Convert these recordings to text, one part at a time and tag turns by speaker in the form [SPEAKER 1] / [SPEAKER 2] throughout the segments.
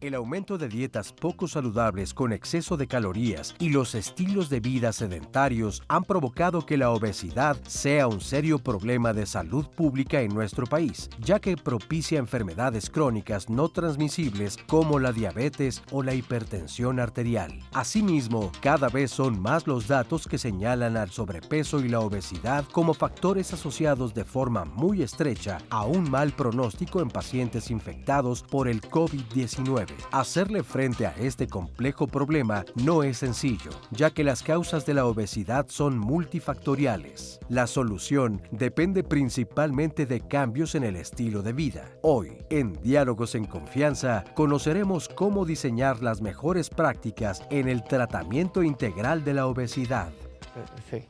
[SPEAKER 1] El aumento de dietas poco saludables con exceso de calorías y los estilos de vida sedentarios han provocado que la obesidad sea un serio problema de salud pública en nuestro país, ya que propicia enfermedades crónicas no transmisibles como la diabetes o la hipertensión arterial. Asimismo, cada vez son más los datos que señalan al sobrepeso y la obesidad como factores asociados de forma muy estrecha a un mal pronóstico en pacientes infectados por el COVID-19. Hacerle frente a este complejo problema no es sencillo, ya que las causas de la obesidad son multifactoriales. La solución depende principalmente de cambios en el estilo de vida. Hoy, en Diálogos en Confianza, conoceremos cómo diseñar las mejores prácticas en el tratamiento integral de la obesidad.
[SPEAKER 2] Sí.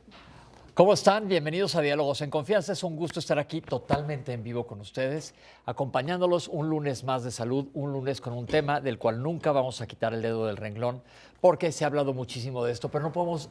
[SPEAKER 2] ¿Cómo están? Bienvenidos a Diálogos en Confianza. Es un gusto estar aquí totalmente en vivo con ustedes, acompañándolos un lunes más de salud, un lunes con un tema del cual nunca vamos a quitar el dedo del renglón, porque se ha hablado muchísimo de esto, pero no podemos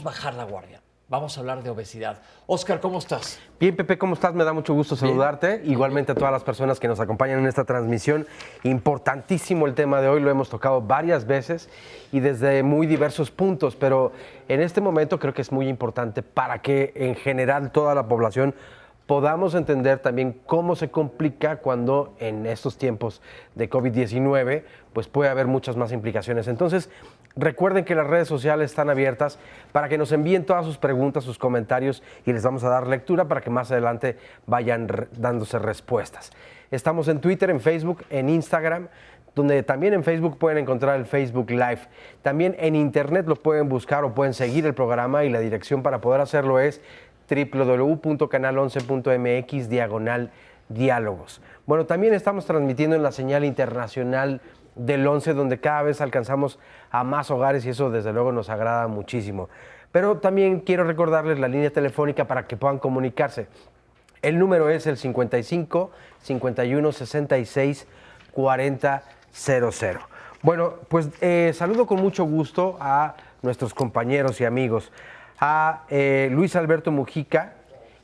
[SPEAKER 2] bajar la guardia. Vamos a hablar de obesidad. Oscar, ¿cómo estás?
[SPEAKER 3] Bien, Pepe, ¿cómo estás? Me da mucho gusto saludarte. Bien. Igualmente a todas las personas que nos acompañan en esta transmisión. Importantísimo el tema de hoy, lo hemos tocado varias veces y desde muy diversos puntos, pero en este momento creo que es muy importante para que en general toda la población podamos entender también cómo se complica cuando en estos tiempos de COVID-19 pues puede haber muchas más implicaciones. Entonces, recuerden que las redes sociales están abiertas para que nos envíen todas sus preguntas, sus comentarios y les vamos a dar lectura para que más adelante vayan dándose respuestas. Estamos en Twitter, en Facebook, en Instagram, donde también en Facebook pueden encontrar el Facebook Live. También en Internet lo pueden buscar o pueden seguir el programa y la dirección para poder hacerlo es www.canal11.mx/diálogos. Bueno, también estamos transmitiendo en la señal internacional del 11, donde cada vez alcanzamos a más hogares y eso desde luego nos agrada muchísimo. Pero también quiero recordarles la línea telefónica para que puedan comunicarse. El número es el 55 51 66 40 00. Bueno, pues saludo con mucho gusto a nuestros compañeros y amigos, a Luis Alberto Mujica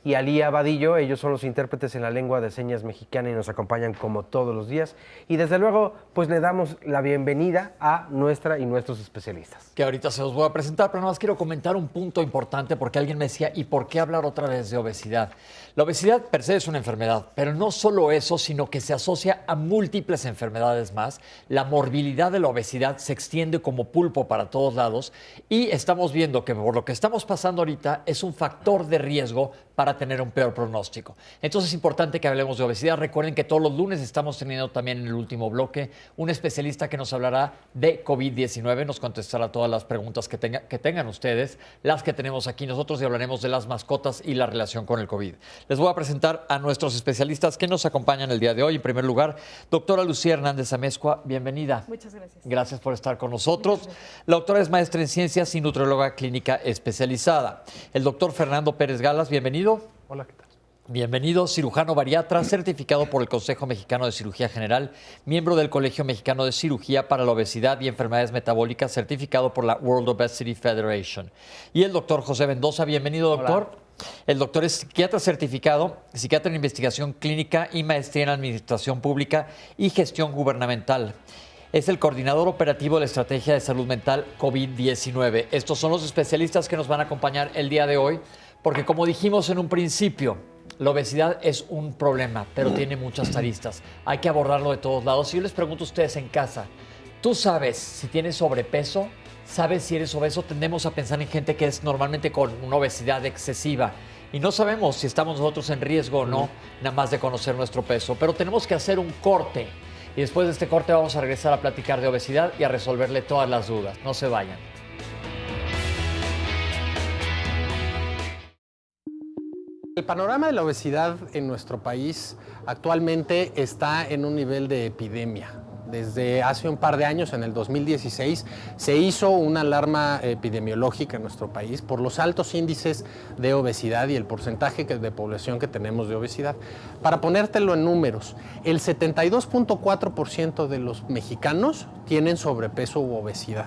[SPEAKER 3] y a Lía Vadillo. Ellos son los intérpretes en la lengua de señas mexicana y nos acompañan como todos los días. Y desde luego, pues le damos la bienvenida a nuestra y nuestros especialistas.
[SPEAKER 2] Que ahorita se los voy a presentar, pero nada más quiero comentar un punto importante porque alguien me decía, ¿y por qué hablar otra vez de obesidad? La obesidad per se es una enfermedad, pero no solo eso, sino que se asocia a múltiples enfermedades más. La morbilidad de la obesidad se extiende como pulpo para todos lados y estamos viendo que por lo que estamos pasando ahorita es un factor de riesgo para tener un peor pronóstico. Entonces es importante que hablemos de obesidad. Recuerden que todos los lunes estamos teniendo también en el último bloque un especialista que nos hablará de COVID-19, nos contestará todas las preguntas que tengan ustedes, las que tenemos aquí nosotros y hablaremos de las mascotas y la relación con el COVID. Les voy a presentar a nuestros especialistas que nos acompañan el día de hoy. En primer lugar, doctora Lucía Hernández Amezcua, bienvenida.
[SPEAKER 4] Muchas gracias.
[SPEAKER 2] Gracias por estar con nosotros. La doctora es maestra en ciencias y nutrióloga clínica especializada. El doctor Fernando Pérez Galas, bienvenido.
[SPEAKER 5] Hola, ¿qué tal?
[SPEAKER 2] Bienvenido, cirujano bariatra, certificado por el Consejo Mexicano de Cirugía General, miembro del Colegio Mexicano de Cirugía para la Obesidad y Enfermedades Metabólicas, certificado por la World Obesity Federation. Y el doctor José Mendoza, bienvenido, doctor. Hola. El doctor es psiquiatra certificado, psiquiatra en investigación clínica y maestría en administración pública y gestión gubernamental. Es el coordinador operativo de la Estrategia de Salud Mental COVID-19. Estos son los especialistas que nos van a acompañar el día de hoy, porque como dijimos en un principio, la obesidad es un problema, pero tiene muchas aristas. Hay que abordarlo de todos lados. Si yo les pregunto a ustedes en casa, ¿tú sabes si tienes sobrepeso? ¿Sabes si eres obeso? Tendemos a pensar en gente que es normalmente con una obesidad excesiva. Y no sabemos si estamos nosotros en riesgo o no, nada más de conocer nuestro peso. Pero tenemos que hacer un corte. Y después de este corte vamos a regresar a platicar de obesidad y a resolverle todas las dudas. No se vayan.
[SPEAKER 5] El panorama de la obesidad en nuestro país actualmente está en un nivel de epidemia. Desde hace un par de años, en el 2016, se hizo una alarma epidemiológica en nuestro país por los altos índices de obesidad y el porcentaje de población que tenemos de obesidad. Para ponértelo en números, el 72.4% de los mexicanos tienen sobrepeso u obesidad.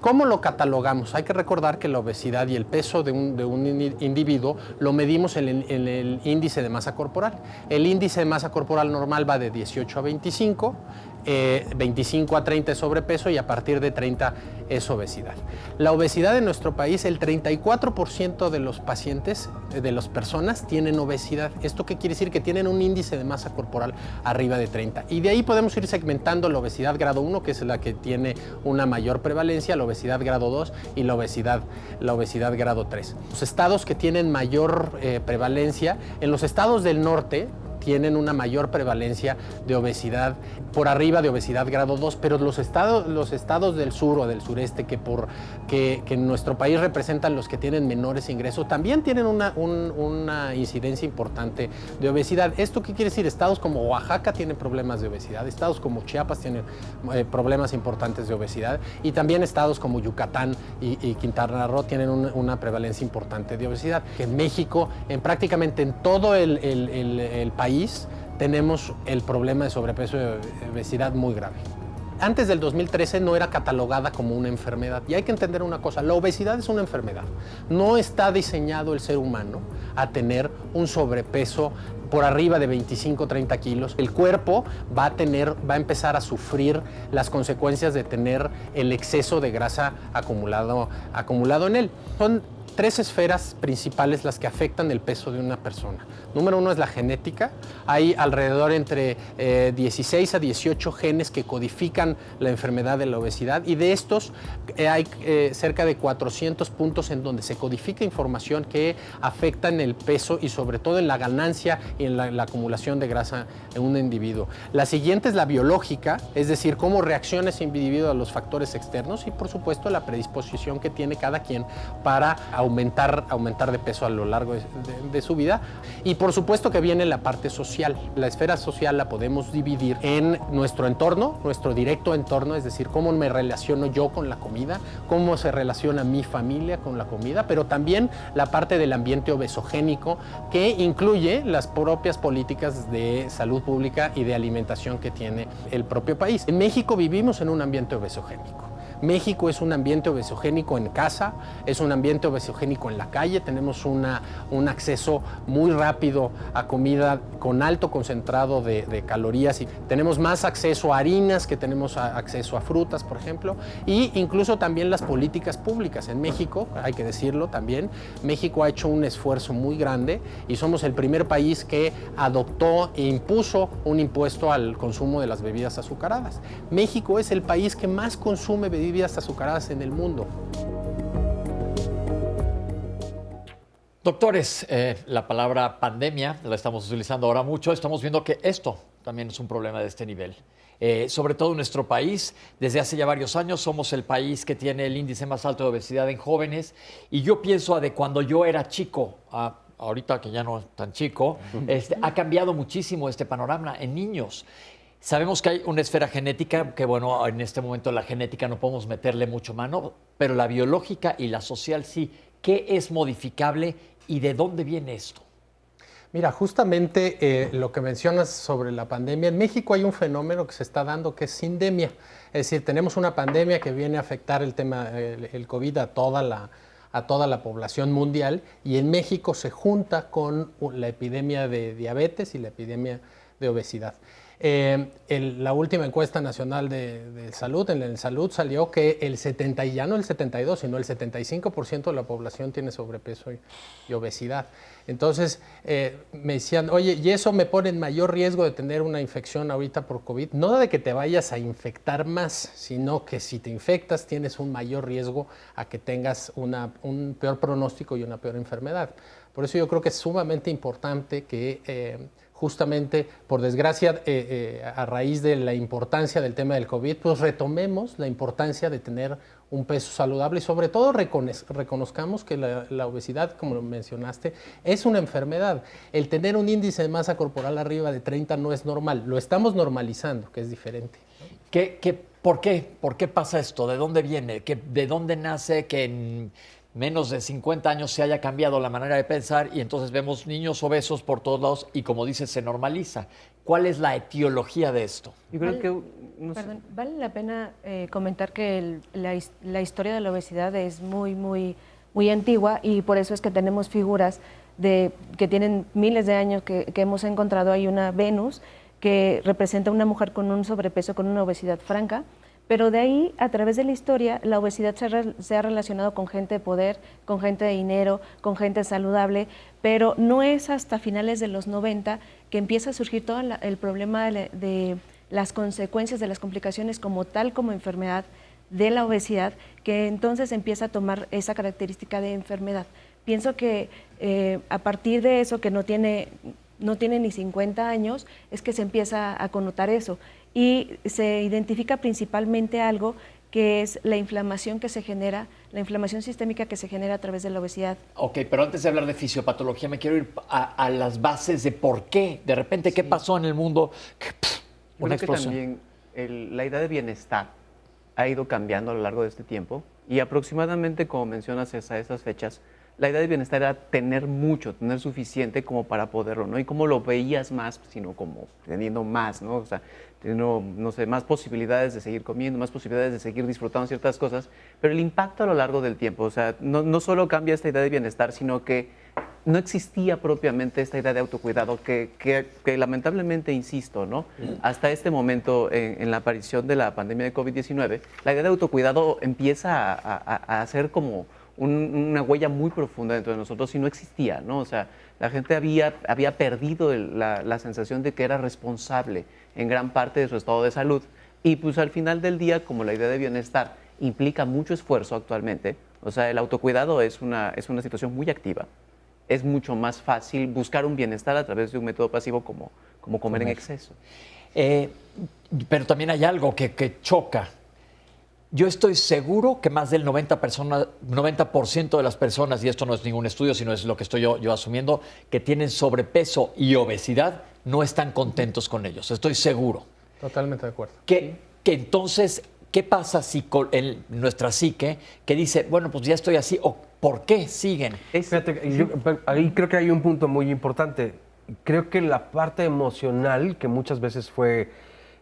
[SPEAKER 5] ¿Cómo lo catalogamos? Hay que recordar que la obesidad y el peso de un individuo lo medimos en el índice de masa corporal. El índice de masa corporal normal va de 18 a 25, 25 a 30 es sobrepeso y a partir de 30 es obesidad. La obesidad en nuestro país, el 34% de los pacientes, de las personas, tienen obesidad. ¿Esto qué quiere decir? Que tienen un índice de masa corporal arriba de 30. Y de ahí podemos ir segmentando la obesidad grado 1, que es la que tiene una mayor prevalencia, la obesidad grado 2 y la obesidad grado 3. Los estados que tienen mayor prevalencia, en los estados del norte, tienen una mayor prevalencia de obesidad por arriba de obesidad grado 2, pero los estados del sur o del sureste que en nuestro país representan los que tienen menores ingresos, también tienen una incidencia importante de obesidad. ¿Esto qué quiere decir? Estados como Oaxaca tienen problemas de obesidad, estados como Chiapas tienen problemas importantes de obesidad y también estados como Yucatán y Quintana Roo tienen una prevalencia importante de obesidad. En México, prácticamente en todo el país, tenemos el problema de sobrepeso y obesidad muy grave. Antes del 2013 no era catalogada como una enfermedad. Y hay que entender una cosa, la obesidad es una enfermedad. No está diseñado el ser humano a tener un sobrepeso por arriba de 25 o 30 kilos. El cuerpo va a empezar a sufrir las consecuencias de tener el exceso de grasa acumulado en él. Son 3 esferas principales las que afectan el peso de una persona. Número 1 es la genética. Hay alrededor entre 16 a 18 genes que codifican la enfermedad de la obesidad y de estos hay cerca de 400 puntos en donde se codifica información que afectan el peso y sobre todo en la ganancia y en la acumulación de grasa en un individuo. La siguiente es la biológica, es decir, cómo reacciona ese individuo a los factores externos y por supuesto la predisposición que tiene cada quien para aumentar de peso a lo largo de su vida. Y por supuesto que viene la parte social. La esfera social la podemos dividir en nuestro entorno, nuestro directo entorno, es decir, cómo me relaciono yo con la comida, cómo se relaciona mi familia con la comida, pero también la parte del ambiente obesogénico que incluye las propias políticas de salud pública y de alimentación que tiene el propio país. En México vivimos en un ambiente obesogénico. México es un ambiente obesogénico en casa, es un ambiente obesogénico en la calle, tenemos un acceso muy rápido a comida con alto concentrado de calorías y tenemos más acceso a harinas que tenemos acceso a frutas, por ejemplo, e incluso también las políticas públicas. En México, hay que decirlo también, México ha hecho un esfuerzo muy grande y somos el primer país que adoptó e impuso un impuesto al consumo de las bebidas azucaradas. México es el país que más consume bebidas azucaradas en el mundo.
[SPEAKER 2] Doctores, la palabra pandemia la estamos utilizando ahora mucho. Estamos viendo que esto también es un problema de este nivel. Sobre todo en nuestro país, desde hace ya varios años somos el país que tiene el índice más alto de obesidad en jóvenes. Y yo pienso de cuando yo era chico, ahorita que ya no es tan chico, ha cambiado muchísimo este panorama en niños. Sabemos que hay una esfera genética, que bueno, en este momento la genética no podemos meterle mucho mano, pero la biológica y la social sí. ¿Qué es modificable y de dónde viene esto?
[SPEAKER 5] Mira, justamente lo que mencionas sobre la pandemia, en México hay un fenómeno que se está dando que es sindemia. Es decir, tenemos una pandemia que viene a afectar el tema, el COVID a toda la población mundial y en México se junta con la epidemia de diabetes y la epidemia de obesidad. La última encuesta nacional de salud, en el salud salió que ya no el 72, sino el 75% de la población tiene sobrepeso y obesidad. Entonces me decían, oye, y eso me pone en mayor riesgo de tener una infección ahorita por COVID, no de que te vayas a infectar más, sino que si te infectas tienes un mayor riesgo a que tengas un peor pronóstico y una peor enfermedad. Por eso yo creo que es sumamente importante que justamente, por desgracia, a raíz de la importancia del tema del COVID, pues retomemos la importancia de tener un peso saludable y sobre todo reconozcamos que la obesidad, como lo mencionaste, es una enfermedad. El tener un índice de masa corporal arriba de 30 no es normal, lo estamos normalizando, que es diferente, ¿no?
[SPEAKER 2] ¿Por qué? ¿Por qué pasa esto? ¿De dónde viene? ¿De dónde nace que en menos de 50 años se haya cambiado la manera de pensar y entonces vemos niños obesos por todos lados y, como dices, se normaliza? ¿Cuál es la etiología de esto?
[SPEAKER 4] Yo creo que vale la pena comentar que la historia de la obesidad es muy antigua y por eso es que tenemos figuras que tienen miles de años que hemos encontrado. Hay una Venus que representa una mujer con un sobrepeso, con una obesidad franca, pero de ahí, a través de la historia, la obesidad se ha relacionado con gente de poder, con gente de dinero, con gente saludable, pero no es hasta finales de los 90 que empieza a surgir todo el problema de las consecuencias de las complicaciones como tal como enfermedad de la obesidad, que entonces empieza a tomar esa característica de enfermedad. Pienso que a partir de eso, que no tiene ni 50 años, es que se empieza a connotar eso. Y se identifica principalmente algo que es la inflamación que se genera, la inflamación sistémica que se genera a través de la obesidad.
[SPEAKER 2] Ok, pero antes de hablar de fisiopatología, me quiero ir a las bases de por qué, de repente, qué pasó en el mundo. Una explosión.
[SPEAKER 6] Creo que también la idea de bienestar ha ido cambiando a lo largo de este tiempo y aproximadamente, como mencionas, a esas fechas, la idea de bienestar era tener mucho, tener suficiente como para poderlo, ¿no? Y cómo lo veías más, sino como teniendo más, ¿no? O sea, teniendo, no sé, más posibilidades de seguir comiendo, más posibilidades de seguir disfrutando ciertas cosas, pero el impacto a lo largo del tiempo, o sea, no solo cambia esta idea de bienestar, sino que no existía propiamente esta idea de autocuidado que lamentablemente, insisto, ¿no? Hasta este momento, en la aparición de la pandemia de COVID-19, la idea de autocuidado empieza a hacer como una huella muy profunda dentro de nosotros y no existía, ¿no? O sea, la gente había perdido la sensación de que era responsable en gran parte de su estado de salud y pues al final del día, como la idea de bienestar implica mucho esfuerzo actualmente, o sea, el autocuidado es una situación muy activa. Es mucho más fácil buscar un bienestar a través de un método pasivo como comer en exceso.
[SPEAKER 2] Pero también hay algo que choca. Yo estoy seguro que más del 90% de las personas, y esto no es ningún estudio, sino es lo que estoy yo asumiendo, que tienen sobrepeso y obesidad, no están contentos con ellos. Estoy seguro.
[SPEAKER 5] Totalmente de acuerdo.
[SPEAKER 2] Que entonces, ¿qué pasa si en nuestra psique que dice, bueno, pues ya estoy así, o por qué siguen?
[SPEAKER 3] Fíjate, ahí creo que hay un punto muy importante. Creo que la parte emocional, que muchas veces fue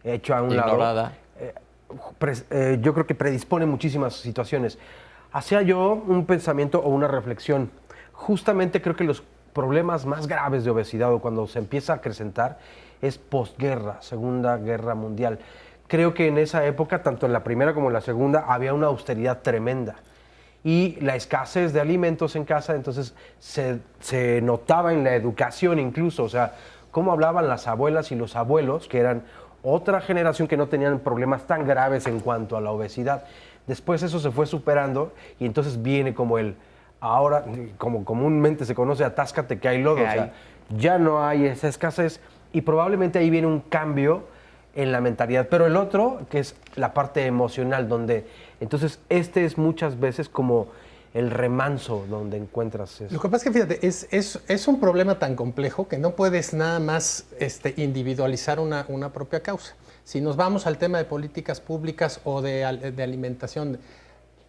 [SPEAKER 3] hecho a un
[SPEAKER 2] ignorada.
[SPEAKER 3] lado, yo creo que predispone muchísimas situaciones. Hacía yo un pensamiento o una reflexión. Justamente creo que los problemas más graves de obesidad o cuando se empieza a acrecentar es posguerra, Segunda Guerra Mundial. Creo que en esa época, tanto en la primera como en la segunda, había una austeridad tremenda. Y la escasez de alimentos en casa, entonces se notaba en la educación incluso, o sea, cómo hablaban las abuelas y los abuelos, que eran otra generación que no tenían problemas tan graves en cuanto a la obesidad. Después eso se fue superando y entonces viene como ahora, como comúnmente se conoce, atáscate que hay lodo, o sea, ya no hay esa escasez y probablemente ahí viene un cambio en la mentalidad. Pero el otro, que es la parte emocional, donde entonces es muchas veces como el remanso donde encuentras eso.
[SPEAKER 5] Lo que pasa es que, fíjate, es un problema tan complejo que no puedes nada más individualizar una propia causa. Si nos vamos al tema de políticas públicas o de alimentación,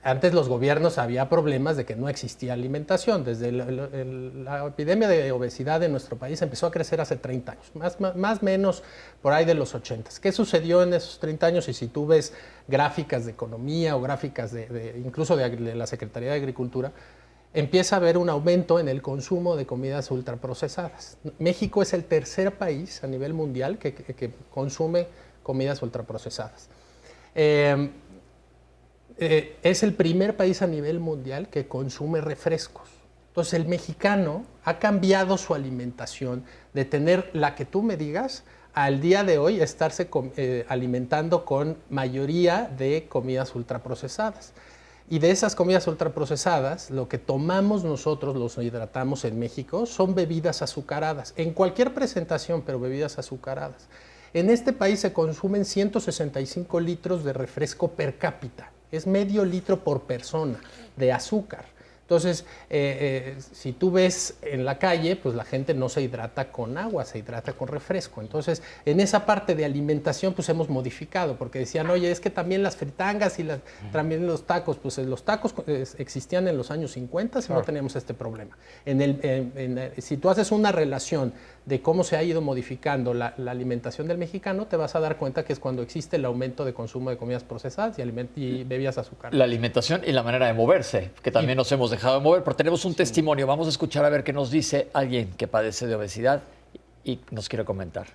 [SPEAKER 5] antes los gobiernos había problemas de que no existía alimentación. Desde la epidemia de obesidad en nuestro país empezó a crecer hace 30 años, más o menos por ahí de los 80. ¿Qué sucedió en esos 30 años? Y si tú ves gráficas de economía o gráficas incluso de la Secretaría de Agricultura, empieza a haber un aumento en el consumo de comidas ultraprocesadas. México es el tercer país a nivel mundial que consume comidas ultraprocesadas. Es el primer país a nivel mundial que consume refrescos. Entonces el mexicano ha cambiado su alimentación de tener la que tú me digas al día de hoy estarse alimentando con mayoría de comidas ultraprocesadas. Y de esas comidas ultraprocesadas, lo que tomamos nosotros, los hidratamos en México, son bebidas azucaradas. En cualquier presentación, pero bebidas azucaradas. En este país se consumen 165 litros de refresco per cápita. Es medio litro por persona de azúcar. Entonces, si tú ves en la calle, pues la gente no se hidrata con agua, se hidrata con refresco. Entonces, en esa parte de alimentación, pues hemos modificado, porque decían, oye, es que también las fritangas y también los tacos, pues los tacos existían en los años 50 y no teníamos este problema. Si tú haces una relación de cómo se ha ido modificando la alimentación del mexicano, te vas a dar cuenta que es cuando existe el aumento de consumo de comidas procesadas y bebidas azúcar.
[SPEAKER 2] La alimentación y la manera de moverse, que también nos hemos dejado de mover, pero tenemos un testimonio. Vamos a escuchar a ver qué nos dice alguien que padece de obesidad y nos quiere comentar.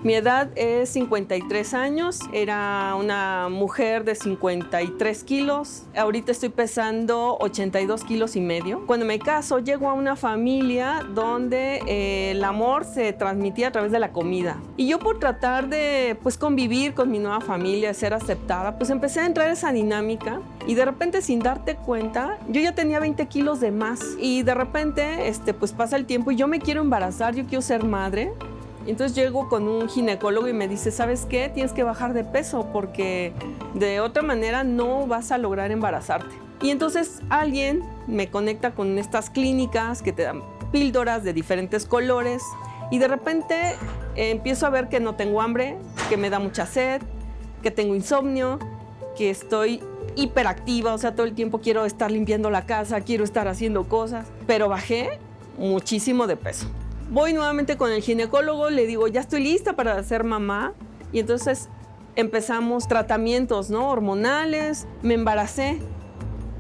[SPEAKER 7] Mi edad es 53 años, era una mujer de 53 kilos, ahorita estoy pesando 82 kilos y medio. Cuando me caso, llego a una familia donde el amor se transmitía a través de la comida. Y yo por tratar de convivir con mi nueva familia, ser aceptada, pues empecé a entrar en esa dinámica y de repente sin darte cuenta, yo ya tenía 20 kilos de más y de repente pues pasa el tiempo y yo me quiero embarazar, yo quiero ser madre. Entonces llego con un ginecólogo y me dice, ¿sabes qué? Tienes que bajar de peso porque de otra manera no vas a lograr embarazarte. Y entonces alguien me conecta con estas clínicas que te dan píldoras de diferentes colores y de repente empiezo a ver que no tengo hambre, que me da mucha sed, que tengo insomnio, que estoy hiperactiva, o sea, todo el tiempo quiero estar limpiando la casa, quiero estar haciendo cosas, pero bajé muchísimo de peso. Voy nuevamente con el ginecólogo, le digo, ya estoy lista para ser mamá. Y entonces empezamos tratamientos, ¿no? Hormonales, me embaracé.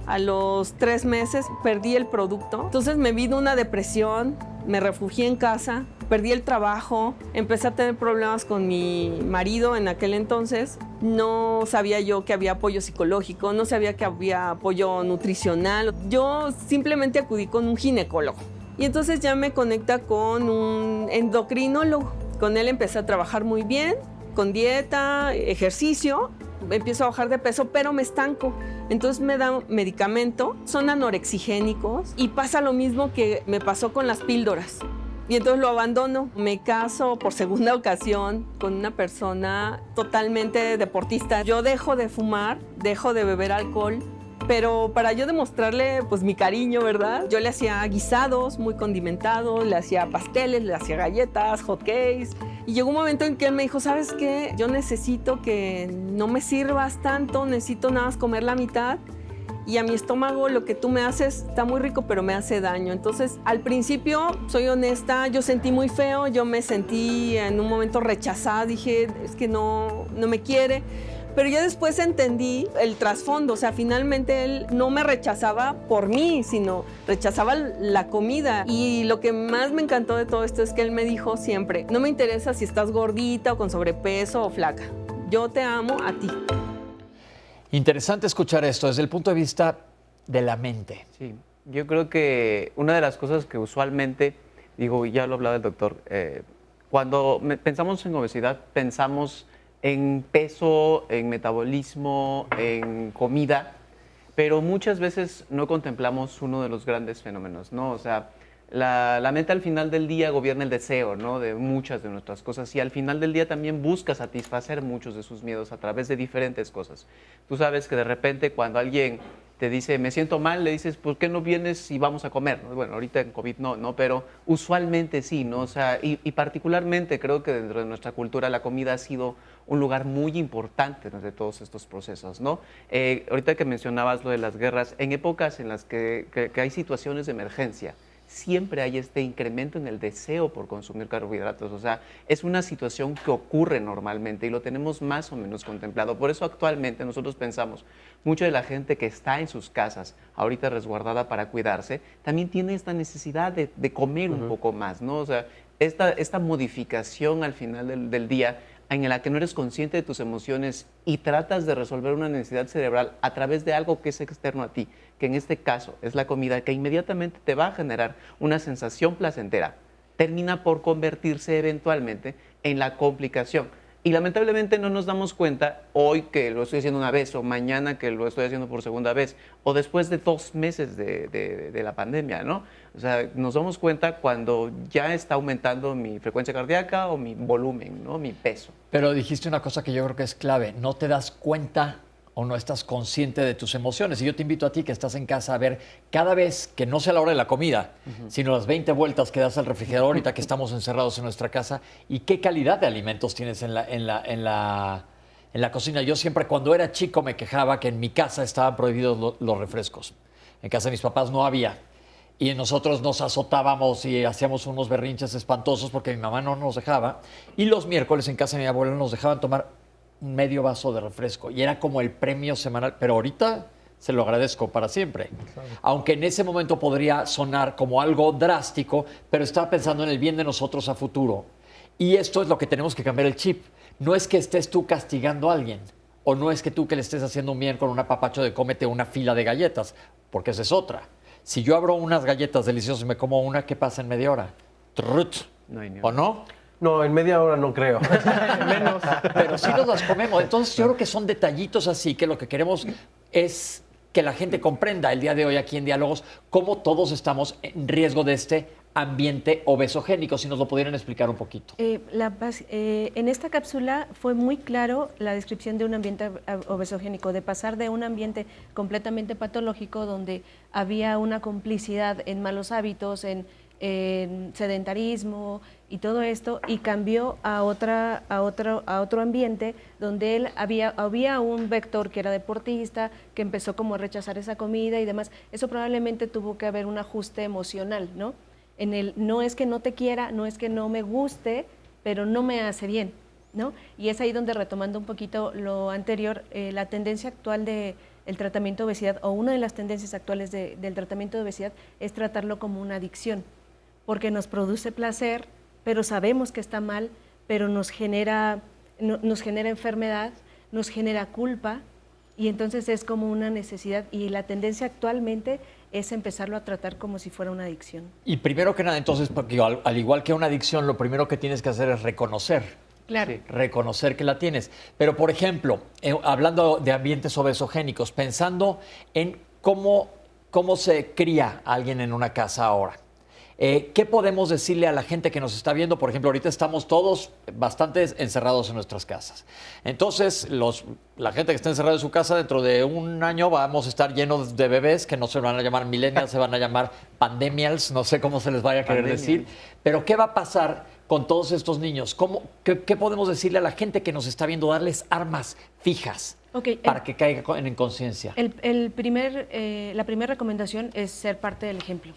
[SPEAKER 7] A los 3 meses perdí el producto. Entonces me vino una depresión, me refugié en casa, perdí el trabajo, empecé a tener problemas con mi marido en aquel entonces. No sabía yo que había apoyo psicológico, no sabía que había apoyo nutricional. Yo simplemente acudí con un ginecólogo. Y entonces ya me conecta con un endocrinólogo. Con él empecé a trabajar muy bien, con dieta, ejercicio. Empiezo a bajar de peso, pero me estanco. Entonces me dan medicamento, son anorexigénicos y pasa lo mismo que me pasó con las píldoras. Y entonces lo abandono. Me caso por segunda ocasión con una persona totalmente deportista. Yo dejo de fumar, dejo de beber alcohol. Pero para yo demostrarle mi cariño, ¿verdad? Yo le hacía guisados muy condimentados, le hacía pasteles, le hacía galletas, hot cakes. Y llegó un momento en que él me dijo, ¿sabes qué? Yo necesito que no me sirvas tanto, necesito nada más comer la mitad. Y a mi estómago lo que tú me haces está muy rico, pero me hace daño. Entonces, al principio, soy honesta, yo sentí muy feo, yo me sentí en un momento rechazada, dije, es que no me quiere. Pero ya después entendí el trasfondo, o sea, finalmente él no me rechazaba por mí, sino rechazaba la comida. Y lo que más me encantó de todo esto es que él me dijo siempre, no me interesa si estás gordita o con sobrepeso o flaca, yo te amo a ti.
[SPEAKER 2] Interesante escuchar esto desde el punto de vista de la mente.
[SPEAKER 6] Sí, yo creo que una de las cosas que usualmente, ya lo hablaba el doctor, cuando pensamos en obesidad, pensamos en peso, en metabolismo, en comida, pero muchas veces no contemplamos uno de los grandes fenómenos, ¿no? O sea, la mente al final del día gobierna el deseo, ¿no? De muchas de nuestras cosas y al final del día también busca satisfacer muchos de sus miedos a través de diferentes cosas. Tú sabes que de repente cuando alguien te dice, me siento mal, le dices, ¿por qué no vienes y vamos a comer? Bueno, ahorita en COVID no, pero usualmente sí, ¿no? O sea, y particularmente creo que dentro de nuestra cultura la comida ha sido un lugar muy importante de todos estos procesos, ¿no? Ahorita que mencionabas lo de las guerras, en épocas en las que hay situaciones de emergencia, siempre hay este incremento en el deseo por consumir carbohidratos. O sea, es una situación que ocurre normalmente y lo tenemos más o menos contemplado. Por eso actualmente nosotros pensamos, mucha de la gente que está en sus casas, ahorita resguardada para cuidarse, también tiene esta necesidad de comer un poco más, ¿no? O sea, esta modificación al final del día en la que no eres consciente de tus emociones y tratas de resolver una necesidad cerebral a través de algo que es externo a ti, que en este caso es la comida, que inmediatamente te va a generar una sensación placentera, termina por convertirse eventualmente en la complicación. Y lamentablemente no nos damos cuenta hoy que lo estoy haciendo una vez o mañana que lo estoy haciendo por segunda vez o después de 2 meses de la pandemia, ¿no? O sea, nos damos cuenta cuando ya está aumentando mi frecuencia cardíaca o mi volumen, ¿no? Mi peso.
[SPEAKER 2] Pero dijiste una cosa que yo creo que es clave, no te das cuenta o no estás consciente de tus emociones. Y yo te invito a ti que estás en casa a ver cada vez que no sea la hora de la comida, sino las 20 vueltas que das al refrigerador ahorita que estamos encerrados en nuestra casa y qué calidad de alimentos tienes en la cocina. Yo siempre cuando era chico me quejaba que en mi casa estaban prohibidos los refrescos. En casa de mis papás no había. Y nosotros nos azotábamos y hacíamos unos berrinches espantosos porque mi mamá no nos dejaba. Y los miércoles en casa de mi abuela nos dejaban tomar un medio vaso de refresco y era como el premio semanal, pero ahorita se lo agradezco para siempre. Claro. Aunque en ese momento podría sonar como algo drástico, pero estaba pensando en el bien de nosotros a futuro. Y esto es lo que tenemos que cambiar el chip. No es que estés tú castigando a alguien, o no es que tú que le estés haciendo un bien con un apapacho de cómete una fila de galletas, porque esa es otra. Si yo abro unas galletas deliciosas y me como una, ¿qué pasa en media hora? Trut.
[SPEAKER 6] No hay ni
[SPEAKER 2] ¿O no?
[SPEAKER 3] No, en media hora no creo.
[SPEAKER 2] Menos. Pero sí nos las comemos. Entonces yo creo que son detallitos así que lo que queremos es que la gente comprenda el día de hoy aquí en Diálogos cómo todos estamos en riesgo de este ambiente obesogénico. Si nos lo pudieran explicar un poquito.
[SPEAKER 4] En esta cápsula fue muy claro la descripción de un ambiente obesogénico, de pasar de un ambiente completamente patológico donde había una complicidad en malos hábitos, en sedentarismo y todo esto, y cambió a otro ambiente donde había un vector que era deportista, que empezó como a rechazar esa comida y demás. Eso probablemente tuvo que haber un ajuste emocional, ¿no? No es que no te quiera, no es que no me guste, pero no me hace bien, ¿no? Y es ahí donde, retomando un poquito lo anterior, la tendencia actual del tratamiento de obesidad, o una de las tendencias actuales del tratamiento de obesidad, es tratarlo como una adicción, porque nos produce placer, pero sabemos que está mal, pero nos genera enfermedad, nos genera culpa, y entonces es como una necesidad, y la tendencia actualmente es empezarlo a tratar como si fuera una adicción.
[SPEAKER 2] Y primero que nada, entonces, porque al igual que una adicción, lo primero que tienes que hacer es reconocer.
[SPEAKER 4] Claro.
[SPEAKER 2] Sí. Reconocer que la tienes. Pero, por ejemplo, hablando de ambientes obesogénicos, pensando en cómo se cría alguien en una casa ahora. ¿Qué podemos decirle a la gente que nos está viendo? Por ejemplo, ahorita estamos todos bastante encerrados en nuestras casas. Entonces, la gente que está encerrada en su casa, dentro de un año vamos a estar llenos de bebés que no se van a llamar millennials, se van a llamar pandemials, no sé cómo se les vaya a querer decir. Pero, ¿qué va a pasar con todos estos niños? ¿Qué podemos decirle a la gente que nos está viendo? Darles armas fijas. Para que caiga en conciencia.
[SPEAKER 4] La primera recomendación es ser parte del ejemplo.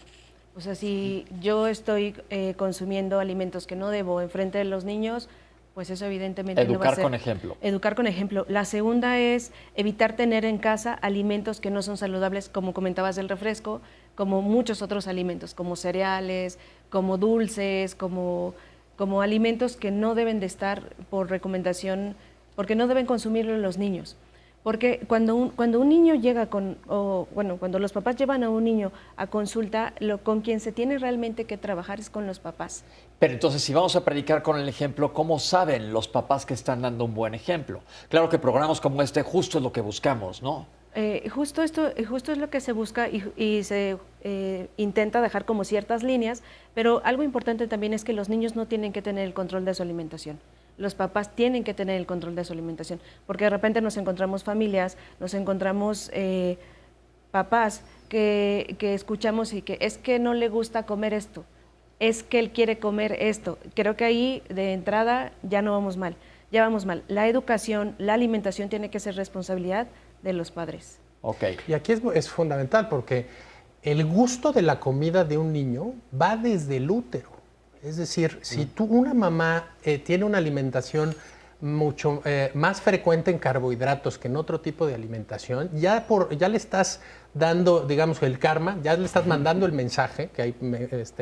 [SPEAKER 4] O sea, si yo estoy consumiendo alimentos que no debo enfrente de los niños, pues eso evidentemente no va a ser.
[SPEAKER 2] Educar con ejemplo.
[SPEAKER 4] Educar con ejemplo. La segunda es evitar tener en casa alimentos que no son saludables, como comentabas del refresco, como muchos otros alimentos, como cereales, como dulces, como alimentos que no deben de estar por recomendación, porque no deben consumirlo los niños. Porque cuando un niño llega cuando los papás llevan a un niño a consulta, con quien se tiene realmente que trabajar es con los papás.
[SPEAKER 2] Pero entonces, si vamos a predicar con el ejemplo, ¿cómo saben los papás que están dando un buen ejemplo? Claro que programas como este justo es lo que buscamos, ¿no?
[SPEAKER 4] Justo es lo que se busca y se intenta dejar como ciertas líneas, pero algo importante también es que los niños no tienen que tener el control de su alimentación. Los papás tienen que tener el control de su alimentación, porque de repente nos encontramos familias, nos encontramos papás que escuchamos y que es que no le gusta comer esto, es que él quiere comer esto. Creo que ahí de entrada ya vamos mal. La educación, la alimentación tiene que ser responsabilidad de los padres.
[SPEAKER 2] Okay.
[SPEAKER 5] Y aquí es fundamental porque el gusto de la comida de un niño va desde el útero. Es decir, si una mamá tiene una alimentación mucho más frecuente en carbohidratos que en otro tipo de alimentación, ya le estás dando, digamos, el karma, ya le estás mandando el mensaje, que hay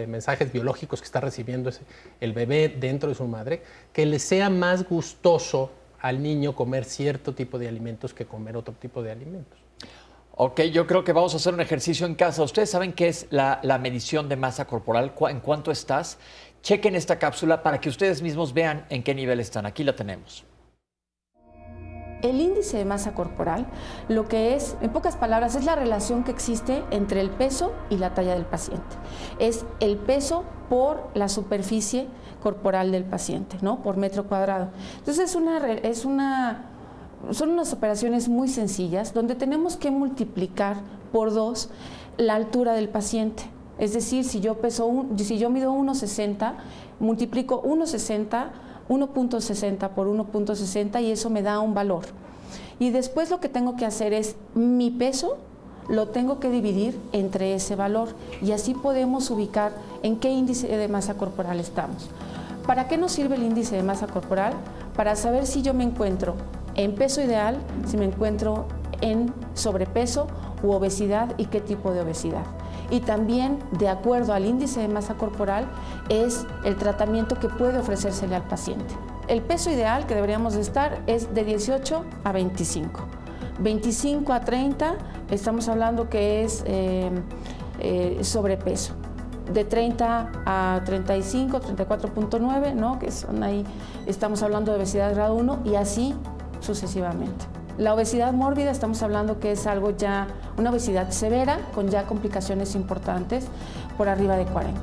[SPEAKER 5] mensajes biológicos que está recibiendo el bebé dentro de su madre, que le sea más gustoso al niño comer cierto tipo de alimentos que comer otro tipo de alimentos.
[SPEAKER 2] Ok, yo creo que vamos a hacer un ejercicio en casa. Ustedes saben qué es la medición de masa corporal, en cuánto estás. Chequen esta cápsula para que ustedes mismos vean en qué nivel están. Aquí la tenemos.
[SPEAKER 8] El índice de masa corporal, lo que es, en pocas palabras, es la relación que existe entre el peso y la talla del paciente. Es el peso por la superficie corporal del paciente, ¿no? Por metro cuadrado. Entonces son unas operaciones muy sencillas donde tenemos que multiplicar por 2 la altura del paciente. Es decir, si yo mido 1,60, multiplico 1.60 por 1.60 y eso me da un valor. Y después lo que tengo que hacer es mi peso lo tengo que dividir entre ese valor y así podemos ubicar en qué índice de masa corporal estamos. ¿Para qué nos sirve el índice de masa corporal? Para saber si yo me encuentro en peso ideal, si me encuentro en sobrepeso u obesidad y qué tipo de obesidad. Y también, de acuerdo al índice de masa corporal, es el tratamiento que puede ofrecérsele al paciente. El peso ideal que deberíamos de estar es de 18 a 25. 25 a 30, estamos hablando que es sobrepeso. De 30 a 35, 34.9, ¿no? Que son ahí, estamos hablando de obesidad grado 1 y así sucesivamente. La obesidad mórbida estamos hablando que es algo ya, una obesidad severa con ya complicaciones importantes por arriba de 40.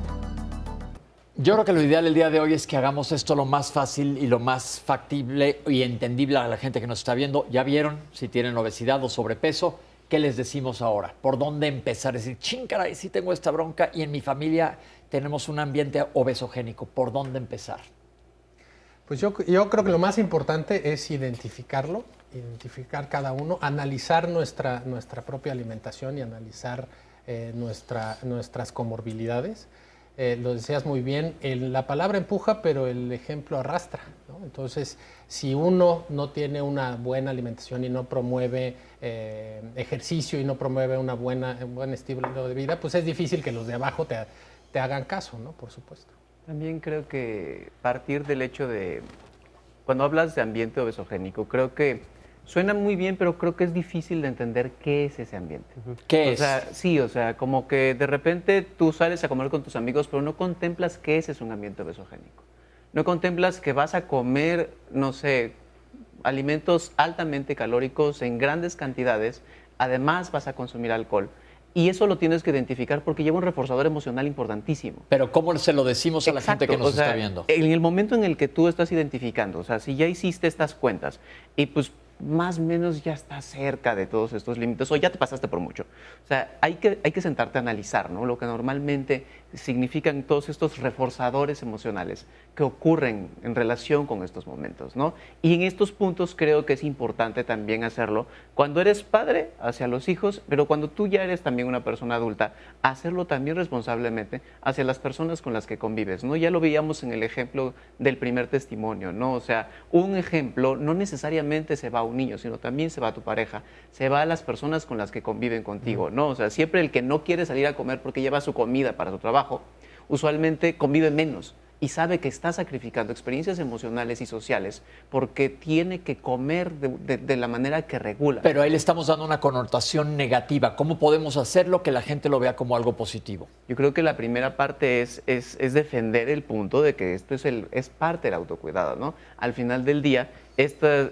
[SPEAKER 2] Yo creo que lo ideal el día de hoy es que hagamos esto lo más fácil y lo más factible y entendible a la gente que nos está viendo. Ya vieron si tienen obesidad o sobrepeso. ¿Qué les decimos ahora? ¿Por dónde empezar? Es decir, ching, caray, sí tengo esta bronca y en mi familia tenemos un ambiente obesogénico. ¿Por dónde empezar?
[SPEAKER 5] Pues yo creo que lo más importante es identificarlo, identificar cada uno, analizar nuestra propia alimentación y analizar nuestras comorbilidades. Lo decías muy bien, la palabra empuja, pero el ejemplo arrastra, ¿no? Entonces, si uno no tiene una buena alimentación y no promueve ejercicio y no promueve un buen estilo de vida, pues es difícil que los de abajo te hagan caso, ¿no? Por supuesto.
[SPEAKER 6] También creo que partir del hecho de, cuando hablas de ambiente obesogénico, creo que suena muy bien, pero creo que es difícil de entender qué es ese ambiente.
[SPEAKER 2] ¿Qué es?
[SPEAKER 6] O sea, sí, o sea, como que de repente tú sales a comer con tus amigos, pero no contemplas que ese es un ambiente obesogénico. No contemplas que vas a comer, no sé, alimentos altamente calóricos en grandes cantidades, además vas a consumir alcohol. Y eso lo tienes que identificar porque lleva un reforzador emocional importantísimo.
[SPEAKER 2] Pero ¿cómo se lo decimos a la gente que nos
[SPEAKER 6] o sea,
[SPEAKER 2] está viendo?
[SPEAKER 6] En el momento en el que tú estás identificando, o sea, si ya hiciste estas cuentas y pues más o menos ya estás cerca de todos estos límites o ya te pasaste por mucho. O sea, hay que sentarte a analizar, ¿no? Lo que normalmente significan todos estos reforzadores emocionales que ocurren en relación con estos momentos, ¿no? Y en estos puntos creo que es importante también hacerlo cuando eres padre hacia los hijos, pero cuando tú ya eres también una persona adulta, hacerlo también responsablemente hacia las personas con las que convives, ¿no? Ya lo veíamos en el ejemplo del primer testimonio, ¿no? O sea, un ejemplo no necesariamente se va a un niño, sino también se va a tu pareja, se va a las personas con las que conviven contigo, ¿no? O sea, siempre el que no quiere salir a comer porque lleva su comida para su trabajo, usualmente convive menos y sabe que está sacrificando experiencias emocionales y sociales porque tiene que comer de la manera que regula.
[SPEAKER 2] Pero ahí le estamos dando una connotación negativa. ¿Cómo podemos hacerlo que la gente lo vea como algo positivo?
[SPEAKER 6] Yo creo que la primera parte es defender el punto de que esto es parte del autocuidado, ¿no? Al final del día,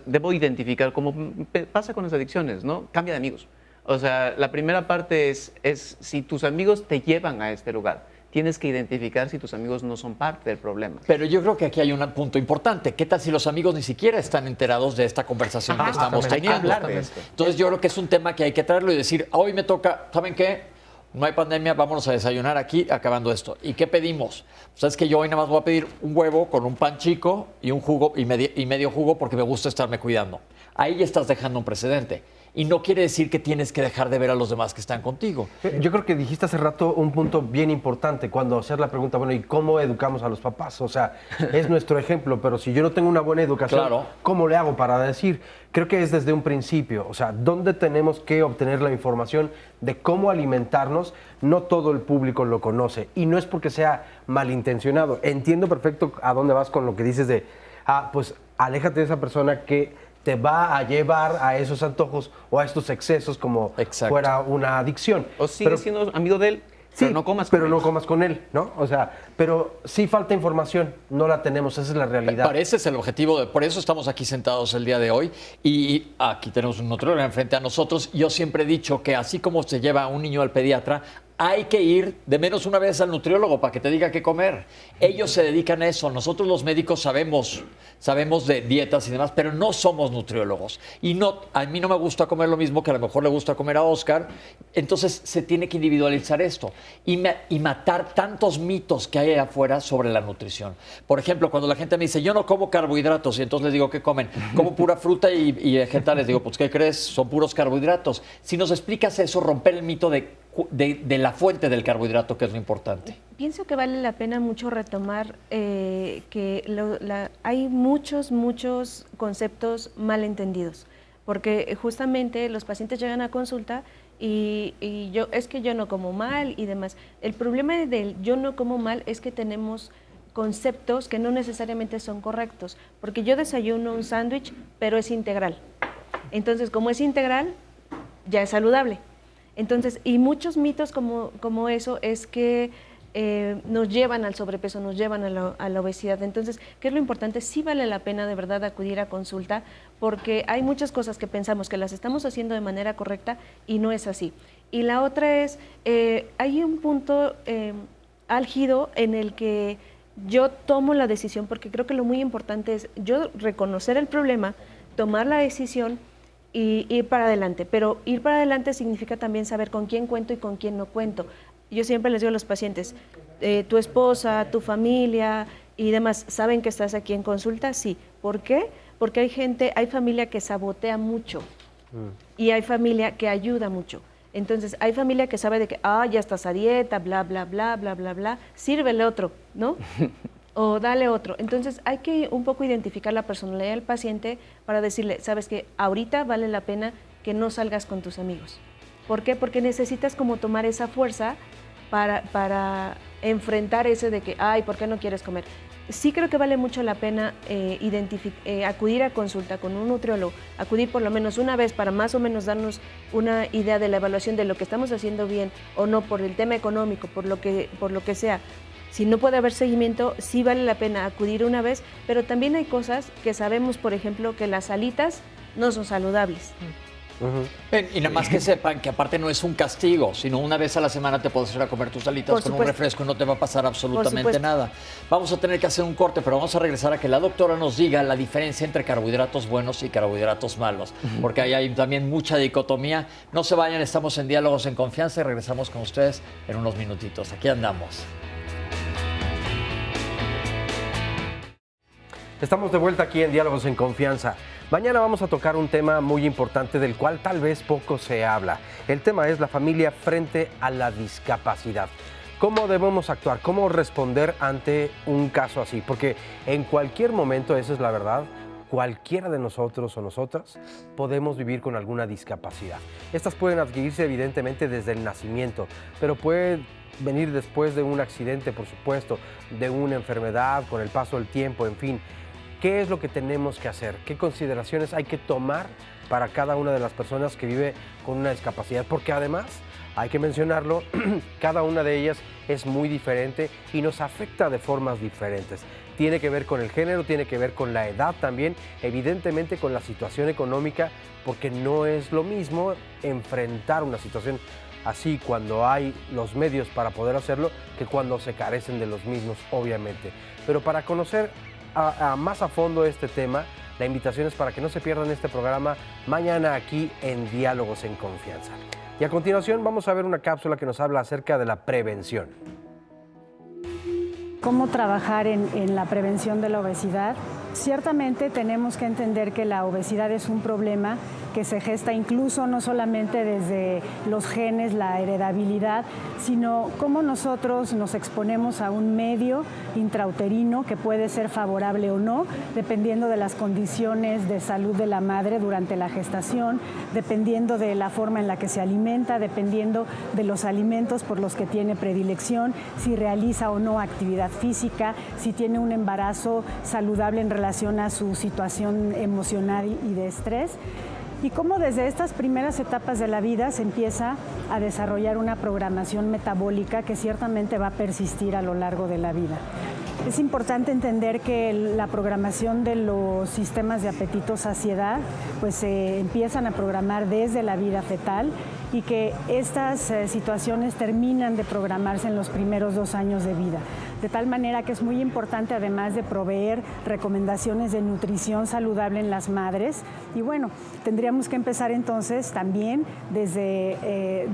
[SPEAKER 6] debo identificar cómo pasa con las adicciones, ¿no? Cambia de amigos. O sea, la primera parte es si tus amigos te llevan a este lugar, tienes que identificar si tus amigos no son parte del problema.
[SPEAKER 2] Pero yo creo que aquí hay un punto importante. ¿Qué tal si los amigos ni siquiera están enterados de esta conversación que estamos teniendo?
[SPEAKER 6] Hablar de esto.
[SPEAKER 2] Entonces yo creo que es un tema que hay que traerlo y decir, hoy me toca, ¿saben qué? No hay pandemia, vámonos a desayunar aquí acabando esto. ¿Y qué pedimos? Pues es que yo hoy nada más voy a pedir un huevo con un pan chico y un jugo y medio jugo porque me gusta estarme cuidando. Ahí ya estás dejando un precedente. Y no quiere decir que tienes que dejar de ver a los demás que están contigo.
[SPEAKER 3] Yo creo que dijiste hace rato un punto bien importante cuando hacer la pregunta, bueno, ¿y cómo educamos a los papás? O sea, es nuestro ejemplo, pero si yo no tengo una buena educación,
[SPEAKER 2] claro,
[SPEAKER 3] ¿cómo le hago para decir? Creo que es desde un principio, o sea, ¿dónde tenemos que obtener la información de cómo alimentarnos? No todo el público lo conoce y no es porque sea malintencionado. Entiendo perfecto a dónde vas con lo que dices de, pues aléjate de esa persona que te va a llevar a esos antojos o a estos excesos como fuera una adicción.
[SPEAKER 6] O sigues siendo amigo de él,
[SPEAKER 3] sí,
[SPEAKER 6] pero no comas con
[SPEAKER 3] pero
[SPEAKER 6] él.
[SPEAKER 3] no comas con él, ¿no? O sea, pero sí falta información, no la tenemos, esa es la realidad.
[SPEAKER 2] Ese es el objetivo, por eso estamos aquí sentados el día de hoy y aquí tenemos un nutriólogo enfrente a nosotros. Yo siempre he dicho que así como se lleva a un niño al pediatra, hay que ir de menos una vez al nutriólogo para que te diga qué comer. Ellos se dedican a eso. Nosotros los médicos sabemos de dietas y demás, pero no somos nutriólogos. Y a mí no me gusta comer lo mismo que a lo mejor le gusta comer a Oscar. Entonces se tiene que individualizar esto y matar tantos mitos que hay afuera sobre la nutrición. Por ejemplo, cuando la gente me dice, yo no como carbohidratos, y entonces les digo, ¿qué comen? Como pura fruta y vegetales. Digo, pues, ¿qué crees? Son puros carbohidratos. Si nos explicas eso, romper el mito de la fuente del carbohidrato, que es lo importante.
[SPEAKER 4] Pienso que vale la pena mucho retomar que hay muchos conceptos mal entendidos, porque justamente los pacientes llegan a consulta y yo no como mal y demás. El problema del yo no como mal es que tenemos conceptos que no necesariamente son correctos, porque yo desayuno un sándwich, pero es integral. Entonces, como es integral, ya es saludable. Entonces, y muchos mitos como eso es que nos llevan al sobrepeso, nos llevan a la obesidad. Entonces, ¿qué es lo importante? Sí vale la pena de verdad acudir a consulta, porque hay muchas cosas que pensamos que las estamos haciendo de manera correcta y no es así. Y la otra es, hay un punto álgido en el que yo tomo la decisión, porque creo que lo muy importante es yo reconocer el problema, tomar la decisión y ir para adelante. Pero ir para adelante significa también saber con quién cuento y con quién no cuento. Yo siempre les digo a los pacientes, tu esposa, tu familia y demás, ¿saben que estás aquí en consulta? Sí. ¿Por qué? Porque hay familia que sabotea mucho y hay familia que ayuda mucho. Entonces, hay familia que sabe de que, ya estás a dieta, bla, bla, bla, bla, bla, bla, sírvele otro, ¿no? O dale otro. Entonces, hay que un poco identificar la personalidad del paciente para decirle, sabes que ahorita vale la pena que no salgas con tus amigos. ¿Por qué? Porque necesitas como tomar esa fuerza para enfrentar ese de que, ¿por qué no quieres comer? Sí creo que vale mucho la pena acudir a consulta con un nutriólogo, acudir por lo menos una vez para más o menos darnos una idea de la evaluación de lo que estamos haciendo bien o no por el tema económico, por lo que sea. Si no puede haber seguimiento, sí vale la pena acudir una vez, pero también hay cosas que sabemos, por ejemplo, que las alitas no son saludables.
[SPEAKER 2] Y nada más que sepan que aparte no es un castigo, sino una vez a la semana te puedes ir a comer tus alitas con un refresco y no te va a pasar absolutamente nada. Vamos a tener que hacer un corte, pero vamos a regresar a que la doctora nos diga la diferencia entre carbohidratos buenos y carbohidratos malos, porque ahí hay también mucha dicotomía. No se vayan, estamos en Diálogos en Confianza y regresamos con ustedes en unos minutitos. Aquí andamos.
[SPEAKER 3] Estamos de vuelta aquí en Diálogos en Confianza. Mañana vamos a tocar un tema muy importante del cual tal vez poco se habla. El tema es la familia frente a la discapacidad. ¿Cómo debemos actuar? ¿Cómo responder ante un caso así? Porque en cualquier momento, esa es la verdad, cualquiera de nosotros o nosotras podemos vivir con alguna discapacidad. Estas pueden adquirirse evidentemente desde el nacimiento, pero puede venir después de un accidente, por supuesto, de una enfermedad, con el paso del tiempo, en fin. ¿Qué es lo que tenemos que hacer? ¿Qué consideraciones hay que tomar para cada una de las personas que vive con una discapacidad? Porque además, hay que mencionarlo, cada una de ellas es muy diferente y nos afecta de formas diferentes. Tiene que ver con el género, tiene que ver con la edad también, evidentemente con la situación económica, porque no es lo mismo enfrentar una situación así cuando hay los medios para poder hacerlo que cuando se carecen de los mismos, obviamente. Pero para conocer más a fondo este tema, la invitación es para que no se pierdan este programa mañana aquí en Diálogos en Confianza. Y a continuación vamos a ver una cápsula que nos habla acerca de la prevención.
[SPEAKER 9] ¿Cómo trabajar en la prevención de la obesidad? Ciertamente tenemos que entender que la obesidad es un problema que se gesta incluso no solamente desde los genes, la heredabilidad, sino cómo nosotros nos exponemos a un medio intrauterino que puede ser favorable o no, dependiendo de las condiciones de salud de la madre durante la gestación, dependiendo de la forma en la que se alimenta, dependiendo de los alimentos por los que tiene predilección, si realiza o no actividad física, si tiene un embarazo saludable en relación a su situación emocional y de estrés. Y cómo desde estas primeras etapas de la vida se empieza a desarrollar una programación metabólica que ciertamente va a persistir a lo largo de la vida. Es importante entender que la programación de los sistemas de apetito-saciedad pues se empiezan a programar desde la vida fetal y que estas situaciones terminan de programarse en los primeros 2 años de vida. De tal manera que es muy importante, además de proveer recomendaciones de nutrición saludable en las madres. Y bueno, tendríamos que empezar entonces también desde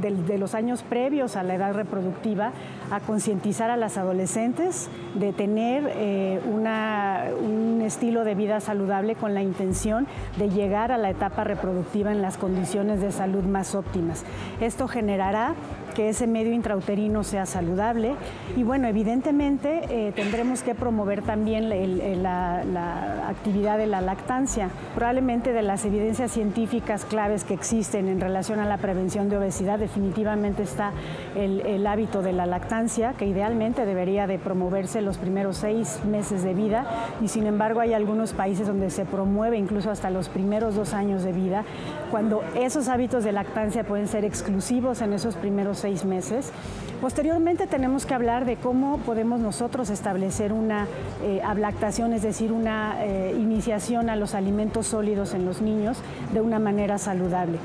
[SPEAKER 9] de los años previos a la edad reproductiva a concientizar a las adolescentes de tener un estilo de vida saludable con la intención de llegar a la etapa reproductiva en las condiciones de salud más óptimas. Esto generará que ese medio intrauterino sea saludable. Y bueno, evidentemente tendremos que promover también la actividad de la lactancia. Probablemente de las evidencias científicas claves que existen en relación a la prevención de obesidad, definitivamente está el hábito de la lactancia, que idealmente debería de promoverse los primeros 6 meses de vida, y sin embargo hay algunos países donde se promueve incluso hasta los primeros 2 años de vida, cuando esos hábitos de lactancia pueden ser exclusivos en esos primeros 6 meses. Posteriormente tenemos que hablar de cómo podemos nosotros establecer una ablactación, es decir, una iniciación a los alimentos sólidos en los niños de una manera saludable.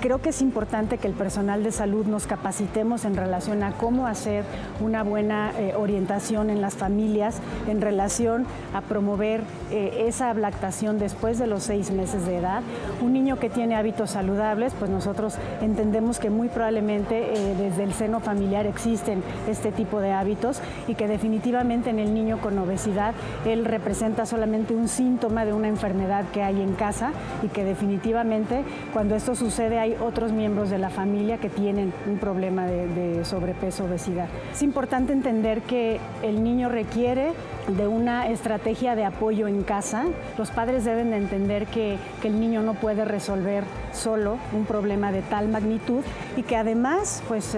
[SPEAKER 9] Creo que es importante que el personal de salud nos capacitemos en relación a cómo hacer una buena orientación en las familias, en relación a promover esa lactación después de los 6 meses de edad. Un niño que tiene hábitos saludables, pues nosotros entendemos que muy probablemente desde el seno familiar existen este tipo de hábitos y que definitivamente en el niño con obesidad él representa solamente un síntoma de una enfermedad que hay en casa y que definitivamente cuando esto sucede hay otros miembros de la familia que tienen un problema de sobrepeso, obesidad. Es importante entender que el niño requiere de una estrategia de apoyo en casa. Los padres deben de entender que el niño no puede resolver solo un problema de tal magnitud y que además, pues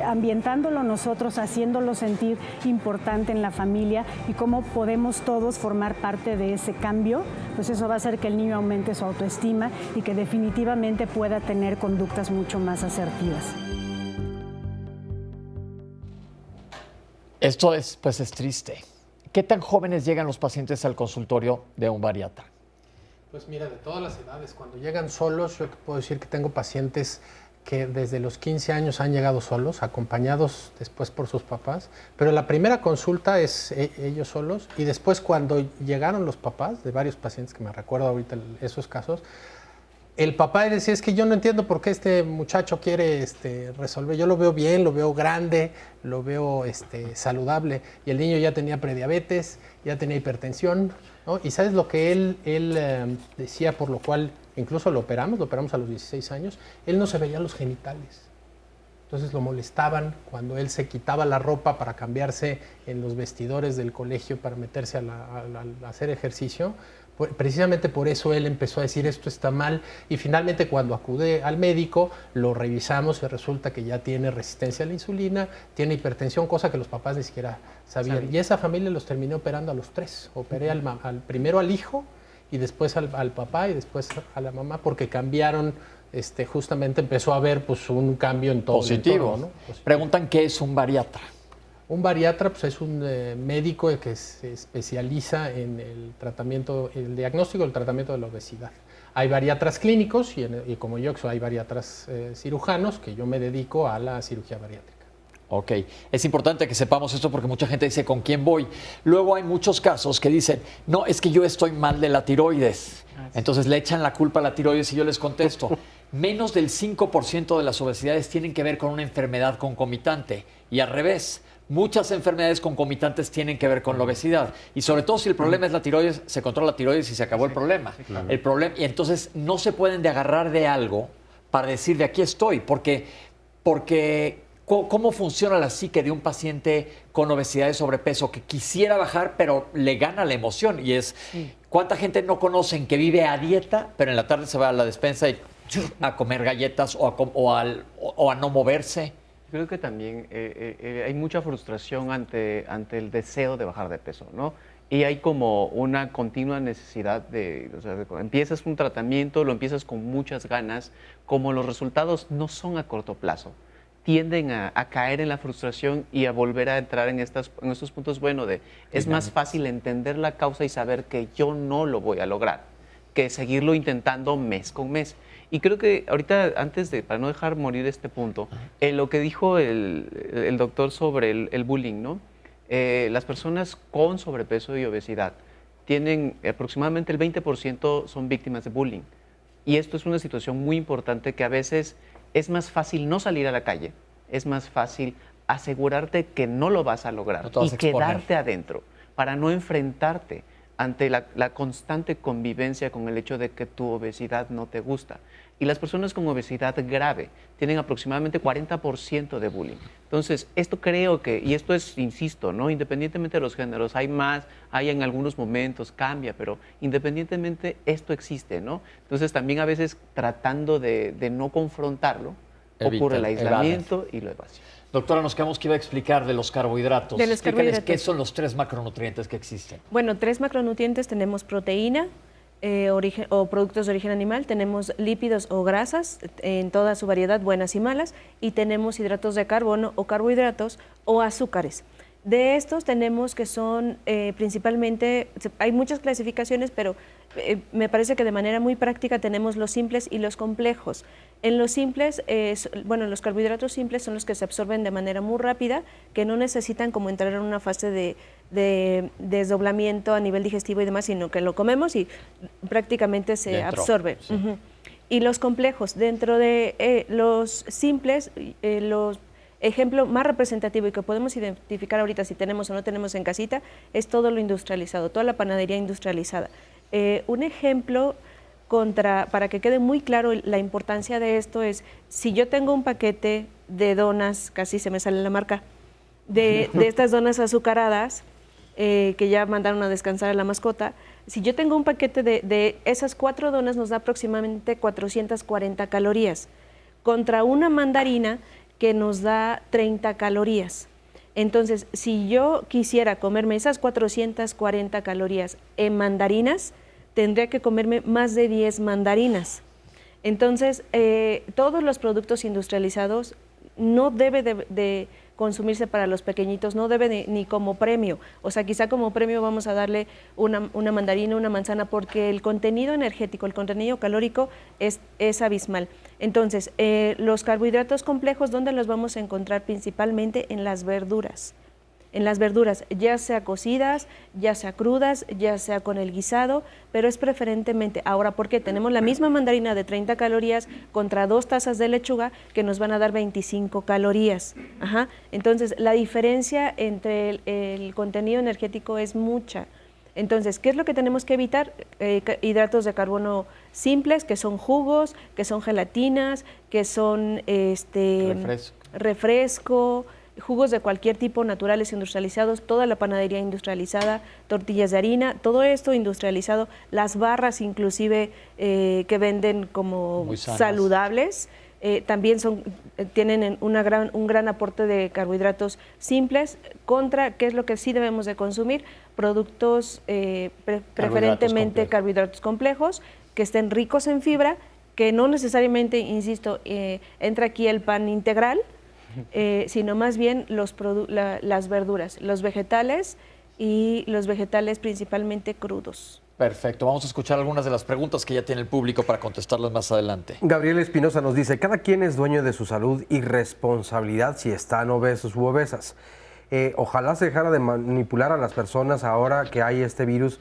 [SPEAKER 9] ambientándolo nosotros, haciéndolo sentir importante en la familia y cómo podemos todos formar parte de ese cambio, pues eso va a hacer que el niño aumente su autoestima y que definitivamente pueda tener conductas mucho más asertivas.
[SPEAKER 2] Esto es triste. ¿Qué tan jóvenes llegan los pacientes al consultorio de un bariatra?
[SPEAKER 5] Pues mira, de todas las edades. Cuando llegan solos, yo te puedo decir que tengo pacientes que desde los 15 años han llegado solos, acompañados después por sus papás, pero la primera consulta es ellos solos y después cuando llegaron los papás, de varios pacientes que me recuerdo ahorita esos casos, el papá decía, es que yo no entiendo por qué este muchacho quiere resolver, yo lo veo bien, lo veo grande, lo veo saludable, y el niño ya tenía prediabetes, ya tenía hipertensión, ¿no? Y ¿sabes lo que él decía, por lo cual incluso lo operamos a los 16 años? Él no se veía los genitales. Entonces lo molestaban cuando él se quitaba la ropa para cambiarse en los vestidores del colegio para meterse a hacer ejercicio. Precisamente por eso él empezó a decir esto está mal y finalmente cuando acude al médico lo revisamos y resulta que ya tiene resistencia a la insulina, tiene hipertensión, cosa que los papás ni siquiera sabían. Y esa familia los terminé operando a los 3. Operé primero al hijo y después al papá y después a la mamá porque cambiaron, justamente empezó a haber pues, un cambio en todo.
[SPEAKER 2] Positivo.
[SPEAKER 5] ¿No?
[SPEAKER 2] Preguntan qué es un bariatra.
[SPEAKER 5] Un bariatra pues, es un médico que se especializa en el diagnóstico y el tratamiento de la obesidad. Hay bariatras clínicos y como yo hay bariatras cirujanos, que yo me dedico a la cirugía bariátrica.
[SPEAKER 2] Ok, es importante que sepamos esto porque mucha gente dice, ¿con quién voy? Luego hay muchos casos que dicen, no, es que yo estoy mal de la tiroides. Entonces le echan la culpa a la tiroides y yo les contesto, menos del 5% de las obesidades tienen que ver con una enfermedad concomitante y al revés. Muchas enfermedades concomitantes tienen que ver con la obesidad y sobre todo si el problema es la tiroides, se controla la tiroides y se acabó el problema. Sí, claro. El problema y entonces no se pueden de agarrar de algo para decir de aquí estoy, porque ¿cómo funciona la psique de un paciente con obesidad y sobrepeso que quisiera bajar pero le gana la emoción? Y es, ¿cuánta gente no conocen que vive a dieta pero en la tarde se va a la despensa y a comer galletas o a no moverse?
[SPEAKER 6] Creo que también hay mucha frustración ante el deseo de bajar de peso, ¿no? Y hay como una continua necesidad empiezas un tratamiento, lo empiezas con muchas ganas, como los resultados no son a corto plazo, tienden a caer en la frustración y a volver a entrar en estos puntos, es más fácil entender la causa y saber que yo no lo voy a lograr, que seguirlo intentando mes con mes. Y creo que ahorita, para no dejar morir este punto, lo que dijo el doctor sobre el bullying, ¿no? Las personas con sobrepeso y obesidad tienen aproximadamente el 20% son víctimas de bullying. Y esto es una situación muy importante que a veces es más fácil no salir a la calle, es más fácil asegurarte que no lo vas a lograr y quedarte adentro para no enfrentarte ante la constante convivencia con el hecho de que tu obesidad no te gusta. Y las personas con obesidad grave tienen aproximadamente 40% de bullying. Entonces, esto creo que, y esto es, insisto, ¿no? Independientemente de los géneros, hay más, hay en algunos momentos, cambia, pero independientemente esto existe, ¿no? Entonces, también a veces tratando de no confrontarlo, ocurre el aislamiento y lo evasión.
[SPEAKER 2] Doctora, nos quedamos que iba a explicar de los carbohidratos.
[SPEAKER 4] De los carbohidratos.
[SPEAKER 2] ¿Qué son los 3 macronutrientes que existen?
[SPEAKER 4] Bueno, 3 macronutrientes tenemos proteína, o productos de origen animal, tenemos lípidos o grasas en toda su variedad, buenas y malas, y tenemos hidratos de carbono o carbohidratos o azúcares. De estos tenemos que son principalmente, hay muchas clasificaciones, pero me parece que de manera muy práctica tenemos los simples y los complejos. En los simples, los carbohidratos simples son los que se absorben de manera muy rápida, que no necesitan como entrar en una fase de desdoblamiento a nivel digestivo y demás, sino que lo comemos y prácticamente se absorbe. Sí. Y los complejos, dentro de los simples, los ejemplo más representativo y que podemos identificar ahorita si tenemos o no tenemos en casita es todo lo industrializado, toda la panadería industrializada. Un ejemplo para que quede muy claro la importancia de esto es, si yo tengo un paquete de donas, casi se me sale la marca, de estas donas azucaradas, que ya mandaron a descansar a la mascota, si yo tengo un paquete de esas 4 donas nos da aproximadamente 440 calorías, contra una mandarina que nos da 30 calorías. Entonces, si yo quisiera comerme esas 440 calorías en mandarinas, tendría que comerme más de 10 mandarinas. Entonces, todos los productos industrializados no debe de consumirse para los pequeñitos, no debe ni como premio. O sea, quizá como premio vamos a darle una mandarina, una manzana, porque el contenido energético, el contenido calórico es abismal. Entonces, los carbohidratos complejos, ¿dónde los vamos a encontrar? Principalmente en las verduras. En las verduras, ya sea cocidas, ya sea crudas, ya sea con el guisado, pero es preferentemente. Ahora, ¿por qué? Tenemos la misma mandarina de 30 calorías contra 2 tazas de lechuga que nos van a dar 25 calorías. Ajá. Entonces, la diferencia entre el contenido energético es mucha. Entonces, ¿qué es lo que tenemos que evitar? Hidratos de carbono simples, que son jugos, que son gelatinas, que son refresco, jugos de cualquier tipo, naturales, industrializados, toda la panadería industrializada, tortillas de harina, todo esto industrializado, las barras inclusive que venden como saludables, también tienen un gran aporte de carbohidratos simples contra, ¿qué es lo que sí debemos de consumir? Productos preferentemente carbohidratos complejos, que estén ricos en fibra, que no necesariamente, insisto, entra aquí el pan integral, sino más bien las verduras, los vegetales y los vegetales principalmente crudos.
[SPEAKER 2] Perfecto, vamos a escuchar algunas de las preguntas que ya tiene el público para contestarlas más adelante.
[SPEAKER 3] Gabriel Espinosa nos dice, cada quien es dueño de su salud y responsabilidad si están obesos u obesas. Ojalá se dejara de manipular a las personas ahora que hay este virus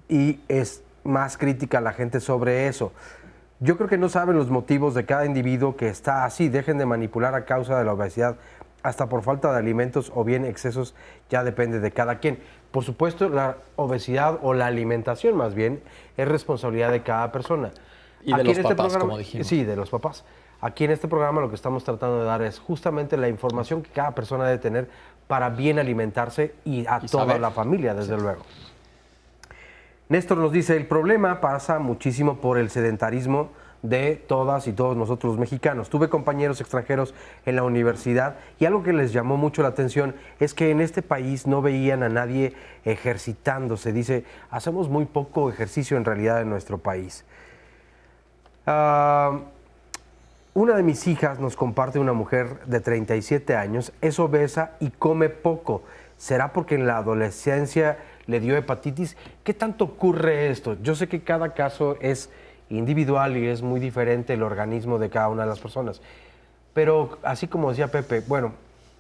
[SPEAKER 3] y es más crítica la gente sobre eso. Yo creo que no saben los motivos de cada individuo que está así. Dejen de manipular a causa de la obesidad, hasta por falta de alimentos o bien excesos, ya depende de cada quien. Por supuesto, la obesidad o la alimentación más bien es responsabilidad de cada persona.
[SPEAKER 2] Y de los papás, como dijimos.
[SPEAKER 3] Sí, de los papás. Aquí en este programa lo que estamos tratando de dar es justamente la información que cada persona debe tener para bien alimentarse y toda la familia, desde luego. Néstor nos dice, el problema pasa muchísimo por el sedentarismo de todas y todos nosotros los mexicanos. Tuve compañeros extranjeros en la universidad y algo que les llamó mucho la atención es que en este país no veían a nadie ejercitándose. Dice, hacemos muy poco ejercicio en realidad en nuestro país. Una de mis hijas nos comparte una mujer de 37 años, es obesa y come poco. ¿Será porque en la adolescencia le dio hepatitis? ¿Qué tanto ocurre esto? Yo sé que cada caso es individual y es muy diferente el organismo de cada una de las personas. Pero así como decía Pepe, bueno,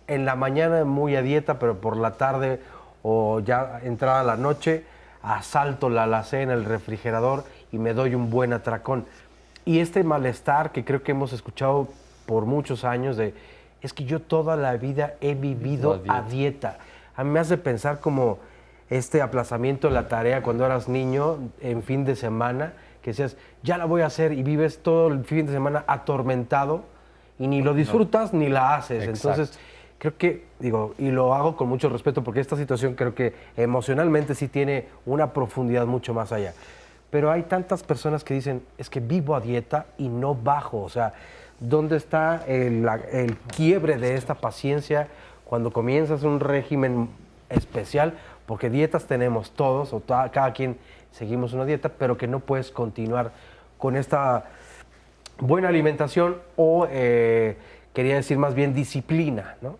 [SPEAKER 3] en la mañana muy a dieta, pero por la tarde o ya entrada la noche, asalto la alacena, el refrigerador y me doy un buen atracón. Y este malestar que creo que hemos escuchado por muchos años de, es que yo toda la vida he vivido a dieta. A mí me hace pensar como, este aplazamiento de la tarea cuando eras niño en fin de semana, que decías, ya la voy a hacer y vives todo el fin de semana atormentado y ni lo disfrutas ni la haces.
[SPEAKER 2] Exacto.
[SPEAKER 3] Entonces, creo que, digo, y lo hago con mucho respeto porque esta situación creo que emocionalmente sí tiene una profundidad mucho más allá. Pero hay tantas personas que dicen, es que vivo a dieta y no bajo. O sea, ¿dónde está el quiebre de esta paciencia cuando comienzas un régimen especial? Porque dietas tenemos todos, o cada quien seguimos una dieta, pero que no puedes continuar con esta buena alimentación o, quería decir más bien, disciplina, ¿no?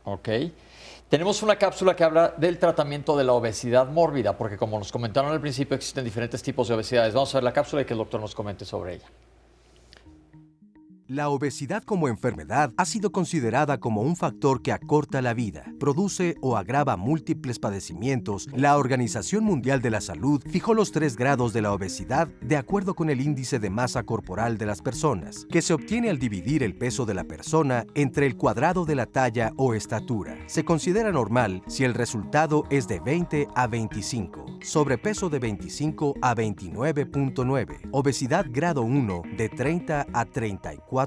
[SPEAKER 2] Ok. Tenemos una cápsula que habla del tratamiento de la obesidad mórbida, porque como nos comentaron al principio, existen diferentes tipos de obesidades. Vamos a ver la cápsula y que el doctor nos comente sobre ella.
[SPEAKER 1] La obesidad como enfermedad ha sido considerada como un factor que acorta la vida, produce o agrava múltiples padecimientos. La Organización Mundial de la Salud fijó los 3 grados de la obesidad de acuerdo con el índice de masa corporal de las personas, que se obtiene al dividir el peso de la persona entre el cuadrado de la talla o estatura. Se considera normal si el resultado es de 20 a 25, sobrepeso de 25 a 29.9, obesidad grado 1 de 30 a 34.9,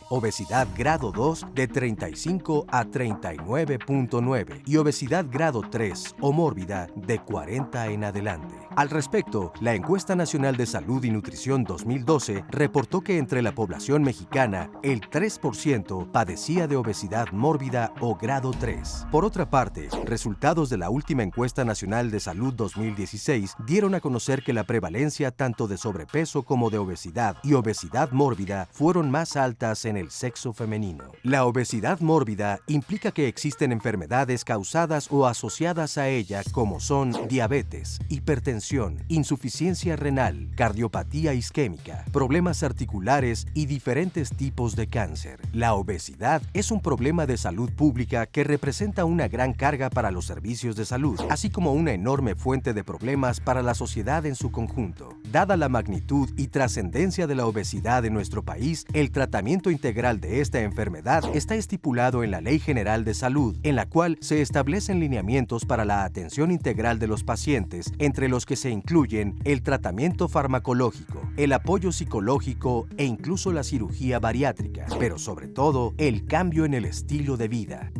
[SPEAKER 1] obesidad grado 2 de 35 a 39.9 y obesidad grado 3 o mórbida de 40 en adelante. Al respecto, la Encuesta Nacional de Salud y Nutrición 2012 reportó que entre la población mexicana, el 3% padecía de obesidad mórbida o grado 3. Por otra parte, resultados de la última Encuesta Nacional de Salud 2016 dieron a conocer que la prevalencia tanto de sobrepeso como de obesidad y obesidad mórbida fueron más altas en el sexo femenino. La obesidad mórbida implica que existen enfermedades causadas o asociadas a ella como son diabetes, hipertensión, insuficiencia renal, cardiopatía isquémica, problemas articulares y diferentes tipos de cáncer. La obesidad es un problema de salud pública que representa una gran carga para los servicios de salud, así como una enorme fuente de problemas para la sociedad en su conjunto. Dada la magnitud y trascendencia de la obesidad en nuestro país, el tratamiento integral de esta enfermedad está estipulado en la Ley General de Salud, en la cual se establecen lineamientos para la atención integral de los pacientes, entre los que se incluyen el tratamiento farmacológico, el apoyo psicológico e incluso la cirugía bariátrica, pero sobre todo el cambio en el estilo de vida.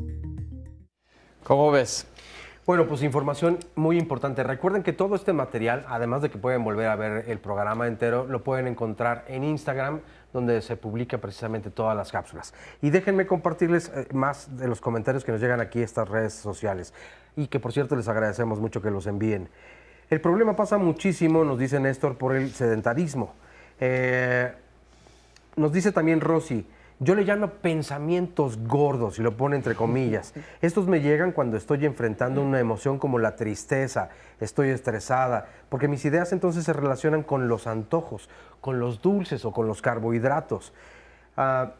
[SPEAKER 2] ¿Cómo ves?
[SPEAKER 3] Bueno, pues información muy importante. Recuerden que todo este material, además de que pueden volver a ver el programa entero, lo pueden encontrar en Instagram, donde se publica precisamente todas las cápsulas. Y déjenme compartirles más de los comentarios que nos llegan aquí a estas redes sociales. Y que, por cierto, les agradecemos mucho que los envíen. El problema pasa muchísimo, nos dice Néstor, por el sedentarismo. Nos dice también Rosy, yo le llamo pensamientos gordos, y lo pone entre comillas. Estos me llegan cuando estoy enfrentando una emoción como la tristeza, estoy estresada, porque mis ideas entonces se relacionan con los antojos, con los dulces o con los carbohidratos.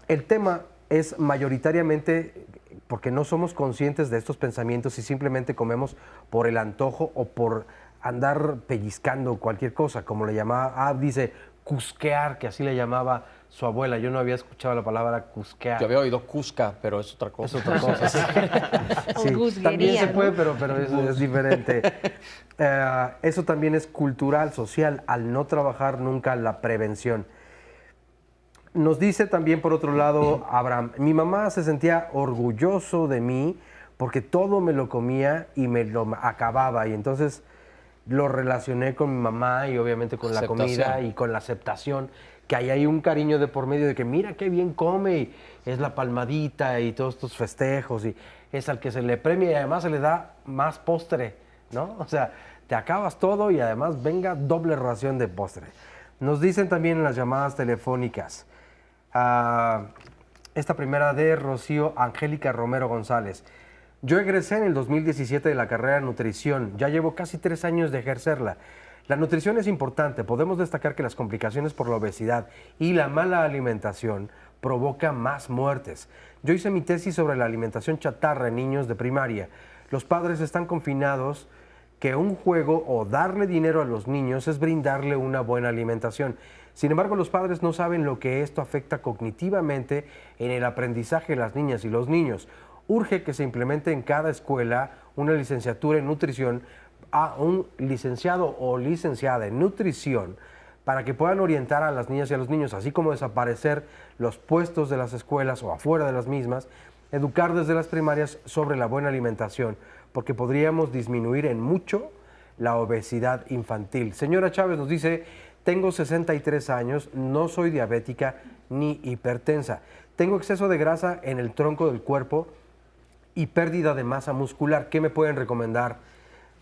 [SPEAKER 3] El tema es mayoritariamente porque no somos conscientes de estos pensamientos y simplemente comemos por el antojo o por andar pellizcando cualquier cosa, como le llamaba, dice cusquear, que así le llamaba su abuela. Yo no había escuchado la palabra cusquear.
[SPEAKER 2] Yo había oído cusca, pero es otra cosa.
[SPEAKER 3] Es otra cosa, sí. Sí, también se puede, pero eso es diferente. Eso también es cultural, social, al no trabajar nunca la prevención. Nos dice también, por otro lado, Abraham, mi mamá se sentía orgulloso de mí porque todo me lo comía y me lo acababa, y entonces lo relacioné con mi mamá y obviamente con la comida y con la aceptación, que ahí hay un cariño de por medio de que mira qué bien come, y es la palmadita y todos estos festejos, y es al que se le premia y además se le da más postre, ¿no? O sea, te acabas todo y además venga doble ración de postre. Nos dicen también en las llamadas telefónicas, esta primera de Rocío Angélica Romero González. Yo egresé en el 2017 de la carrera de nutrición, ya llevo casi 3 años de ejercerla. La nutrición es importante, podemos destacar que las complicaciones por la obesidad y la mala alimentación provocan más muertes. Yo hice mi tesis sobre la alimentación chatarra en niños de primaria. Los padres están confinados que un juego o darle dinero a los niños es brindarle una buena alimentación. Sin embargo, los padres no saben lo que esto afecta cognitivamente en el aprendizaje de las niñas y los niños. Urge que se implemente en cada escuela una licenciatura en nutrición a un licenciado o licenciada en nutrición para que puedan orientar a las niñas y a los niños, así como desaparecer los puestos de las escuelas o afuera de las mismas, educar desde las primarias sobre la buena alimentación, porque podríamos disminuir en mucho la obesidad infantil. Señora Chávez nos dice, tengo 63 años, no soy diabética ni hipertensa, tengo exceso de grasa en el tronco del cuerpo y pérdida de masa muscular. ¿Qué me pueden recomendar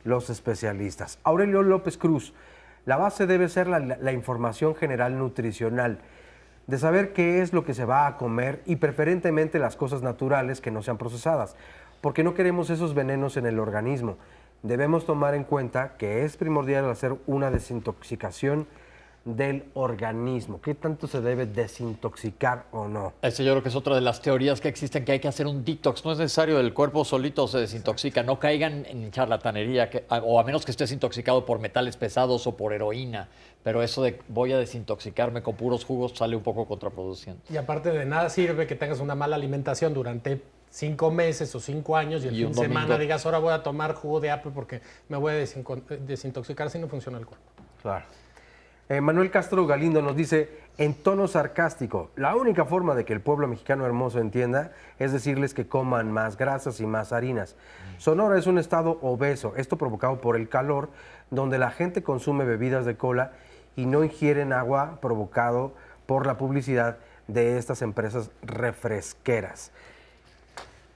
[SPEAKER 3] los especialistas? Aurelio López Cruz, la base debe ser la información general nutricional, de saber qué es lo que se va a comer y preferentemente las cosas naturales que no sean procesadas, porque no queremos esos venenos en el organismo. Debemos tomar en cuenta que es primordial hacer una desintoxicación del organismo. ¿Qué tanto se debe desintoxicar o no?
[SPEAKER 2] Yo creo que es otra de las teorías que existen, que hay que hacer un detox. No es necesario, el cuerpo solito se desintoxica. No caigan en charlatanería, o a menos que estés intoxicado por metales pesados o por heroína. Pero eso de voy a desintoxicarme con puros jugos sale un poco contraproducente.
[SPEAKER 5] Y aparte de nada sirve que tengas una mala alimentación durante 5 meses o 5 años y el fin de semana digas, ahora voy a tomar jugo de apio porque me voy a desintoxicar, si no funciona el cuerpo.
[SPEAKER 3] Claro. Manuel Castro Galindo nos dice, en tono sarcástico, la única forma de que el pueblo mexicano hermoso entienda es decirles que coman más grasas y más harinas. Sonora es un estado obeso, esto provocado por el calor, donde la gente consume bebidas de cola y no ingieren agua, provocado por la publicidad de estas empresas refresqueras.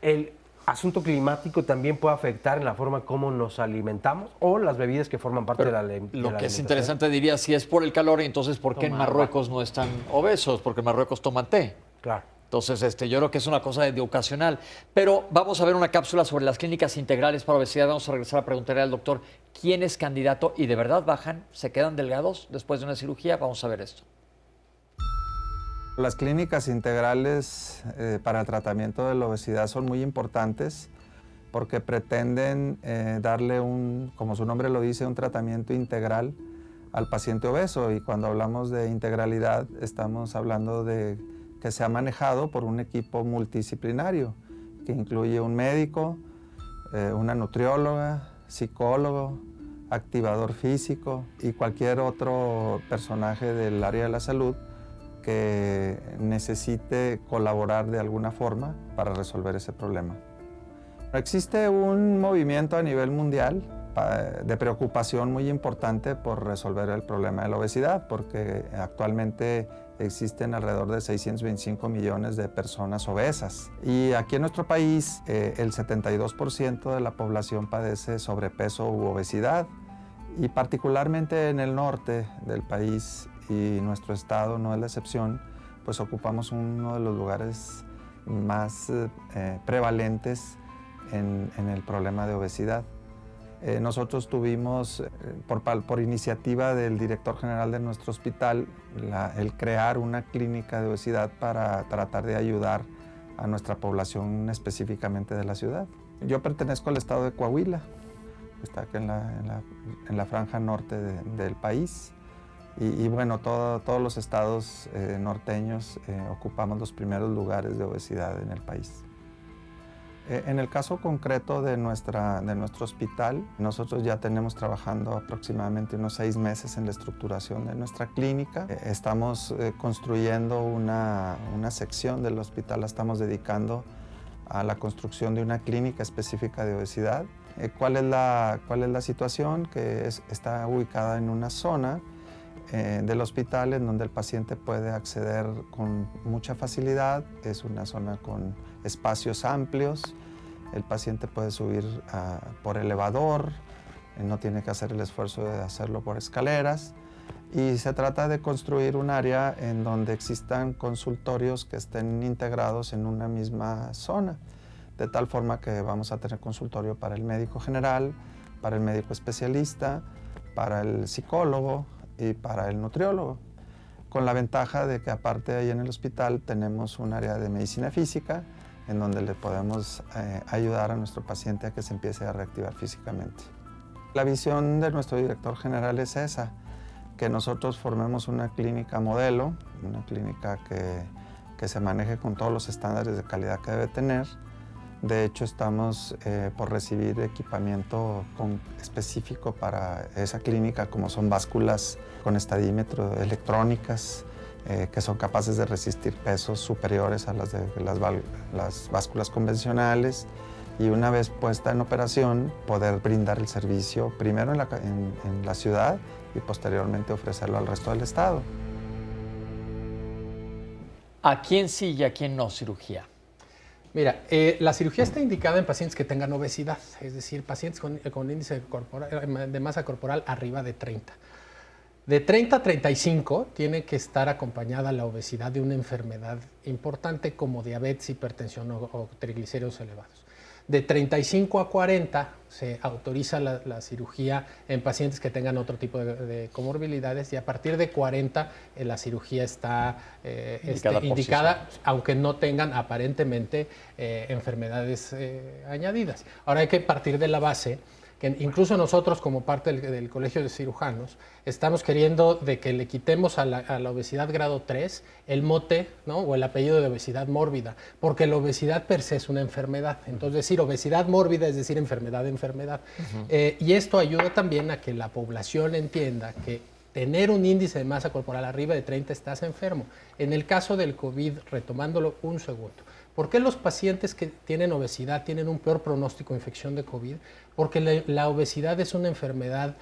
[SPEAKER 3] El asunto climático también puede afectar en la forma como nos alimentamos o las bebidas que forman parte de la alimentación.
[SPEAKER 2] Lo que es interesante, diría, si es por el calor, entonces ¿por qué en Marruecos no están obesos? Porque en Marruecos toman té.
[SPEAKER 3] Claro.
[SPEAKER 2] Entonces, yo creo que es una cosa de ocasional. Pero vamos a ver una cápsula sobre las clínicas integrales para obesidad. Vamos a regresar a preguntarle al doctor quién es candidato y de verdad bajan, se quedan delgados después de una cirugía. Vamos a ver esto.
[SPEAKER 10] Las clínicas integrales para el tratamiento de la obesidad son muy importantes porque pretenden darle como su nombre lo dice, un tratamiento integral al paciente obeso. Y cuando hablamos de integralidad, estamos hablando de que sea manejado por un equipo multidisciplinario que incluye un médico, una nutrióloga, psicólogo, activador físico y cualquier otro personaje del área de la salud que necesite colaborar de alguna forma para resolver ese problema. Existe un movimiento a nivel mundial de preocupación muy importante por resolver el problema de la obesidad, porque actualmente existen alrededor de 625 millones de personas obesas. Y aquí en nuestro país, el 72% de la población padece sobrepeso u obesidad. Y particularmente en el norte del país, y nuestro estado no es la excepción, pues ocupamos uno de los lugares más prevalentes en el problema de obesidad. Nosotros tuvimos, por iniciativa del director general de nuestro hospital, el crear una clínica de obesidad para tratar de ayudar a nuestra población específicamente de la ciudad. Yo pertenezco al estado de Coahuila, que está aquí en la franja norte del país. Y bueno, todos los estados norteños ocupamos los primeros lugares de obesidad en el país. En el caso concreto de nuestro hospital, nosotros ya tenemos trabajando aproximadamente unos 6 meses en la estructuración de nuestra clínica. Estamos construyendo una sección del hospital, la estamos dedicando a la construcción de una clínica específica de obesidad. ¿Cuál es la situación? Que está ubicada en una zona del hospital en donde el paciente puede acceder con mucha facilidad. Es una zona con espacios amplios, el paciente puede subir por elevador, no tiene que hacer el esfuerzo de hacerlo por escaleras, y se trata de construir un área en donde existan consultorios que estén integrados en una misma zona, de tal forma que vamos a tener consultorio para el médico general, para el médico especialista, para el psicólogo y para el nutriólogo, con la ventaja de que aparte ahí en el hospital tenemos un área de medicina física en donde le podemos ayudar a nuestro paciente a que se empiece a reactivar físicamente. La visión de nuestro director general es esa, que nosotros formemos una clínica modelo, una clínica que se maneje con todos los estándares de calidad que debe tener, De hecho, estamos por recibir equipamiento específico para esa clínica, como son básculas con estadímetro electrónicas, que son capaces de resistir pesos superiores a las de las básculas convencionales, y una vez puesta en operación, poder brindar el servicio primero en la ciudad y posteriormente ofrecerlo al resto del estado.
[SPEAKER 2] ¿A quién sí y a quién no cirugía?
[SPEAKER 5] Mira, la cirugía está indicada en pacientes que tengan obesidad, es decir, pacientes con índice de masa corporal arriba de 30. De 30 a 35 tiene que estar acompañada la obesidad de una enfermedad importante como diabetes, hipertensión o triglicéridos elevados. De 35 a 40 se autoriza la cirugía en pacientes que tengan otro tipo de comorbilidades, y a partir de 40 la cirugía está indicada, aunque no tengan aparentemente enfermedades añadidas. Ahora hay que partir de la base que incluso nosotros, como parte del Colegio de Cirujanos, estamos queriendo de que le quitemos a la obesidad grado 3 el mote, ¿no?, o el apellido de obesidad mórbida, porque la obesidad per se es una enfermedad. Entonces, decir obesidad mórbida es decir enfermedad de enfermedad. Y esto ayuda también a que la población entienda que tener un índice de masa corporal arriba de 30 estás enfermo. En el caso del COVID, retomándolo un segundo, ¿por qué los pacientes que tienen obesidad tienen un peor pronóstico de infección de COVID? Porque la obesidad es una enfermedad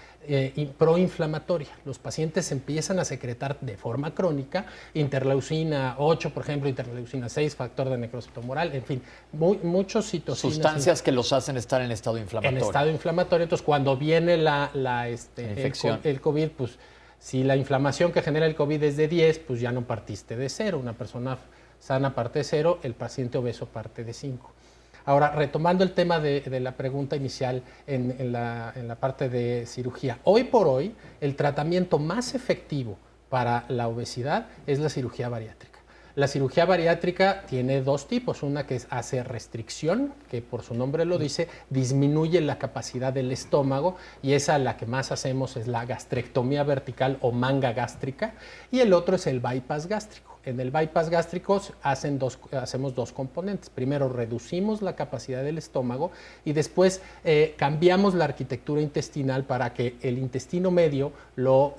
[SPEAKER 5] proinflamatoria. Los pacientes empiezan a secretar de forma crónica interleucina 8, por ejemplo, interleucina 6, factor de necrosis tumoral, en fin, muchos citocinas.
[SPEAKER 2] Sustancias que los hacen estar en estado inflamatorio.
[SPEAKER 5] En estado inflamatorio. Entonces, cuando viene el COVID, pues si la inflamación que genera el COVID es de 10, pues ya no partiste de 0. Una persona sana parte de 0, el paciente obeso parte de 5. Ahora, retomando el tema de la pregunta inicial en la parte de cirugía. Hoy por hoy, el tratamiento más efectivo para la obesidad es la cirugía bariátrica. La cirugía bariátrica tiene dos tipos. Una que hace restricción, que por su nombre lo dice, disminuye la capacidad del estómago, y esa la que más hacemos es la gastrectomía vertical o manga gástrica, y el otro es el bypass gástrico. En el bypass gástrico hacemos dos componentes. Primero, reducimos la capacidad del estómago, y después cambiamos la arquitectura intestinal para que el intestino medio lo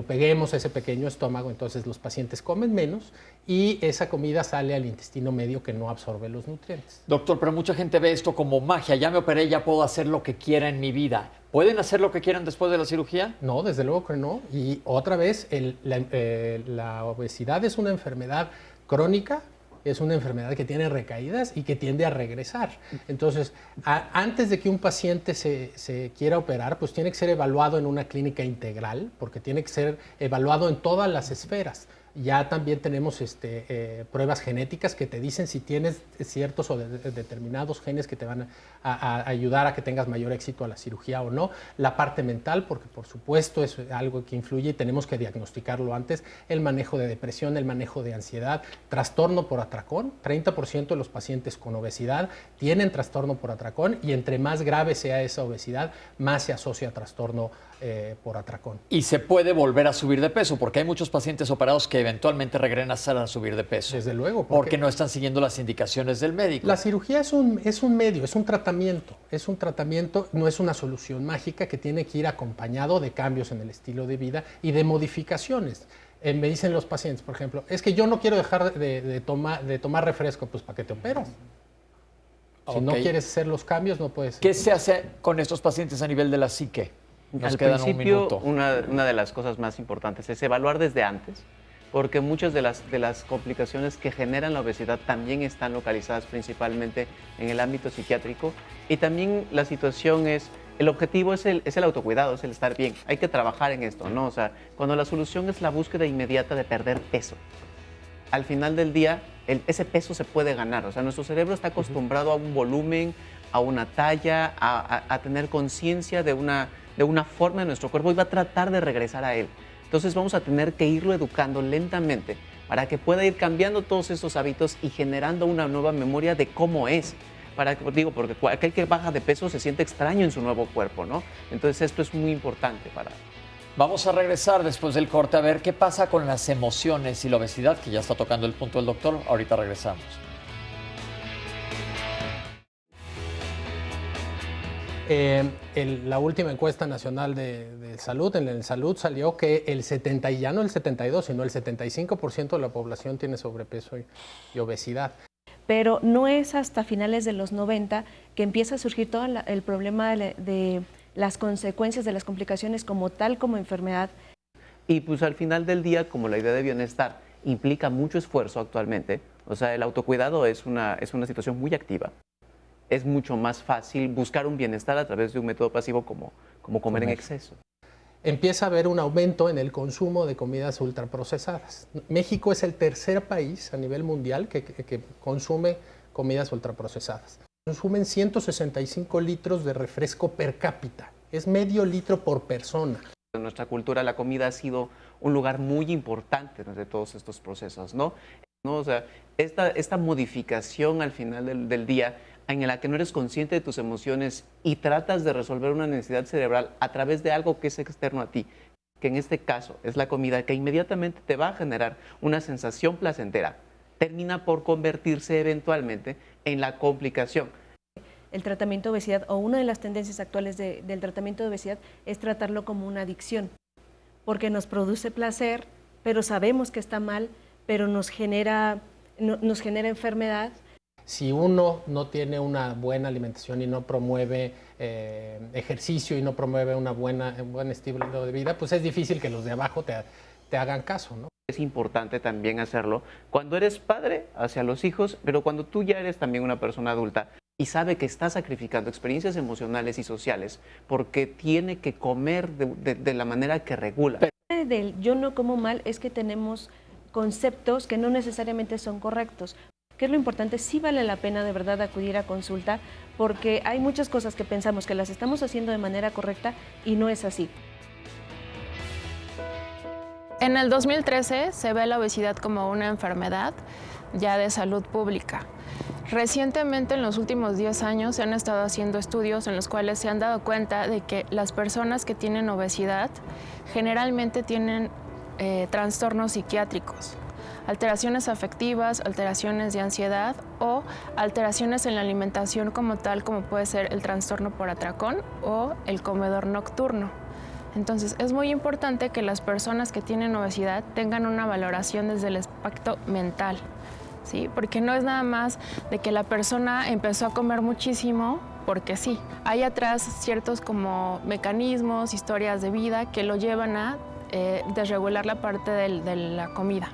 [SPEAKER 5] peguemos a ese pequeño estómago. Entonces los pacientes comen menos y esa comida sale al intestino medio, que no absorbe los nutrientes.
[SPEAKER 2] Doctor, pero mucha gente ve esto como magia. Ya me operé, ya puedo hacer lo que quiera en mi vida. ¿Pueden hacer lo que quieran después de la cirugía?
[SPEAKER 5] No, desde luego que no. Y otra vez, la obesidad es una enfermedad crónica, es una enfermedad que tiene recaídas y que tiende a regresar. Entonces, antes de que un paciente se quiera operar, pues tiene que ser evaluado en una clínica integral, porque tiene que ser evaluado en todas las esferas. Ya también tenemos pruebas genéticas que te dicen si tienes ciertos o determinados genes que te van a ayudar a que tengas mayor éxito a la cirugía o no. La parte mental, porque por supuesto es algo que influye y tenemos que diagnosticarlo antes. El manejo de depresión, el manejo de ansiedad, trastorno por atracón. 30% de los pacientes con obesidad tienen trastorno por atracón, y entre más grave sea esa obesidad, más se asocia a trastorno por atracón.
[SPEAKER 2] Y se puede volver a subir de peso, porque hay muchos pacientes operados que eventualmente regresan a subir de peso.
[SPEAKER 5] Desde luego.
[SPEAKER 2] Porque no están siguiendo las indicaciones del médico.
[SPEAKER 5] La cirugía es un medio, es un tratamiento. Es un tratamiento, no es una solución mágica, que tiene que ir acompañado de cambios en el estilo de vida y de modificaciones. Me dicen los pacientes, por ejemplo, es que yo no quiero dejar de tomar refresco. Pues, ¿para qué te operas? Si no quieres hacer los cambios, no puedes.
[SPEAKER 2] ¿Qué se hace con estos pacientes a nivel de la psique?
[SPEAKER 6] Al principio, una de las cosas más importantes es evaluar desde antes, porque muchas de las complicaciones que generan la obesidad también están localizadas principalmente en el ámbito psiquiátrico, y también la situación es, el objetivo es el autocuidado, es el estar bien. Hay que trabajar en esto, ¿no? O sea, cuando la solución es la búsqueda inmediata de perder peso, al final del día ese peso se puede ganar. O sea, nuestro cerebro está acostumbrado a un volumen, a una talla, a tener conciencia de una forma de nuestro cuerpo, y va a tratar de regresar a él. Entonces vamos a tener que irlo educando lentamente para que pueda ir cambiando todos estos hábitos y generando una nueva memoria de cómo es. Porque aquel que baja de peso se siente extraño en su nuevo cuerpo, ¿no? Entonces esto es muy importante para...
[SPEAKER 2] Vamos a regresar después del corte a ver qué pasa con las emociones y la obesidad, que ya está tocando el punto del doctor. Ahorita regresamos.
[SPEAKER 5] La última encuesta nacional de salud, en el salud salió que ya no el 72, sino el 75% de la población tiene sobrepeso y obesidad.
[SPEAKER 4] Pero no es hasta finales de los 90 que empieza a surgir todo el problema de las consecuencias de las complicaciones como tal como enfermedad.
[SPEAKER 6] Y pues al final del día, como la idea de bienestar implica mucho esfuerzo actualmente, o sea, el autocuidado es una situación muy activa. Es mucho más fácil buscar un bienestar a través de un método pasivo como comer en exceso.
[SPEAKER 5] Empieza a haber un aumento en el consumo de comidas ultraprocesadas. México es el tercer país a nivel mundial que consume comidas ultraprocesadas. Consumen 165 litros de refresco per cápita. Es medio litro por persona.
[SPEAKER 6] En nuestra cultura la comida ha sido un lugar muy importante de todos estos procesos, ¿no? O sea, esta modificación al final del día en la que no eres consciente de tus emociones y tratas de resolver una necesidad cerebral a través de algo que es externo a ti, que en este caso es la comida, que inmediatamente te va a generar una sensación placentera, termina por convertirse eventualmente en la complicación.
[SPEAKER 4] El tratamiento de obesidad, o una de las tendencias actuales del tratamiento de obesidad, es tratarlo como una adicción, porque nos produce placer, pero sabemos que está mal, pero nos genera enfermedad.
[SPEAKER 5] Si uno no tiene una buena alimentación y no promueve ejercicio y no promueve un buen estilo de vida, pues es difícil que los de abajo te hagan caso, ¿no?
[SPEAKER 6] Es importante también hacerlo cuando eres padre hacia los hijos, pero cuando tú ya eres también una persona adulta y sabe que está sacrificando experiencias emocionales y sociales porque tiene que comer de la manera que regula.
[SPEAKER 4] Del yo no como mal es que tenemos conceptos que no necesariamente son correctos. ¿Qué es lo importante? Sí vale la pena de verdad acudir a consulta, porque hay muchas cosas que pensamos que las estamos haciendo de manera correcta y no es así.
[SPEAKER 11] En el 2013 se ve la obesidad como una enfermedad ya de salud pública. Recientemente, en los últimos 10 años, se han estado haciendo estudios en los cuales se han dado cuenta de que las personas que tienen obesidad generalmente tienen trastornos psiquiátricos, alteraciones afectivas, alteraciones de ansiedad o alteraciones en la alimentación como tal, como puede ser el trastorno por atracón o el comedor nocturno. Entonces, es muy importante que las personas que tienen obesidad tengan una valoración desde el aspecto mental, ¿sí? Porque no es nada más de que la persona empezó a comer muchísimo porque sí. Hay atrás ciertos como mecanismos, historias de vida que lo llevan a desregular la parte de la comida.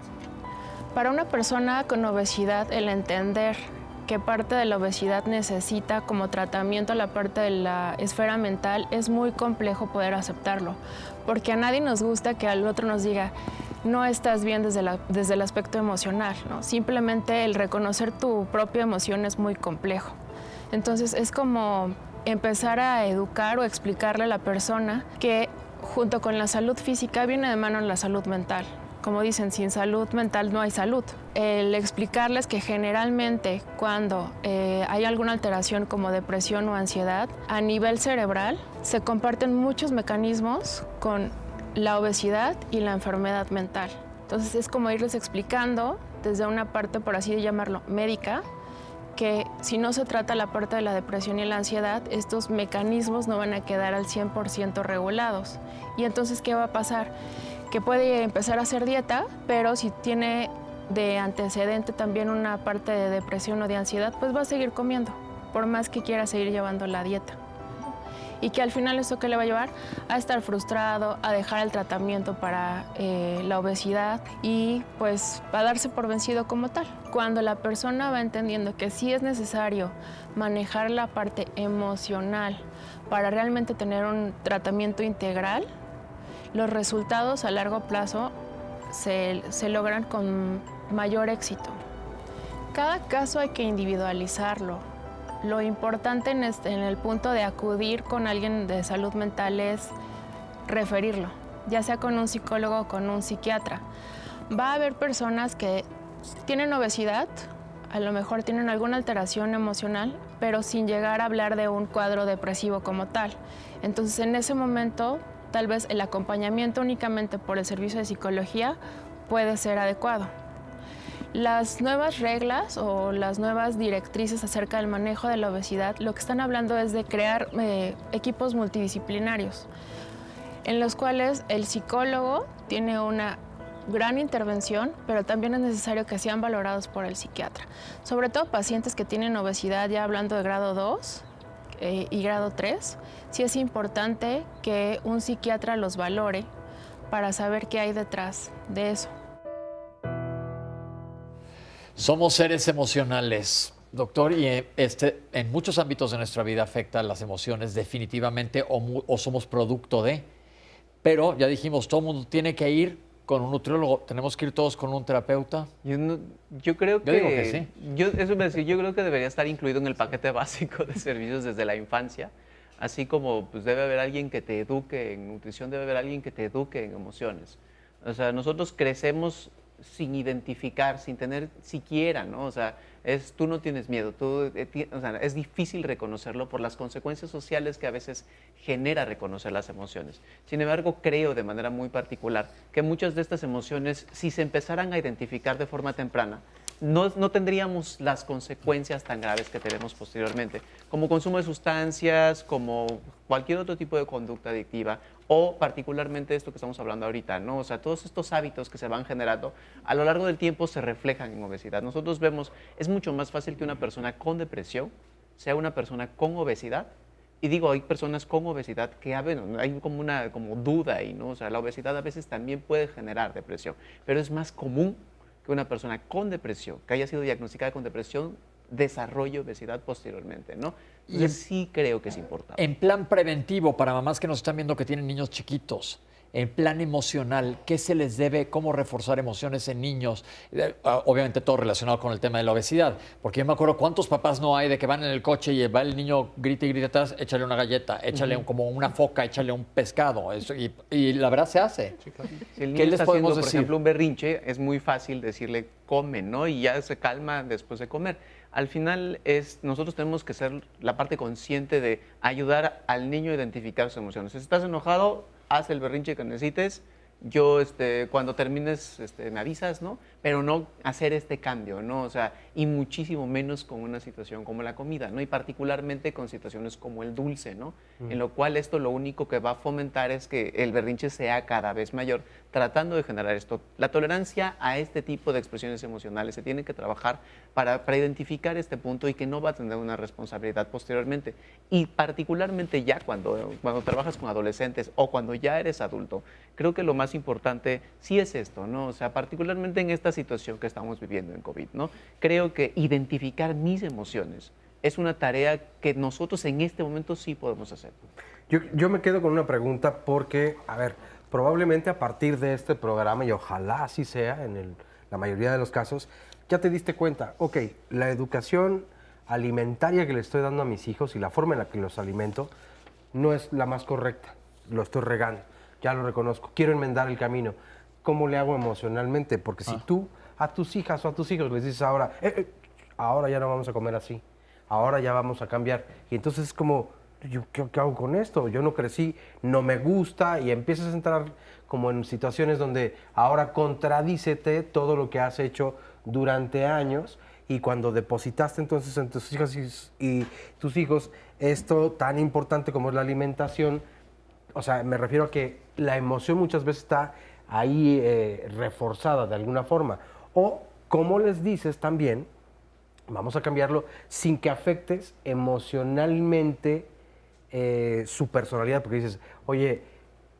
[SPEAKER 11] Para una persona con obesidad, el entender qué parte de la obesidad necesita como tratamiento la parte de la esfera mental es muy complejo poder aceptarlo, porque a nadie nos gusta que al otro nos diga no estás bien desde el aspecto emocional, ¿no? Simplemente el reconocer tu propia emoción es muy complejo. Entonces es como empezar a educar o explicarle a la persona que junto con la salud física viene de mano la salud mental. Como dicen, sin salud mental no hay salud. El explicarles que generalmente cuando hay alguna alteración como depresión o ansiedad, a nivel cerebral se comparten muchos mecanismos con la obesidad y la enfermedad mental. Entonces es como irles explicando desde una parte, por así llamarlo, médica, que si no se trata la parte de la depresión y la ansiedad, estos mecanismos no van a quedar al 100% regulados. Y entonces, ¿qué va a pasar? Que puede empezar a hacer dieta, pero si tiene de antecedente también una parte de depresión o de ansiedad, pues va a seguir comiendo, por más que quiera seguir llevando la dieta. Y que al final eso que le va a llevar a estar frustrado, a dejar el tratamiento para la obesidad y pues a darse por vencido como tal. Cuando la persona va entendiendo que sí es necesario manejar la parte emocional para realmente tener un tratamiento integral, los resultados a largo plazo se logran con mayor éxito. Cada caso hay que individualizarlo. Lo importante en el punto de acudir con alguien de salud mental es referirlo, ya sea con un psicólogo o con un psiquiatra. Va a haber personas que tienen obesidad, a lo mejor tienen alguna alteración emocional, pero sin llegar a hablar de un cuadro depresivo como tal. Entonces, en ese momento, tal vez el acompañamiento únicamente por el servicio de psicología puede ser adecuado. Las nuevas reglas o las nuevas directrices acerca del manejo de la obesidad, lo que están hablando es de crear equipos multidisciplinarios, en los cuales el psicólogo tiene una gran intervención, pero también es necesario que sean valorados por el psiquiatra. Sobre todo pacientes que tienen obesidad, ya hablando de grado 2 y grado 3, sí es importante que un psiquiatra los valore para saber qué hay detrás de eso.
[SPEAKER 2] Somos seres emocionales, doctor, y en muchos ámbitos de nuestra vida afectan las emociones definitivamente o somos producto de. Pero ya dijimos, todo el mundo tiene que ir con un nutriólogo, tenemos que ir todos con un terapeuta.
[SPEAKER 6] Yo creo que,
[SPEAKER 2] digo que sí.
[SPEAKER 6] Yo creo que debería estar incluido en el paquete básico de servicios desde la infancia. Así como pues, debe haber alguien que te eduque en nutrición, debe haber alguien que te eduque en emociones. O sea, nosotros crecemos sin identificar, sin tener siquiera, ¿no? O sea, tú no tienes miedo, o sea, es difícil reconocerlo por las consecuencias sociales que a veces genera reconocer las emociones. Sin embargo, creo de manera muy particular que muchas de estas emociones, si se empezaran a identificar de forma temprana, no tendríamos las consecuencias tan graves que tenemos posteriormente, como consumo de sustancias, como cualquier otro tipo de conducta adictiva, o particularmente esto que estamos hablando ahorita, ¿no? O sea, todos estos hábitos que se van generando a lo largo del tiempo se reflejan en obesidad. Nosotros vemos, es mucho más fácil que una persona con depresión sea una persona con obesidad. Y digo, hay personas con obesidad que hay como duda ahí, ¿no? O sea, la obesidad a veces también puede generar depresión, pero es más común que una persona con depresión, que haya sido diagnosticada con depresión, desarrolle obesidad posteriormente, ¿no? Entonces sí creo que es importante.
[SPEAKER 2] En plan preventivo, para mamás que nos están viendo que tienen niños chiquitos, en plan emocional, ¿qué se les debe? ¿Cómo reforzar emociones en niños? Obviamente todo relacionado con el tema de la obesidad, porque yo me acuerdo cuántos papás no hay de que van en el coche y va el niño grita y grita atrás, échale una galleta, échale como una foca, échale un pescado, y la verdad se hace.
[SPEAKER 6] Sí, claro. Si el niño
[SPEAKER 2] ¿Qué les
[SPEAKER 6] está
[SPEAKER 2] podemos
[SPEAKER 6] haciendo,
[SPEAKER 2] decir?
[SPEAKER 6] por ejemplo, un berrinche, es muy fácil decirle come, ¿no? Y ya se calma después de comer. Al final nosotros tenemos que ser la parte consciente de ayudar al niño a identificar sus emociones. Si estás enojado, haz el berrinche que necesites. Yo, cuando termines, me avisas, ¿no? Pero no hacer este cambio, ¿no? O sea, y muchísimo menos con una situación como la comida, ¿no? Y particularmente con situaciones como el dulce, ¿no? En lo cual esto lo único que va a fomentar es que el berrinche sea cada vez mayor, tratando de generar esto. La tolerancia a este tipo de expresiones emocionales se tiene que trabajar para identificar este punto y que no va a tener una responsabilidad posteriormente. Y particularmente ya cuando trabajas con adolescentes o cuando ya eres adulto, creo que lo más importante sí es esto, ¿no? O sea, particularmente en esta situación que estamos viviendo en COVID, ¿no? Creo que identificar mis emociones es una tarea que nosotros en este momento sí podemos hacer.
[SPEAKER 3] Yo me quedo con una pregunta porque, a ver, probablemente a partir de este programa, y ojalá así sea en la mayoría de los casos, ya te diste cuenta, ok, la educación alimentaria que le estoy dando a mis hijos y la forma en la que los alimento no es la más correcta, lo estoy regando. Ya lo reconozco, quiero enmendar el camino. ¿Cómo le hago emocionalmente? Porque si tú a tus hijas o a tus hijos les dices ahora, ahora ya no vamos a comer así, ahora ya vamos a cambiar. Y entonces es como, ¿qué hago con esto? Yo no crecí, no me gusta, y empiezas a entrar como en situaciones donde ahora contradícete todo lo que has hecho durante años, y cuando depositaste entonces en tus hijas y tus hijos esto tan importante como es la alimentación, o sea, me refiero a que la emoción muchas veces está ahí reforzada de alguna forma. O, como les dices también, vamos a cambiarlo, sin que afectes emocionalmente su personalidad, porque dices, oye,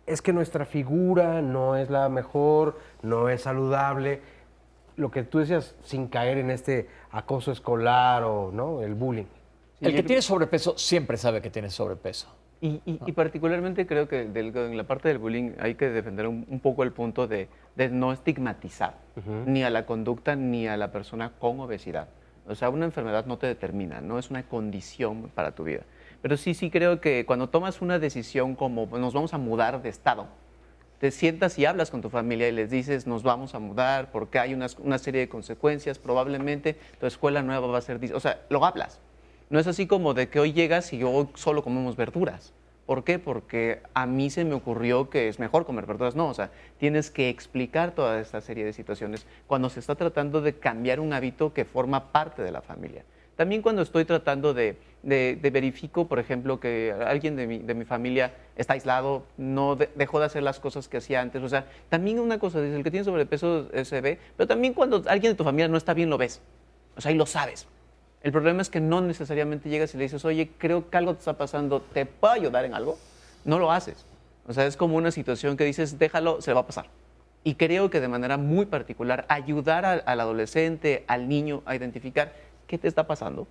[SPEAKER 3] es que nuestra figura no es la mejor, no es saludable. Lo que tú decías, sin caer en este acoso escolar o ¿no? el bullying.
[SPEAKER 2] Sí, el que tiene sobrepeso siempre sabe que tiene sobrepeso.
[SPEAKER 6] Y particularmente creo que en la parte del bullying hay que defender un poco el punto de no estigmatizar ni a la conducta ni a la persona con obesidad. O sea, una enfermedad no te determina, no es una condición para tu vida. Pero sí creo que cuando tomas una decisión como nos vamos a mudar de estado, te sientas y hablas con tu familia y les dices nos vamos a mudar porque hay una serie de consecuencias, probablemente tu escuela nueva va a ser... O sea, lo hablas. No es así como de que hoy llegas y hoy solo comemos verduras. ¿Por qué? Porque a mí se me ocurrió que es mejor comer verduras. No, o sea, tienes que explicar toda esta serie de situaciones cuando se está tratando de cambiar un hábito que forma parte de la familia. También cuando estoy tratando de verifico, por ejemplo, que alguien de mi familia está aislado, no dejó de hacer las cosas que hacía antes. O sea, también una cosa, dice, el que tiene sobrepeso se ve, pero también cuando alguien de tu familia no está bien lo ves. O sea, y lo sabes. El problema es que no necesariamente llegas y le dices, oye, creo que algo te está pasando, ¿te puedo ayudar en algo? No lo haces. O sea, es como una situación que dices, déjalo, se va a pasar. Y creo que de manera muy particular, ayudar al adolescente, al niño, a identificar qué te está pasando.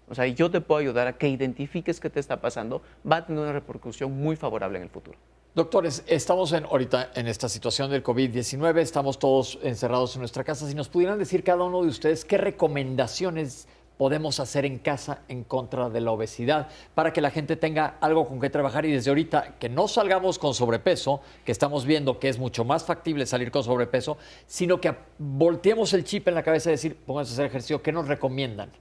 [SPEAKER 6] O sea, yo te puedo ayudar a que identifiques qué te está pasando, va a tener una repercusión muy favorable en el futuro.
[SPEAKER 2] Doctores, estamos ahorita en esta situación del COVID-19, estamos todos encerrados en nuestra casa. Si nos pudieran decir cada uno de ustedes qué recomendaciones podemos hacer en casa en contra de la obesidad para que la gente tenga algo con qué trabajar y desde ahorita que no salgamos con sobrepeso, que estamos viendo que es mucho más factible salir con sobrepeso, sino que volteemos el chip en la cabeza y decir, pónganse a hacer ejercicio, ¿qué nos recomiendan?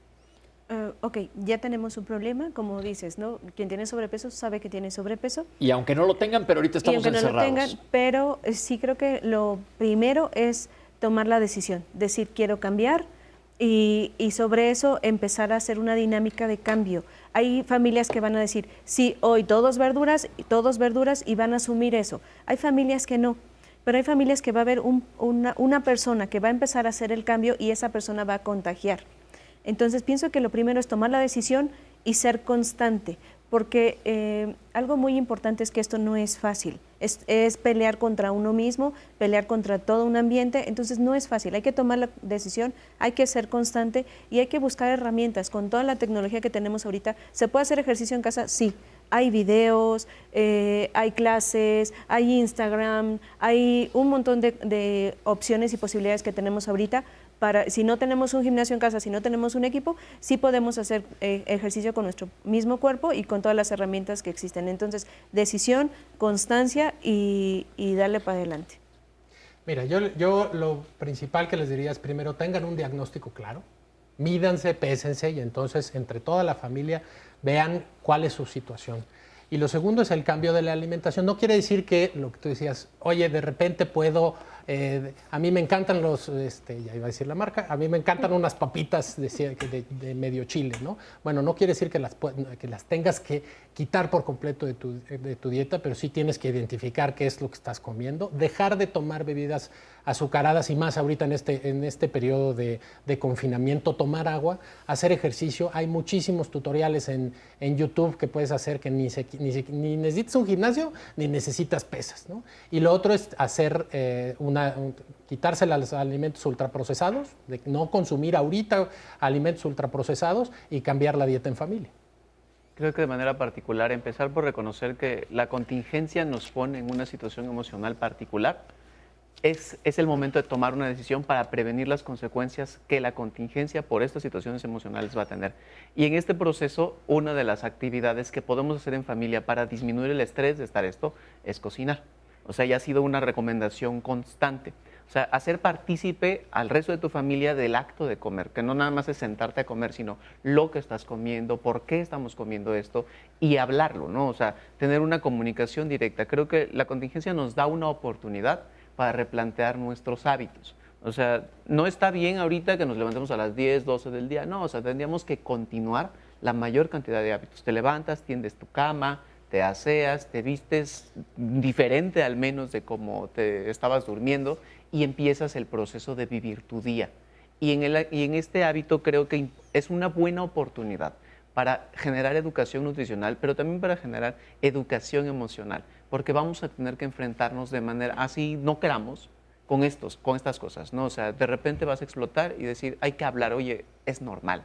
[SPEAKER 4] Ok, ya tenemos un problema, como dices, ¿no? Quien tiene sobrepeso sabe que tiene sobrepeso.
[SPEAKER 2] Y aunque no lo tengan, pero ahorita estamos encerrados.
[SPEAKER 4] No lo tengan, pero sí creo que lo primero es tomar la decisión, decir quiero cambiar, y sobre eso empezar a hacer una dinámica de cambio. Hay familias que van a decir, sí, hoy todos verduras y van a asumir eso. Hay familias que no, pero hay familias que va a haber una persona que va a empezar a hacer el cambio y esa persona va a contagiar. Entonces pienso que lo primero es tomar la decisión y ser constante, porque algo muy importante es que esto no es fácil, es pelear contra uno mismo, pelear contra todo un ambiente, entonces no es fácil, hay que tomar la decisión, hay que ser constante y hay que buscar herramientas. Con toda la tecnología que tenemos ahorita, ¿se puede hacer ejercicio en casa? Sí. Hay videos, hay clases, hay Instagram, hay un montón de opciones y posibilidades que tenemos ahorita. Si no tenemos un gimnasio en casa, si no tenemos un equipo, sí podemos hacer ejercicio con nuestro mismo cuerpo y con todas las herramientas que existen. Entonces, decisión, constancia y darle para adelante.
[SPEAKER 5] Mira, yo lo principal que les diría es primero tengan un diagnóstico claro, mídanse, pésense y entonces entre toda la familia vean cuál es su situación. Y lo segundo es el cambio de la alimentación. No quiere decir que lo que tú decías, oye, de repente puedo, a mí me encantan ya iba a decir la marca, a mí me encantan unas papitas de medio chile, ¿no? Bueno, no quiere decir que las tengas que quitar por completo de tu dieta, pero sí tienes que identificar qué es lo que estás comiendo, dejar de tomar bebidas azucaradas y más ahorita en este periodo de confinamiento, tomar agua, hacer ejercicio. Hay muchísimos tutoriales en YouTube que puedes hacer que ni necesitas un gimnasio ni necesitas pesas, ¿no? Y lo otro es hacer quitarse los alimentos ultraprocesados, de no consumir ahorita alimentos ultraprocesados y cambiar la dieta en familia.
[SPEAKER 6] Creo que de manera particular empezar por reconocer que la contingencia nos pone en una situación emocional particular. Es el momento de tomar una decisión para prevenir las consecuencias que la contingencia por estas situaciones emocionales va a tener. Y en este proceso, una de las actividades que podemos hacer en familia para disminuir el estrés de estar esto es cocinar. O sea, ya ha sido una recomendación constante. O sea, hacer partícipe al resto de tu familia del acto de comer, que no nada más es sentarte a comer, sino lo que estás comiendo, por qué estamos comiendo esto y hablarlo, ¿no? O sea, tener una comunicación directa. Creo que la contingencia nos da una oportunidad para replantear nuestros hábitos. O sea, no está bien ahorita que nos levantemos a las 10, 12 del día, no, o sea, tendríamos que continuar la mayor cantidad de hábitos. Te levantas, tiendes tu cama, te aseas, te vistes diferente al menos de cómo te estabas durmiendo y empiezas el proceso de vivir tu día. Y en este hábito creo que es una buena oportunidad para generar educación nutricional, pero también para generar educación emocional, porque vamos a tener que enfrentarnos de manera, así no queramos, con estas cosas, ¿no? O sea, de repente vas a explotar y decir, hay que hablar, oye, es normal.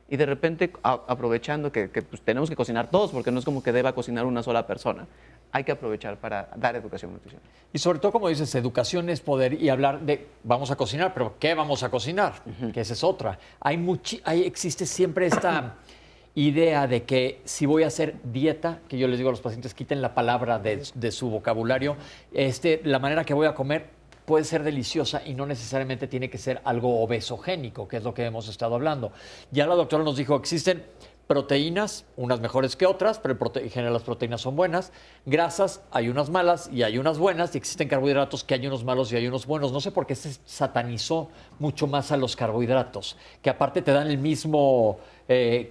[SPEAKER 6] Y de repente, aprovechando que pues, tenemos que cocinar todos, porque no es como que deba cocinar una sola persona, hay que aprovechar para dar educación nutricional.
[SPEAKER 2] Y sobre todo, como dices, educación es poder y hablar de, vamos a cocinar, pero ¿qué vamos a cocinar? Que esa es otra. Existe siempre esta idea de que si voy a hacer dieta, que yo les digo a los pacientes, quiten la palabra de su vocabulario, la manera que voy a comer puede ser deliciosa y no necesariamente tiene que ser algo obesogénico, que es lo que hemos estado hablando. Ya la doctora nos dijo, existen proteínas, unas mejores que otras, pero en general las proteínas son buenas. Grasas, hay unas malas y hay unas buenas. Y existen carbohidratos que hay unos malos y hay unos buenos. No sé por qué se satanizó mucho más a los carbohidratos, que aparte te dan el mismo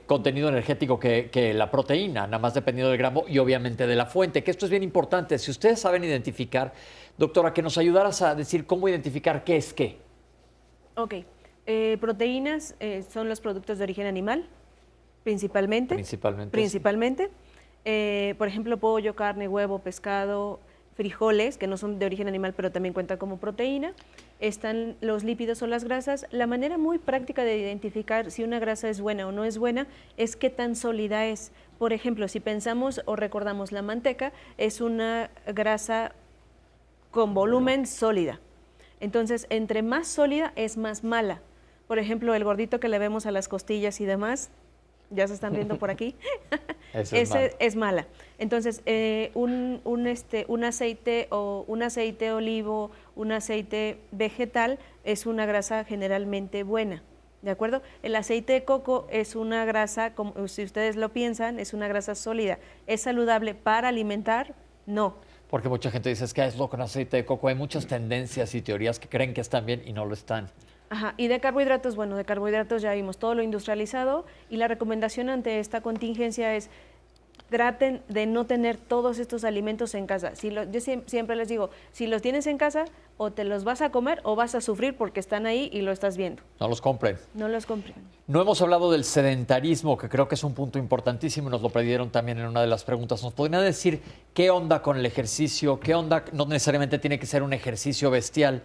[SPEAKER 2] contenido energético que la proteína, nada más dependiendo del gramo y obviamente de la fuente, que esto es bien importante. Si ustedes saben identificar, doctora, que nos ayudaras a decir cómo identificar qué es qué.
[SPEAKER 4] Ok. Proteínas son los productos de origen animal. Principalmente. Por ejemplo, pollo, carne, huevo, pescado, frijoles, que no son de origen animal, pero también cuentan como proteína. Están los lípidos o las grasas. La manera muy práctica de identificar si una grasa es buena o no es buena es qué tan sólida es. Por ejemplo, si pensamos o recordamos la manteca, es una grasa con volumen sólida. Entonces, entre más sólida es más mala. Por ejemplo, el gordito que le vemos a las costillas y demás, ya se están viendo por aquí, ese es mala. Entonces, un aceite o un aceite olivo, un aceite vegetal es una grasa generalmente buena, ¿de acuerdo? El aceite de coco es una grasa, como si ustedes lo piensan, es una grasa sólida. ¿Es saludable para alimentar? No.
[SPEAKER 2] Porque mucha gente dice, es que hazlo con aceite de coco. Hay muchas tendencias y teorías que creen que están bien y no lo están.
[SPEAKER 4] Ajá, y de carbohidratos, bueno, de carbohidratos ya vimos todo lo industrializado y la recomendación ante esta contingencia es traten de no tener todos estos alimentos en casa. Yo siempre les digo, si los tienes en casa, o te los vas a comer o vas a sufrir porque están ahí y lo estás viendo.
[SPEAKER 2] No los compren.
[SPEAKER 4] No los compren.
[SPEAKER 2] No hemos hablado del sedentarismo, que creo que es un punto importantísimo y nos lo pidieron también en una de las preguntas. ¿Nos podrían decir qué onda con el ejercicio? ¿Qué onda? No necesariamente tiene que ser un ejercicio bestial,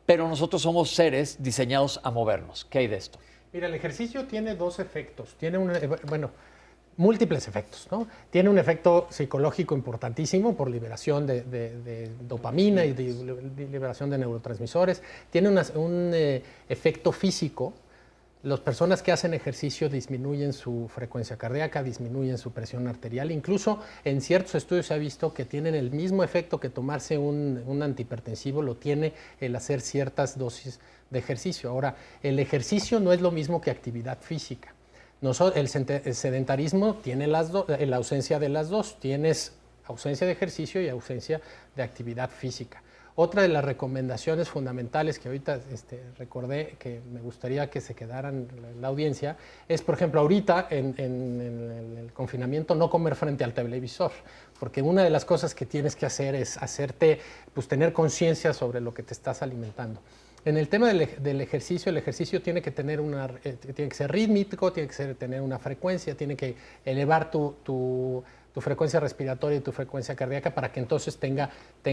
[SPEAKER 2] pero nosotros somos seres diseñados a movernos. ¿Qué hay de esto?
[SPEAKER 5] Mira, el ejercicio tiene dos efectos. Tiene múltiples efectos, ¿no? Tiene un efecto psicológico importantísimo por liberación de dopamina y de liberación de neurotransmisores. Tiene un efecto físico. Las personas que hacen ejercicio disminuyen su frecuencia cardíaca, disminuyen su presión arterial. Incluso en ciertos estudios se ha visto que tienen el mismo efecto que tomarse un antihipertensivo, lo tiene el hacer ciertas dosis de ejercicio. Ahora, el ejercicio no es lo mismo que actividad física. El sedentarismo tiene la ausencia de las dos. Tienes ausencia de ejercicio y ausencia de actividad física. Otra de las recomendaciones fundamentales que ahorita recordé que me gustaría que se quedaran en la audiencia es, por ejemplo, ahorita en el confinamiento no comer frente al televisor, porque una de las cosas que tienes que hacer es tener conciencia sobre lo que te estás alimentando. En el tema del ejercicio, el ejercicio tiene que tener tiene que ser rítmico, tiene que tener una frecuencia, tiene que elevar tu frecuencia respiratoria y tu frecuencia cardíaca para que entonces tenga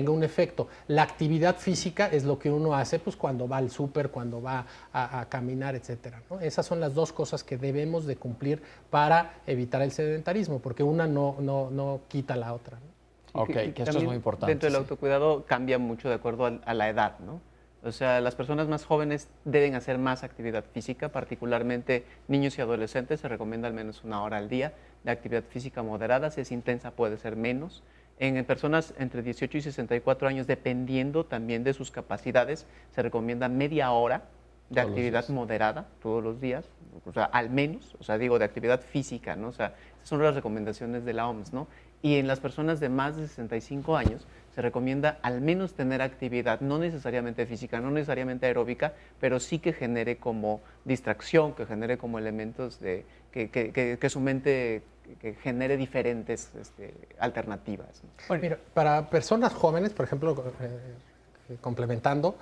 [SPEAKER 5] un efecto. La actividad física es lo que uno hace cuando va al súper, cuando va a caminar, etcétera, ¿no? Esas son las dos cosas que debemos de cumplir para evitar el sedentarismo, porque una no quita la otra, ¿no?
[SPEAKER 2] Ok, que esto es muy importante.
[SPEAKER 6] Dentro del autocuidado cambia mucho de acuerdo a la edad, ¿no? O sea, las personas más jóvenes deben hacer más actividad física, particularmente niños y adolescentes. Se recomienda al menos 1 hora al día de actividad física moderada. Si es intensa, puede ser menos. En personas entre 18 y 64 años, dependiendo también de sus capacidades, se recomienda media hora de actividad moderada todos los días, o sea, al menos, de actividad física, ¿no? O sea, esas son las recomendaciones de la OMS, ¿no? Y en las personas de más de 65 años se recomienda al menos tener actividad, no necesariamente física, no necesariamente aeróbica, pero sí que genere como distracción, que genere como elementos que su mente que genere diferentes alternativas, ¿no?
[SPEAKER 5] Bueno, mira, para personas jóvenes, por ejemplo, complementando,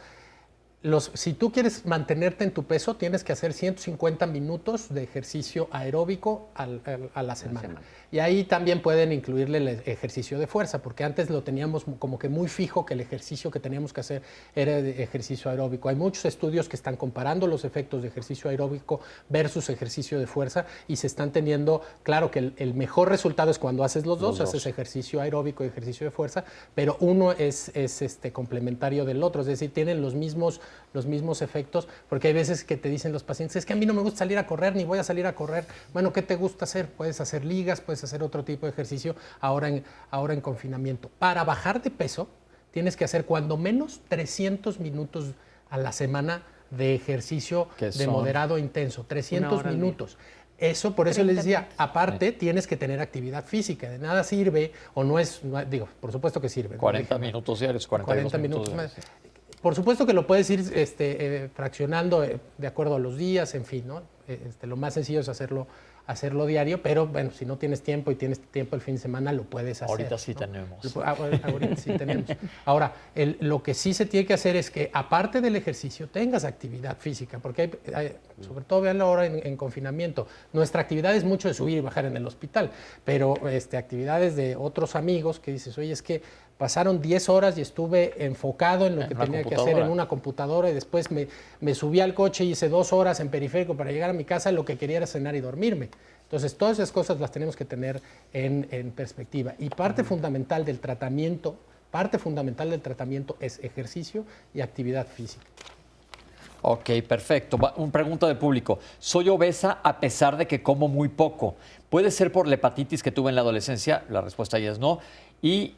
[SPEAKER 5] si tú quieres mantenerte en tu peso, tienes que hacer 150 minutos de ejercicio aeróbico a la semana. Y ahí también pueden incluirle el ejercicio de fuerza, porque antes lo teníamos como que muy fijo que el ejercicio que teníamos que hacer era de ejercicio aeróbico. Hay muchos estudios que están comparando los efectos de ejercicio aeróbico versus ejercicio de fuerza y se están teniendo, claro que el mejor resultado es cuando haces los dos, haces ejercicio aeróbico y ejercicio de fuerza, pero uno es complementario del otro, es decir, tienen los mismos efectos, porque hay veces que te dicen los pacientes, es que a mí no me gusta salir a correr, ni voy a salir a correr. Bueno, ¿qué te gusta hacer? Puedes hacer ligas, puedes hacer otro tipo de ejercicio ahora en confinamiento. Para bajar de peso, tienes que hacer cuando menos 300 minutos a la semana de ejercicio de moderado a intenso, 300 minutos. Eso, por eso les decía,
[SPEAKER 4] 30
[SPEAKER 5] aparte tienes que tener actividad física, de nada sirve, o no es, digo, por supuesto que sirve.
[SPEAKER 2] 40 minutos diarios, 42
[SPEAKER 5] minutos
[SPEAKER 2] más.
[SPEAKER 5] Por supuesto que lo puedes ir fraccionando de acuerdo a los días, en fin, ¿no? Lo más sencillo es hacerlo diario, pero bueno, si no tienes tiempo y tienes tiempo el fin de semana, lo puedes hacer.
[SPEAKER 2] Ahorita sí
[SPEAKER 5] ¿no?
[SPEAKER 2] tenemos.
[SPEAKER 5] Ahorita sí tenemos. Ahora, lo que sí se tiene que hacer es que, aparte del ejercicio, tengas actividad física, porque sobre todo, veanlo ahora en confinamiento, nuestra actividad es mucho de subir y bajar en el hospital, pero actividades de otros amigos que dices, oye, es que pasaron 10 horas y estuve enfocado en lo que tenía que hacer en una computadora y después me subí al coche y hice 2 horas en periférico para llegar a mi casa, lo que quería era cenar y dormirme. Entonces, todas esas cosas las tenemos que tener en perspectiva. Y parte fundamental del tratamiento es ejercicio y actividad física.
[SPEAKER 2] Ok, perfecto. Una pregunta del público. Soy obesa a pesar de que como muy poco. ¿Puede ser por la hepatitis que tuve en la adolescencia? La respuesta ya es no. Y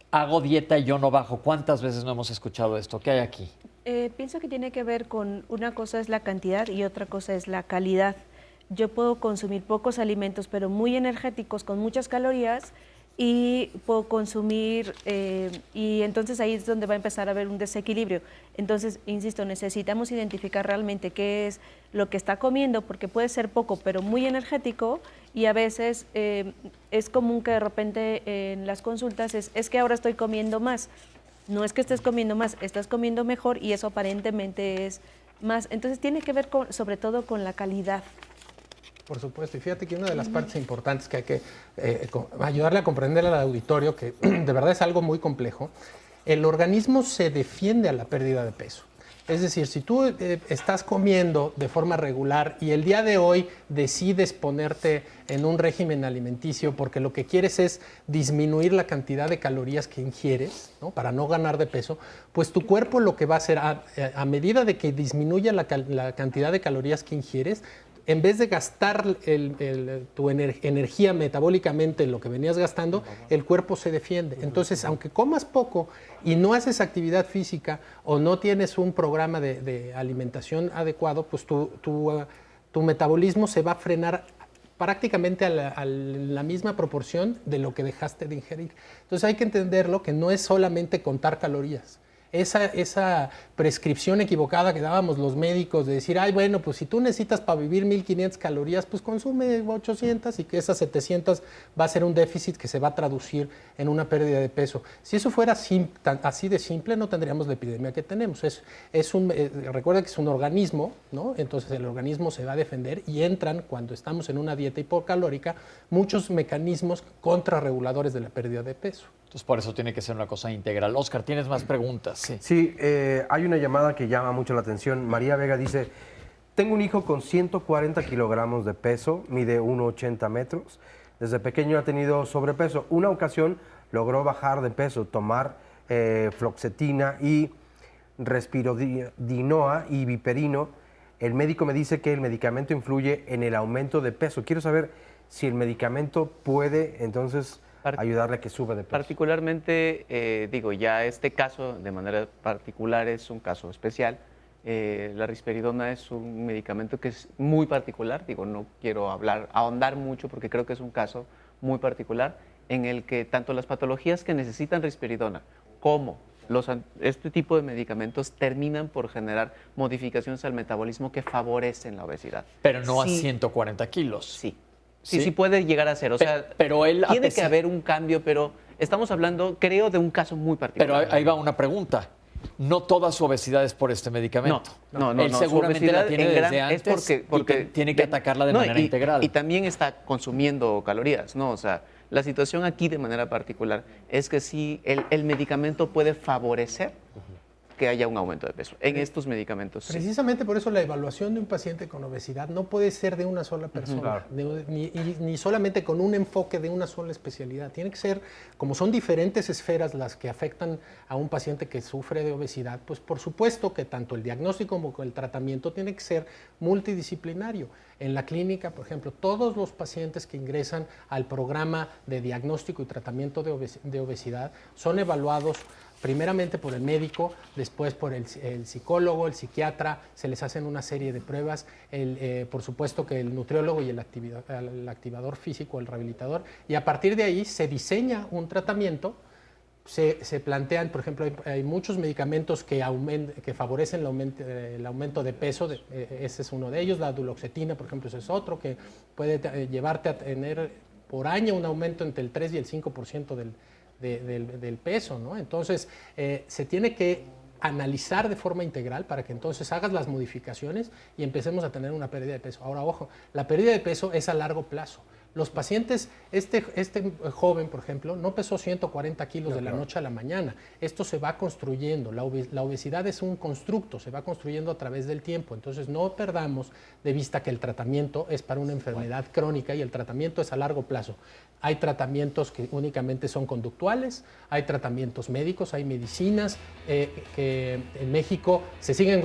[SPEAKER 2] hago dieta y yo no bajo. ¿Cuántas veces no hemos escuchado esto? ¿Qué hay aquí?
[SPEAKER 4] Pienso que tiene que ver con una cosa es la cantidad y otra cosa es la calidad. Yo puedo consumir pocos alimentos, pero muy energéticos, con muchas calorías, y puedo consumir, y entonces ahí es donde va a empezar a haber un desequilibrio. Entonces, insisto, necesitamos identificar realmente qué es lo que está comiendo, porque puede ser poco, pero muy energético, y a veces es común que de repente en las consultas es que ahora estoy comiendo más. No es que estés comiendo más, estás comiendo mejor y eso aparentemente es más. Entonces tiene que ver sobre todo con la calidad.
[SPEAKER 5] Por supuesto, y fíjate que una de las partes importantes que hay que ayudarle a comprender al auditorio, que de verdad es algo muy complejo, el organismo se defiende a la pérdida de peso. Es decir, si tú estás comiendo de forma regular y el día de hoy decides ponerte en un régimen alimenticio porque lo que quieres es disminuir la cantidad de calorías que ingieres, ¿no? Para no ganar de peso, pues tu cuerpo lo que va a hacer a medida de que disminuya la cantidad de calorías que ingieres, en vez de gastar tu energía metabólicamente en lo que venías gastando, el cuerpo se defiende. Entonces, aunque comas poco y no haces actividad física o no tienes un programa de alimentación adecuado, pues tu metabolismo se va a frenar prácticamente a la misma proporción de lo que dejaste de ingerir. Entonces hay que entenderlo, que no es solamente contar calorías. Esa prescripción equivocada que dábamos los médicos de decir, ay, bueno, pues si tú necesitas para vivir 1.500 calorías, pues consume 800 y que esas 700 va a ser un déficit que se va a traducir en una pérdida de peso. Si eso fuera así de simple, no tendríamos la epidemia que tenemos. Recuerda que es un organismo, ¿no? Entonces el organismo se va a defender y entran, cuando estamos en una dieta hipocalórica, muchos mecanismos contrarreguladores de la pérdida de peso.
[SPEAKER 2] Entonces, por eso tiene que ser una cosa integral. Oscar, ¿tienes más preguntas?
[SPEAKER 3] Sí, hay una llamada que llama mucho la atención. María Vega dice, tengo un hijo con 140 kilogramos de peso, mide 1,80 metros. Desde pequeño ha tenido sobrepeso. Una ocasión logró bajar de peso, tomar fluoxetina y respirodinoa y viperino. El médico me dice que el medicamento influye en el aumento de peso. Quiero saber si el medicamento puede, entonces, ayudarle a que suba de peso.
[SPEAKER 6] Particularmente, ya este caso de manera particular es un caso especial. La risperidona es un medicamento que es muy particular. No quiero ahondar mucho porque creo que es un caso muy particular en el que tanto las patologías que necesitan risperidona como este tipo de medicamentos terminan por generar modificaciones al metabolismo que favorecen la obesidad.
[SPEAKER 2] Pero no a 140 kilos.
[SPEAKER 6] Sí puede llegar a ser. O sea,
[SPEAKER 2] pero él
[SPEAKER 6] tiene que haber un cambio, pero estamos hablando, creo, de un caso muy particular.
[SPEAKER 2] Pero ahí va una pregunta. No toda su obesidad es por este medicamento.
[SPEAKER 6] No.
[SPEAKER 2] Él seguramente la tiene desde antes
[SPEAKER 6] porque
[SPEAKER 2] tiene que atacarla de manera integral.
[SPEAKER 6] Y también está consumiendo calorías, ¿no? O sea, la situación aquí de manera particular es que sí, el medicamento puede favorecer que haya un aumento de peso en estos medicamentos.
[SPEAKER 5] Precisamente por eso la evaluación de un paciente con obesidad no puede ser de una sola persona, ni solamente con un enfoque de una sola especialidad. Tiene que ser, como son diferentes esferas las que afectan a un paciente que sufre de obesidad, pues por supuesto que tanto el diagnóstico como el tratamiento tiene que ser multidisciplinario. En la clínica, por ejemplo, todos los pacientes que ingresan al programa de diagnóstico y tratamiento de obesidad son evaluados primeramente por el médico, después por el psicólogo, el psiquiatra, se les hacen una serie de pruebas, por supuesto que el nutriólogo y el activador físico, el rehabilitador, y a partir de ahí se diseña un tratamiento. Se plantean, por ejemplo, hay muchos medicamentos que favorecen el aumento de peso, ese es uno de ellos, la duloxetina, por ejemplo, ese es otro, que puede llevarte a tener por año un aumento entre el 3 y el 5% del peso, ¿no? Entonces, se tiene que analizar de forma integral para que entonces hagas las modificaciones y empecemos a tener una pérdida de peso. Ahora, ojo, la pérdida de peso es a largo plazo. Los pacientes, este joven, por ejemplo, no pesó 140 kilos de la noche a la mañana. Esto se va construyendo. La obesidad es un constructo, se va construyendo a través del tiempo. Entonces, no perdamos de vista que el tratamiento es para una enfermedad crónica y el tratamiento es a largo plazo. Hay tratamientos que únicamente son conductuales, hay tratamientos médicos, hay medicinas que en México se siguen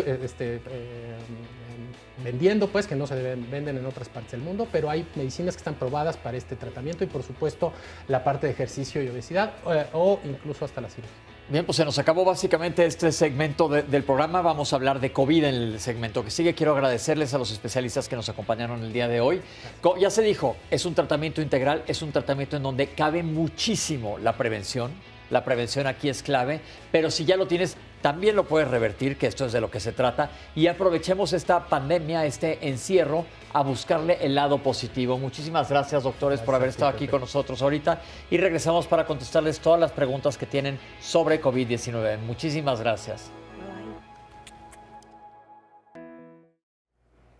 [SPEAKER 5] vendiendo, pues, que no se venden en otras partes del mundo, pero hay medicinas que están probadas para este tratamiento y, por supuesto, la parte de ejercicio y obesidad o incluso hasta la cirugía.
[SPEAKER 2] Bien, pues se nos acabó básicamente este segmento del programa. Vamos a hablar de COVID en el segmento que sigue. Quiero agradecerles a los especialistas que nos acompañaron el día de hoy. Ya se dijo, es un tratamiento integral, es un tratamiento en donde cabe muchísimo la prevención. La prevención aquí es clave, pero si ya lo tienes, también lo puedes revertir, que esto es de lo que se trata. Y aprovechemos esta pandemia, este encierro, a buscarle el lado positivo. Muchísimas gracias, doctores, por haber estado aquí con nosotros ahorita. Y regresamos para contestarles todas las preguntas que tienen sobre COVID-19. Muchísimas gracias.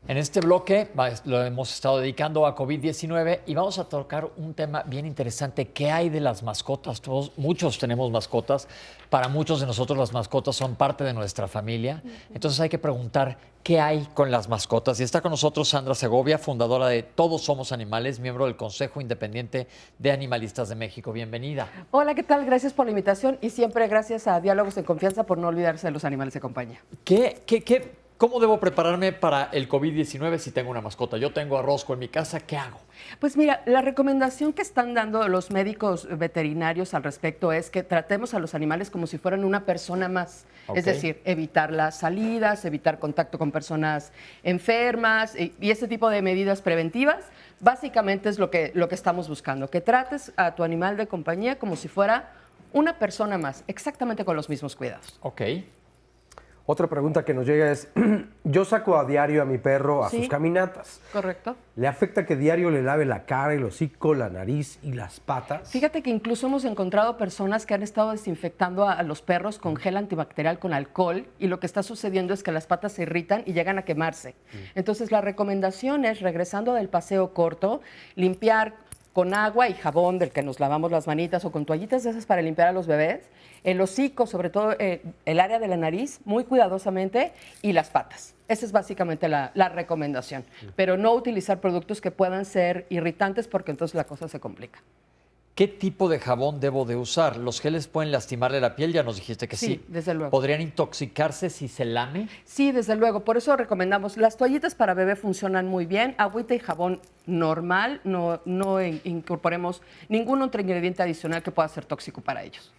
[SPEAKER 2] En este bloque lo hemos estado dedicando a COVID-19 y vamos a tocar un tema bien interesante. ¿Qué hay de las mascotas? Muchos tenemos mascotas. Para muchos de nosotros las mascotas son parte de nuestra familia. Entonces hay que preguntar qué hay con las mascotas. Y está con nosotros Sandra Segovia, fundadora de Todos Somos Animales, miembro del Consejo Independiente de Animalistas de México. Bienvenida.
[SPEAKER 12] Hola, ¿qué tal? Gracias por la invitación y siempre gracias a Diálogos en Confianza por no olvidarse de los animales de compañía.
[SPEAKER 2] ¿Cómo debo prepararme para el COVID-19 si tengo una mascota? Yo tengo a Rosco en mi casa, ¿qué hago?
[SPEAKER 12] Pues mira, la recomendación que están dando los médicos veterinarios al respecto es que tratemos a los animales como si fueran una persona más. Okay. Es decir, evitar las salidas, evitar contacto con personas enfermas y ese tipo de medidas preventivas. Básicamente es lo que estamos buscando, que trates a tu animal de compañía como si fuera una persona más, exactamente con los mismos cuidados.
[SPEAKER 2] Ok.
[SPEAKER 3] Otra pregunta que nos llega es, yo saco a diario a mi perro a sus caminatas.
[SPEAKER 12] Correcto.
[SPEAKER 3] ¿Le afecta que diario le lave la cara, el hocico, la nariz y las patas?
[SPEAKER 12] Fíjate que incluso hemos encontrado personas que han estado desinfectando a los perros con gel antibacterial, con alcohol, y lo que está sucediendo es que las patas se irritan y llegan a quemarse. Entonces la recomendación es, regresando del paseo corto, limpiar con agua y jabón del que nos lavamos las manitas o con toallitas de esas para limpiar a los bebés, el hocico, sobre todo el área de la nariz, muy cuidadosamente, y las patas. Esa es básicamente la recomendación. Pero no utilizar productos que puedan ser irritantes porque entonces la cosa se complica.
[SPEAKER 2] ¿Qué tipo de jabón debo de usar? ¿Los geles pueden lastimarle la piel? Ya nos dijiste que sí.
[SPEAKER 12] Sí, desde luego.
[SPEAKER 2] ¿Podrían intoxicarse si se lame?
[SPEAKER 12] Sí, desde luego. Por eso recomendamos, las toallitas para bebé funcionan muy bien. Agüita y jabón normal. No incorporemos ningún otro ingrediente adicional que pueda ser tóxico para ellos.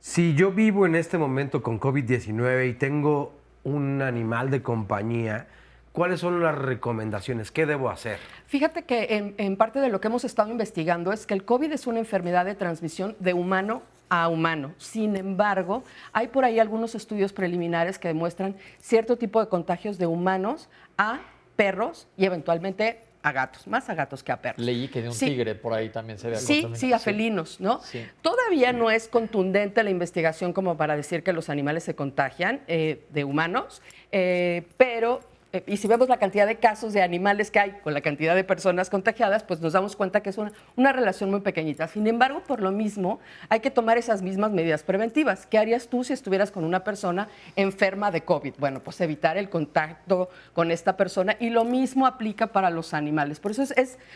[SPEAKER 3] Si yo vivo en este momento con COVID-19 y tengo un animal de compañía, ¿cuáles son las recomendaciones? ¿Qué debo hacer?
[SPEAKER 12] Fíjate que en parte de lo que hemos estado investigando es que el COVID es una enfermedad de transmisión de humano a humano. Sin embargo, hay por ahí algunos estudios preliminares que demuestran cierto tipo de contagios de humanos a perros y eventualmente a gatos, más a gatos que a perros.
[SPEAKER 2] Leí que de un tigre por ahí también se ve.
[SPEAKER 12] Sí, a felinos, ¿no?
[SPEAKER 2] Sí.
[SPEAKER 12] Todavía no es contundente la investigación como para decir que los animales se contagian de humanos, pero y si vemos la cantidad de casos de animales que hay con la cantidad de personas contagiadas, pues nos damos cuenta que es una relación muy pequeñita. Sin embargo, por lo mismo, hay que tomar esas mismas medidas preventivas. ¿Qué harías tú si estuvieras con una persona enferma de COVID? Bueno, pues evitar el contacto con esta persona, y lo mismo aplica para los animales. Por eso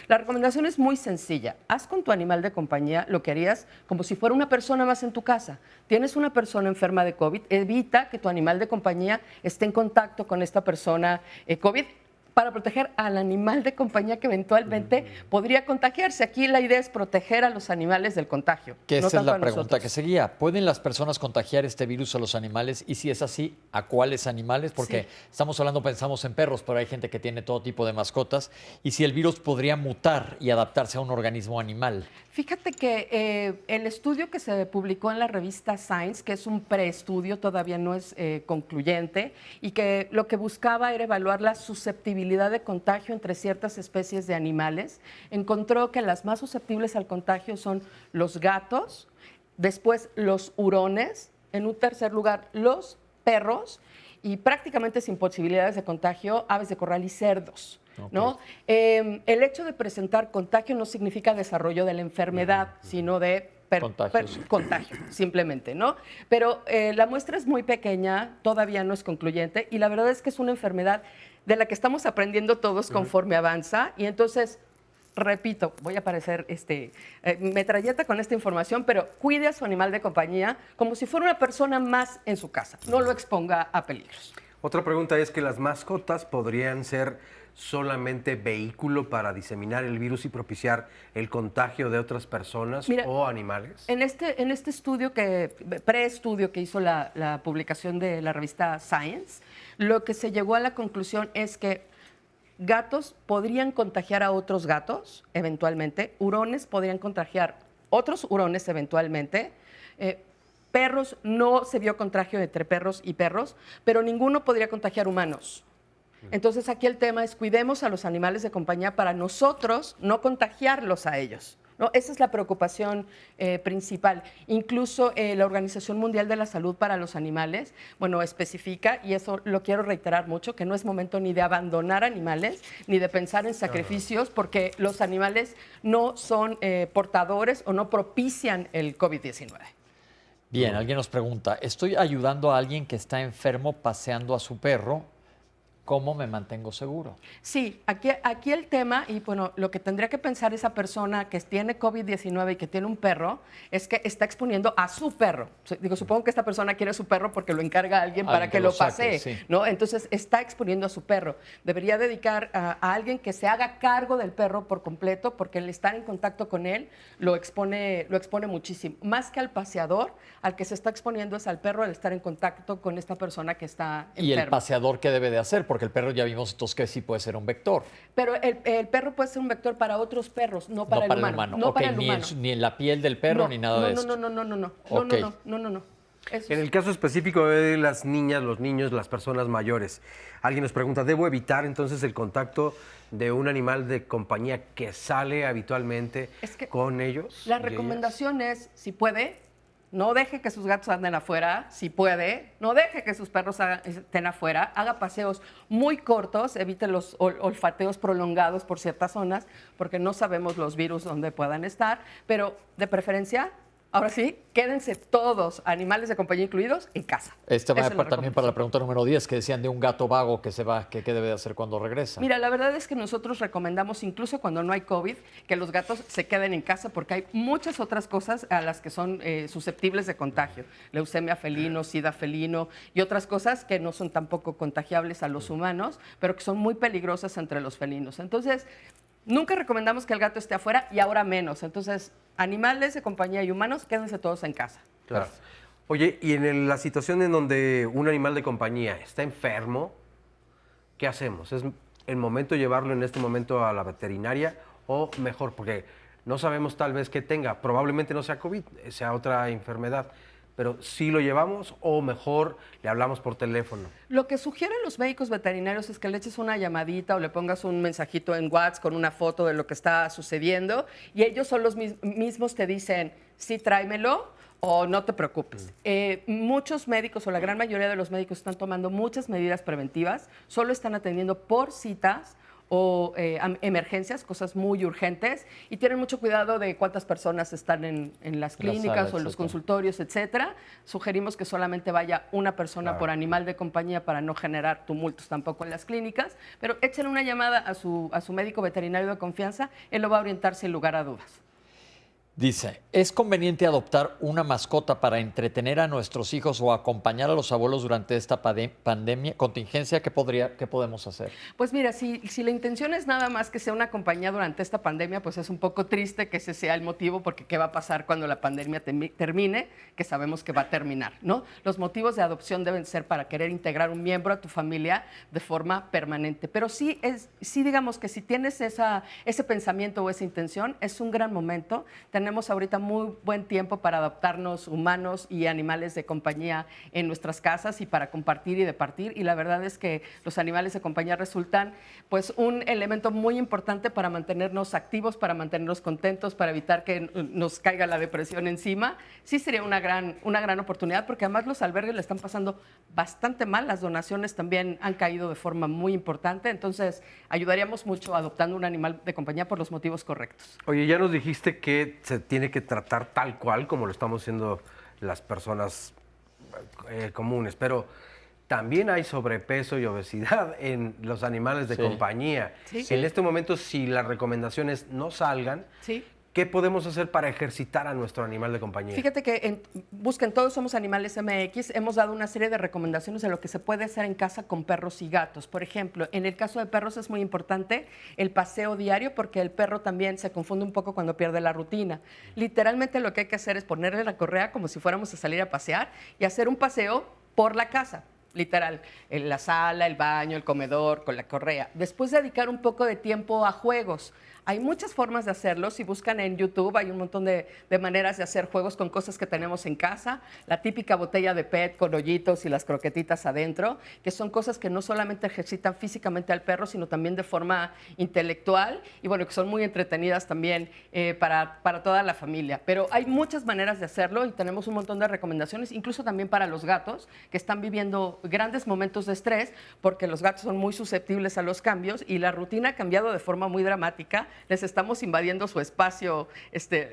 [SPEAKER 12] la recomendación es muy sencilla. Haz con tu animal de compañía lo que harías como si fuera una persona más en tu casa. Tienes una persona enferma de COVID, evita que tu animal de compañía esté en contacto con esta persona COVID. para proteger al animal de compañía que eventualmente podría contagiarse. Aquí la idea es proteger a los animales del contagio.
[SPEAKER 2] Que
[SPEAKER 12] no
[SPEAKER 2] esa es
[SPEAKER 12] tanto
[SPEAKER 2] la
[SPEAKER 12] a
[SPEAKER 2] pregunta
[SPEAKER 12] nosotros.
[SPEAKER 2] que seguía. ¿Pueden las personas contagiar este virus a los animales? Y si es así, ¿a cuáles animales? Porque estamos hablando, pensamos en perros, pero hay gente que tiene todo tipo de mascotas. Y si el virus podría mutar y adaptarse a un organismo animal.
[SPEAKER 12] Fíjate que el estudio que se publicó en la revista Science, que es un preestudio, todavía no es concluyente, y que lo que buscaba era evaluar la susceptibilidad de contagio entre ciertas especies de animales, encontró que las más susceptibles al contagio son los gatos, después los hurones, en un tercer lugar los perros, y prácticamente sin posibilidades de contagio, aves de corral y cerdos. ¿No? El hecho de presentar contagio no significa desarrollo de la enfermedad, sino de contagio, simplemente, ¿no? Pero la muestra es muy pequeña, todavía no es concluyente, y la verdad es que es una enfermedad de la que estamos aprendiendo todos conforme avanza, y entonces, repito, voy a parecer metralleta con esta información, pero cuide a su animal de compañía como si fuera una persona más en su casa, no lo exponga a peligros.
[SPEAKER 3] Otra pregunta es que las mascotas podrían ser solamente vehículo para diseminar el virus y propiciar el contagio de otras personas o animales.
[SPEAKER 12] En este estudio, preestudio que hizo la publicación de la revista Science, lo que se llegó a la conclusión es que gatos podrían contagiar a otros gatos, eventualmente, hurones podrían contagiar otros hurones, eventualmente, perros, no se vio contagio entre perros y perros, pero ninguno podría contagiar humanos. Entonces aquí el tema es cuidemos a los animales de compañía para nosotros no contagiarlos a ellos, ¿no? Esa es la preocupación principal. Incluso la Organización Mundial de la Salud para los Animales, especifica, y eso lo quiero reiterar mucho, que no es momento ni de abandonar animales, ni de pensar en sacrificios, porque los animales no son portadores o no propician el COVID-19.
[SPEAKER 2] Bien, alguien nos pregunta, estoy ayudando a alguien que está enfermo paseando a su perro. ¿Cómo me mantengo seguro?
[SPEAKER 12] Sí, aquí el tema, y bueno, lo que tendría que pensar esa persona que tiene COVID-19 y que tiene un perro, es que está exponiendo a su perro. Digo, supongo que esta persona quiere a su perro porque lo encarga a alguien para que lo pasee, sí. ¿No? Entonces, está exponiendo a su perro. Debería dedicar a alguien que se haga cargo del perro por completo, porque el estar en contacto con él lo expone muchísimo. Más que al paseador, al que se está exponiendo es al perro al estar en contacto con esta persona que está enferma.
[SPEAKER 2] ¿Y el paseador qué debe de hacer? Porque el perro ya vimos entonces que sí puede ser un vector.
[SPEAKER 12] Pero el perro puede ser un vector para otros perros, no para el humano. No para el humano.
[SPEAKER 2] Ni en la piel del perro ni nada de eso.
[SPEAKER 12] No.
[SPEAKER 3] En el caso específico de las niñas, los niños, las personas mayores, alguien nos pregunta, ¿debo evitar entonces el contacto de un animal de compañía que sale habitualmente con ellos?
[SPEAKER 12] La recomendación es, si puede, no deje que sus gatos anden afuera, si puede, no deje que sus perros estén afuera, haga paseos muy cortos, evite los olfateos prolongados por ciertas zonas, porque no sabemos los virus donde puedan estar, pero de preferencia, ahora sí, quédense todos, animales de compañía incluidos, en casa.
[SPEAKER 2] Va también para la pregunta número 10, que decían de un gato vago que se va, ¿qué debe de hacer cuando regresa?
[SPEAKER 12] Mira, la verdad es que nosotros recomendamos, incluso cuando no hay COVID, que los gatos se queden en casa porque hay muchas otras cosas a las que son susceptibles de contagio. Leucemia felino, sida felino y otras cosas que no son tampoco contagiables a los humanos, pero que son muy peligrosas entre los felinos. Entonces, nunca recomendamos que el gato esté afuera y ahora menos. Entonces, animales de compañía y humanos, quédense todos en casa.
[SPEAKER 3] Claro. Oye, y en la situación en donde un animal de compañía está enfermo, ¿qué hacemos? ¿Es el momento de llevarlo en este momento a la veterinaria o mejor? Porque no sabemos tal vez qué tenga. Probablemente no sea COVID, sea otra enfermedad. Pero ¿sí lo llevamos o mejor le hablamos por teléfono?
[SPEAKER 12] Lo que sugieren los médicos veterinarios es que le eches una llamadita o le pongas un mensajito en WhatsApp con una foto de lo que está sucediendo y ellos son los mismos te dicen, sí, tráemelo o no te preocupes. Muchos médicos o la gran mayoría de los médicos están tomando muchas medidas preventivas, solo están atendiendo por citas o emergencias, cosas muy urgentes, y tienen mucho cuidado de cuántas personas están en las clínicas o en los consultorios, etcétera. Sugerimos que solamente vaya una persona por animal de compañía para no generar tumultos tampoco en las clínicas, pero échenle una llamada a su médico veterinario de confianza, él lo va a orientar sin lugar a dudas.
[SPEAKER 2] Dice, ¿es conveniente adoptar una mascota para entretener a nuestros hijos o acompañar a los abuelos durante esta pandemia, contingencia? ¿Qué podemos hacer?
[SPEAKER 12] Pues mira, si la intención es nada más que sea una compañía durante esta pandemia, pues es un poco triste que ese sea el motivo, porque ¿qué va a pasar cuando la pandemia termine? Que sabemos que va a terminar, ¿no? Los motivos de adopción deben ser para querer integrar un miembro a tu familia de forma permanente. Pero sí digamos que si tienes ese pensamiento o esa intención, es un gran momento. Tenemos ahorita muy buen tiempo para adoptarnos humanos y animales de compañía en nuestras casas y para compartir y departir. Y la verdad es que los animales de compañía resultan pues un elemento muy importante para mantenernos activos, para mantenernos contentos, para evitar que nos caiga la depresión encima. Sí sería una gran oportunidad, porque además los albergues le están pasando bastante mal. Las donaciones también han caído de forma muy importante. Entonces ayudaríamos mucho adoptando un animal de compañía por los motivos correctos.
[SPEAKER 3] Oye, ya nos dijiste que se tiene que tratar tal cual como lo estamos haciendo las personas comunes, pero también hay sobrepeso y obesidad en los animales de compañía.
[SPEAKER 12] Sí.
[SPEAKER 3] En este momento, si las recomendaciones no salgan, ¿qué podemos hacer para ejercitar a nuestro animal de compañía?
[SPEAKER 12] Fíjate que busquen Todos Somos Animales MX, hemos dado una serie de recomendaciones de lo que se puede hacer en casa con perros y gatos. Por ejemplo, en el caso de perros es muy importante el paseo diario, porque el perro también se confunde un poco cuando pierde la rutina. Literalmente lo que hay que hacer es ponerle la correa como si fuéramos a salir a pasear y hacer un paseo por la casa. Literal, en la sala, el baño, el comedor, con la correa. Después dedicar un poco de tiempo a juegos. Hay muchas formas de hacerlo. Si buscan en YouTube, hay un montón de maneras de hacer juegos con cosas que tenemos en casa. La típica botella de PET con hoyitos y las croquetitas adentro, que son cosas que no solamente ejercitan físicamente al perro, sino también de forma intelectual y bueno, que son muy entretenidas también para toda la familia. Pero hay muchas maneras de hacerlo y tenemos un montón de recomendaciones, incluso también para los gatos, que están viviendo grandes momentos de estrés, porque los gatos son muy susceptibles a los cambios y la rutina ha cambiado de forma muy dramática. Les estamos invadiendo su espacio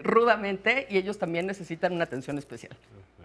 [SPEAKER 12] rudamente y ellos también necesitan una atención especial.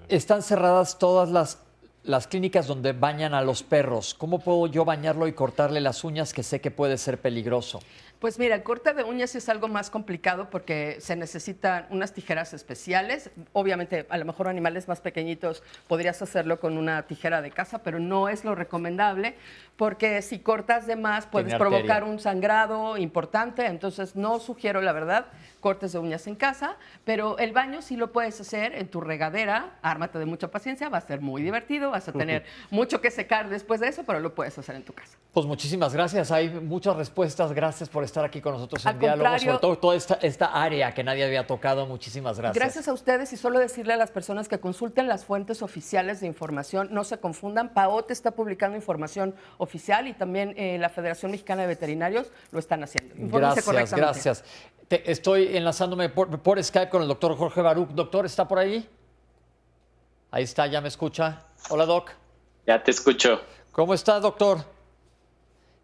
[SPEAKER 2] Están cerradas todas las clínicas donde bañan a los perros. ¿Cómo puedo yo bañarlo y cortarle las uñas, que sé que puede ser peligroso?
[SPEAKER 12] Pues mira, el corte de uñas es algo más complicado porque se necesitan unas tijeras especiales. Obviamente, a lo mejor animales más pequeñitos podrías hacerlo con una tijera de casa, pero no es lo recomendable porque si cortas de más puedes provocar un sangrado importante. Entonces, no sugiero, la verdad, cortes de uñas en casa, pero el baño sí lo puedes hacer en tu regadera. Ármate de mucha paciencia, va a ser muy divertido, vas a tener mucho que secar después de eso, pero lo puedes hacer en tu casa.
[SPEAKER 2] Pues muchísimas gracias. Hay muchas respuestas. Gracias por estar aquí con nosotros en Diálogo, sobre todo toda esta área que nadie había tocado. Muchísimas gracias.
[SPEAKER 12] Gracias a ustedes, y solo decirle a las personas que consulten las fuentes oficiales de información, no se confundan. PAOT está publicando información oficial y también la Federación Mexicana de Veterinarios lo están haciendo. Infórmense correctamente.
[SPEAKER 2] Gracias. Estoy enlazándome por Skype con el doctor Jorge Baruch. Doctor, ¿está por ahí? Ahí está, ¿ya me escucha? Hola, Doc.
[SPEAKER 13] Ya te escucho.
[SPEAKER 2] ¿Cómo está, doctor?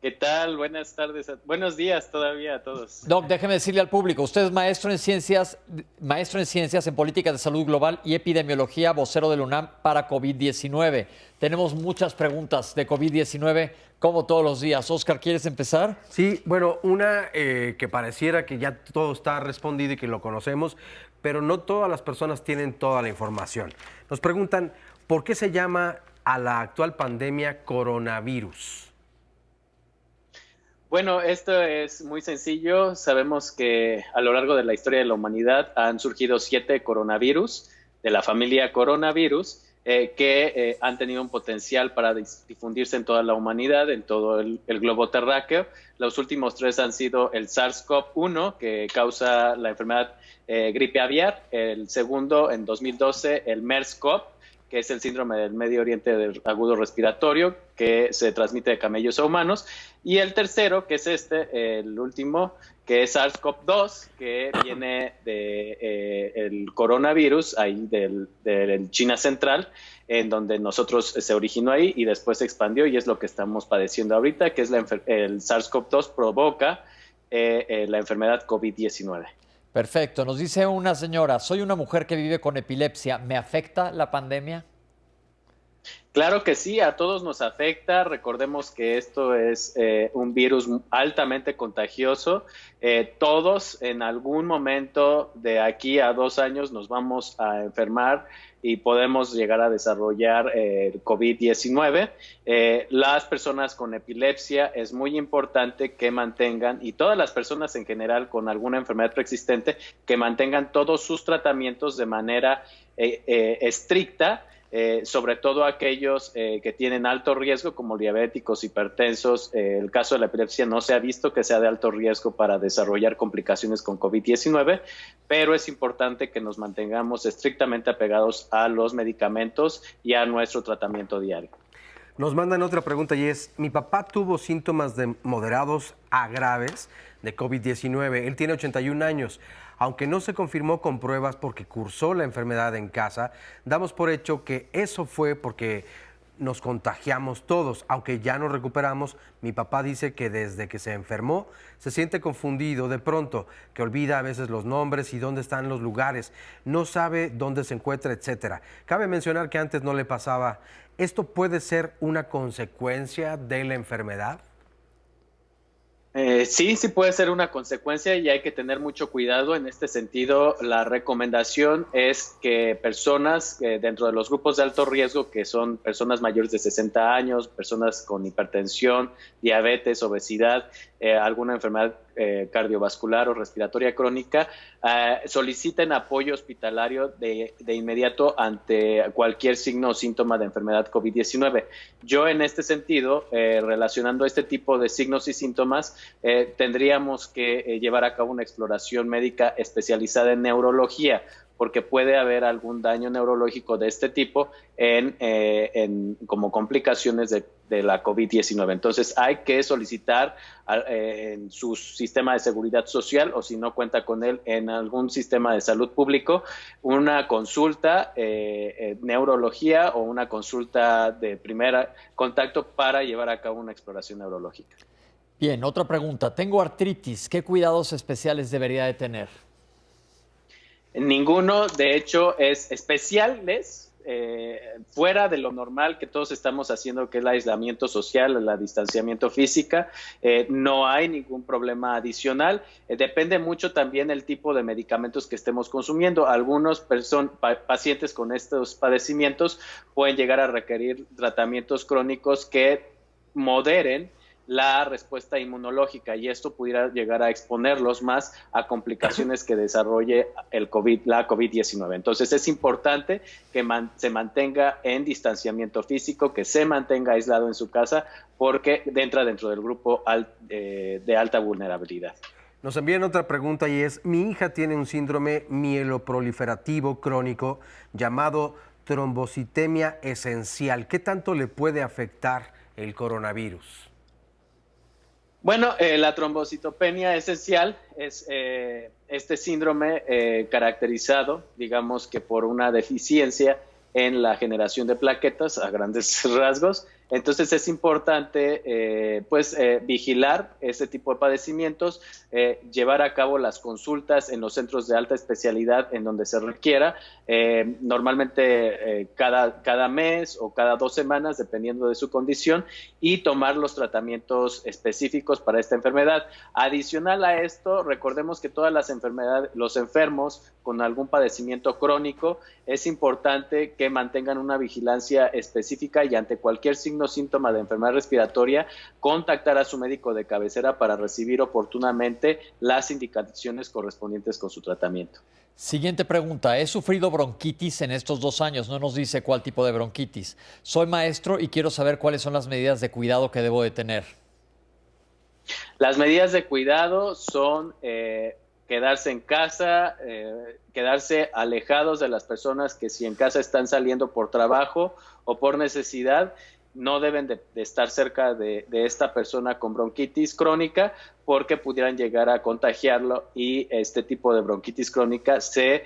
[SPEAKER 13] ¿Qué tal? Buenas tardes. Buenos días todavía a todos.
[SPEAKER 2] Doc, déjeme decirle al público, usted es maestro en ciencias en políticas de salud global y epidemiología, vocero del UNAM para COVID-19. Tenemos muchas preguntas de COVID-19, como todos los días. Oscar, ¿quieres empezar?
[SPEAKER 3] Sí, bueno, una que pareciera que ya todo está respondido y que lo conocemos, pero no todas las personas tienen toda la información. Nos preguntan, ¿por qué se llama a la actual pandemia coronavirus?
[SPEAKER 13] Bueno, esto es muy sencillo. Sabemos que a lo largo de la historia de la humanidad han surgido 7 coronavirus de la familia coronavirus que han tenido un potencial para difundirse en toda la humanidad, en todo el globo terráqueo. Los últimos 3 han sido el SARS-CoV-1, que causa la enfermedad gripe aviar. El segundo, en 2012, el MERS-CoV, que es el síndrome del Medio Oriente agudo respiratorio, que se transmite de camellos a humanos. Y el tercero, que es el último, que es SARS-CoV-2, que viene del coronavirus, ahí del China central, en donde nosotros se originó ahí y después se expandió, y es lo que estamos padeciendo ahorita, que es el SARS-CoV-2 provoca la enfermedad COVID-19.
[SPEAKER 2] Perfecto. Nos dice una señora, soy una mujer que vive con epilepsia. ¿Me afecta la pandemia?
[SPEAKER 13] Claro que sí, a todos nos afecta. Recordemos que esto es un virus altamente contagioso. Todos en algún momento de aquí a 2 años nos vamos a enfermar y podemos llegar a desarrollar el COVID-19. Las personas con epilepsia es muy importante que mantengan, y todas las personas en general con alguna enfermedad preexistente, que mantengan todos sus tratamientos de manera estricta. Sobre todo aquellos que tienen alto riesgo, como diabéticos, hipertensos. El caso de la epilepsia no se ha visto que sea de alto riesgo para desarrollar complicaciones con COVID-19, pero es importante que nos mantengamos estrictamente apegados a los medicamentos y a nuestro tratamiento diario.
[SPEAKER 3] Nos mandan otra pregunta y es, mi papá tuvo síntomas de moderados a graves de COVID-19. Él tiene 81 años. Aunque no se confirmó con pruebas porque cursó la enfermedad en casa, damos por hecho que eso fue porque nos contagiamos todos. Aunque ya nos recuperamos, mi papá dice que desde que se enfermó se siente confundido de pronto, que olvida a veces los nombres y dónde están los lugares, no sabe dónde se encuentra, etcétera. Cabe mencionar que antes no le pasaba. ¿Esto puede ser una consecuencia de la enfermedad?
[SPEAKER 13] Sí puede ser una consecuencia y hay que tener mucho cuidado. En este sentido, la recomendación es que personas dentro de los grupos de alto riesgo, que son personas mayores de 60 años, personas con hipertensión, diabetes, obesidad, alguna enfermedad cardiovascular o respiratoria crónica, soliciten apoyo hospitalario de inmediato ante cualquier signo o síntoma de enfermedad COVID-19. Yo, en este sentido, relacionando este tipo de signos y síntomas, tendríamos que llevar a cabo una exploración médica especializada en neurología, porque puede haber algún daño neurológico de este tipo como complicaciones de la COVID-19. Entonces hay que solicitar en su sistema de seguridad social, o si no cuenta con él, en algún sistema de salud público, una consulta neurología o una consulta de primer contacto para llevar a cabo una exploración neurológica.
[SPEAKER 2] Bien, otra pregunta. Tengo artritis. ¿Qué cuidados especiales debería de tener?
[SPEAKER 13] Ninguno, de hecho, es especiales, fuera de lo normal que todos estamos haciendo, que es el aislamiento social, el distanciamiento física. No hay ningún problema adicional. Depende mucho también el tipo de medicamentos que estemos consumiendo. Algunos pacientes con estos padecimientos pueden llegar a requerir tratamientos crónicos que moderen la respuesta inmunológica, y esto pudiera llegar a exponerlos más a complicaciones que desarrolle la COVID-19. Entonces es importante que se mantenga en distanciamiento físico, que se mantenga aislado en su casa, porque entra dentro del grupo de alta vulnerabilidad.
[SPEAKER 3] Nos envían otra pregunta y es, mi hija tiene un síndrome mieloproliferativo crónico llamado trombocitemia esencial. ¿Qué tanto le puede afectar el coronavirus?
[SPEAKER 13] Bueno, la trombocitopenia esencial es este síndrome caracterizado, digamos que por una deficiencia en la generación de plaquetas a grandes rasgos. Entonces es importante vigilar este tipo de padecimientos, llevar a cabo las consultas en los centros de alta especialidad en donde se requiera, normalmente cada mes o cada 2 semanas, dependiendo de su condición, y tomar los tratamientos específicos para esta enfermedad. Adicional a esto, recordemos que todas las enfermedades, los enfermos con algún padecimiento crónico, es importante que mantengan una vigilancia específica y ante cualquier signo o síntoma de enfermedad respiratoria, contactar a su médico de cabecera para recibir oportunamente las indicaciones correspondientes con su tratamiento.
[SPEAKER 2] Siguiente pregunta. He sufrido bronquitis en estos 2 años. No nos dice cuál tipo de bronquitis. Soy maestro y quiero saber cuáles son las medidas de cuidado que debo de tener.
[SPEAKER 13] Las medidas de cuidado son quedarse en casa, quedarse alejados de las personas que, si en casa están saliendo por trabajo o por necesidad, no deben de estar cerca de esta persona con bronquitis crónica, porque pudieran llegar a contagiarlo, y este tipo de bronquitis crónica se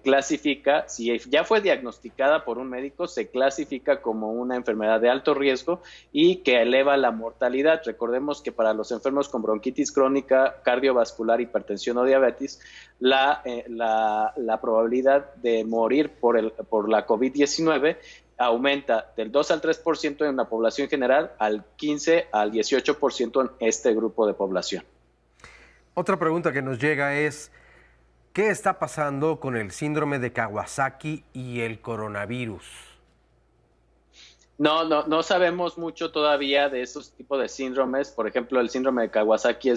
[SPEAKER 13] clasifica, si ya fue diagnosticada por un médico, se clasifica como una enfermedad de alto riesgo y que eleva la mortalidad. Recordemos que para los enfermos con bronquitis crónica, cardiovascular, hipertensión o diabetes, la probabilidad de morir por la COVID-19 aumenta del 2 al 3% en la población general, al 15 al 18% en este grupo de población.
[SPEAKER 3] Otra pregunta que nos llega es, ¿qué está pasando con el síndrome de Kawasaki y el coronavirus?
[SPEAKER 13] No sabemos mucho todavía de esos tipos de síndromes. Por ejemplo, el síndrome de Kawasaki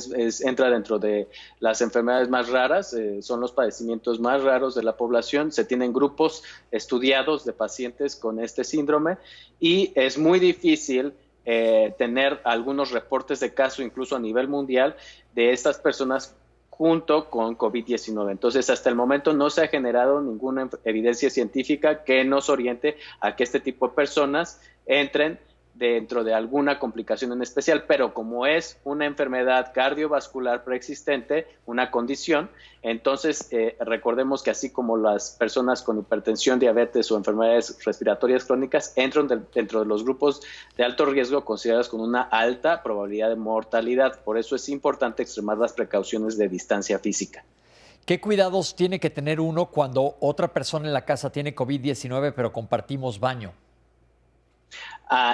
[SPEAKER 13] entra dentro de las enfermedades más raras, son los padecimientos más raros de la población. Se tienen grupos estudiados de pacientes con este síndrome y es muy difícil tener algunos reportes de caso, incluso a nivel mundial, de estas personas junto con COVID-19. Entonces, hasta el momento no se ha generado ninguna evidencia científica que nos oriente a que este tipo de personas entren dentro de alguna complicación en especial, pero como es una enfermedad cardiovascular preexistente, una condición, entonces recordemos que así como las personas con hipertensión, diabetes o enfermedades respiratorias crónicas entran dentro de los grupos de alto riesgo considerados con una alta probabilidad de mortalidad. Por eso es importante extremar las precauciones de distancia física.
[SPEAKER 2] ¿Qué cuidados tiene que tener uno cuando otra persona en la casa tiene COVID-19 pero compartimos baño?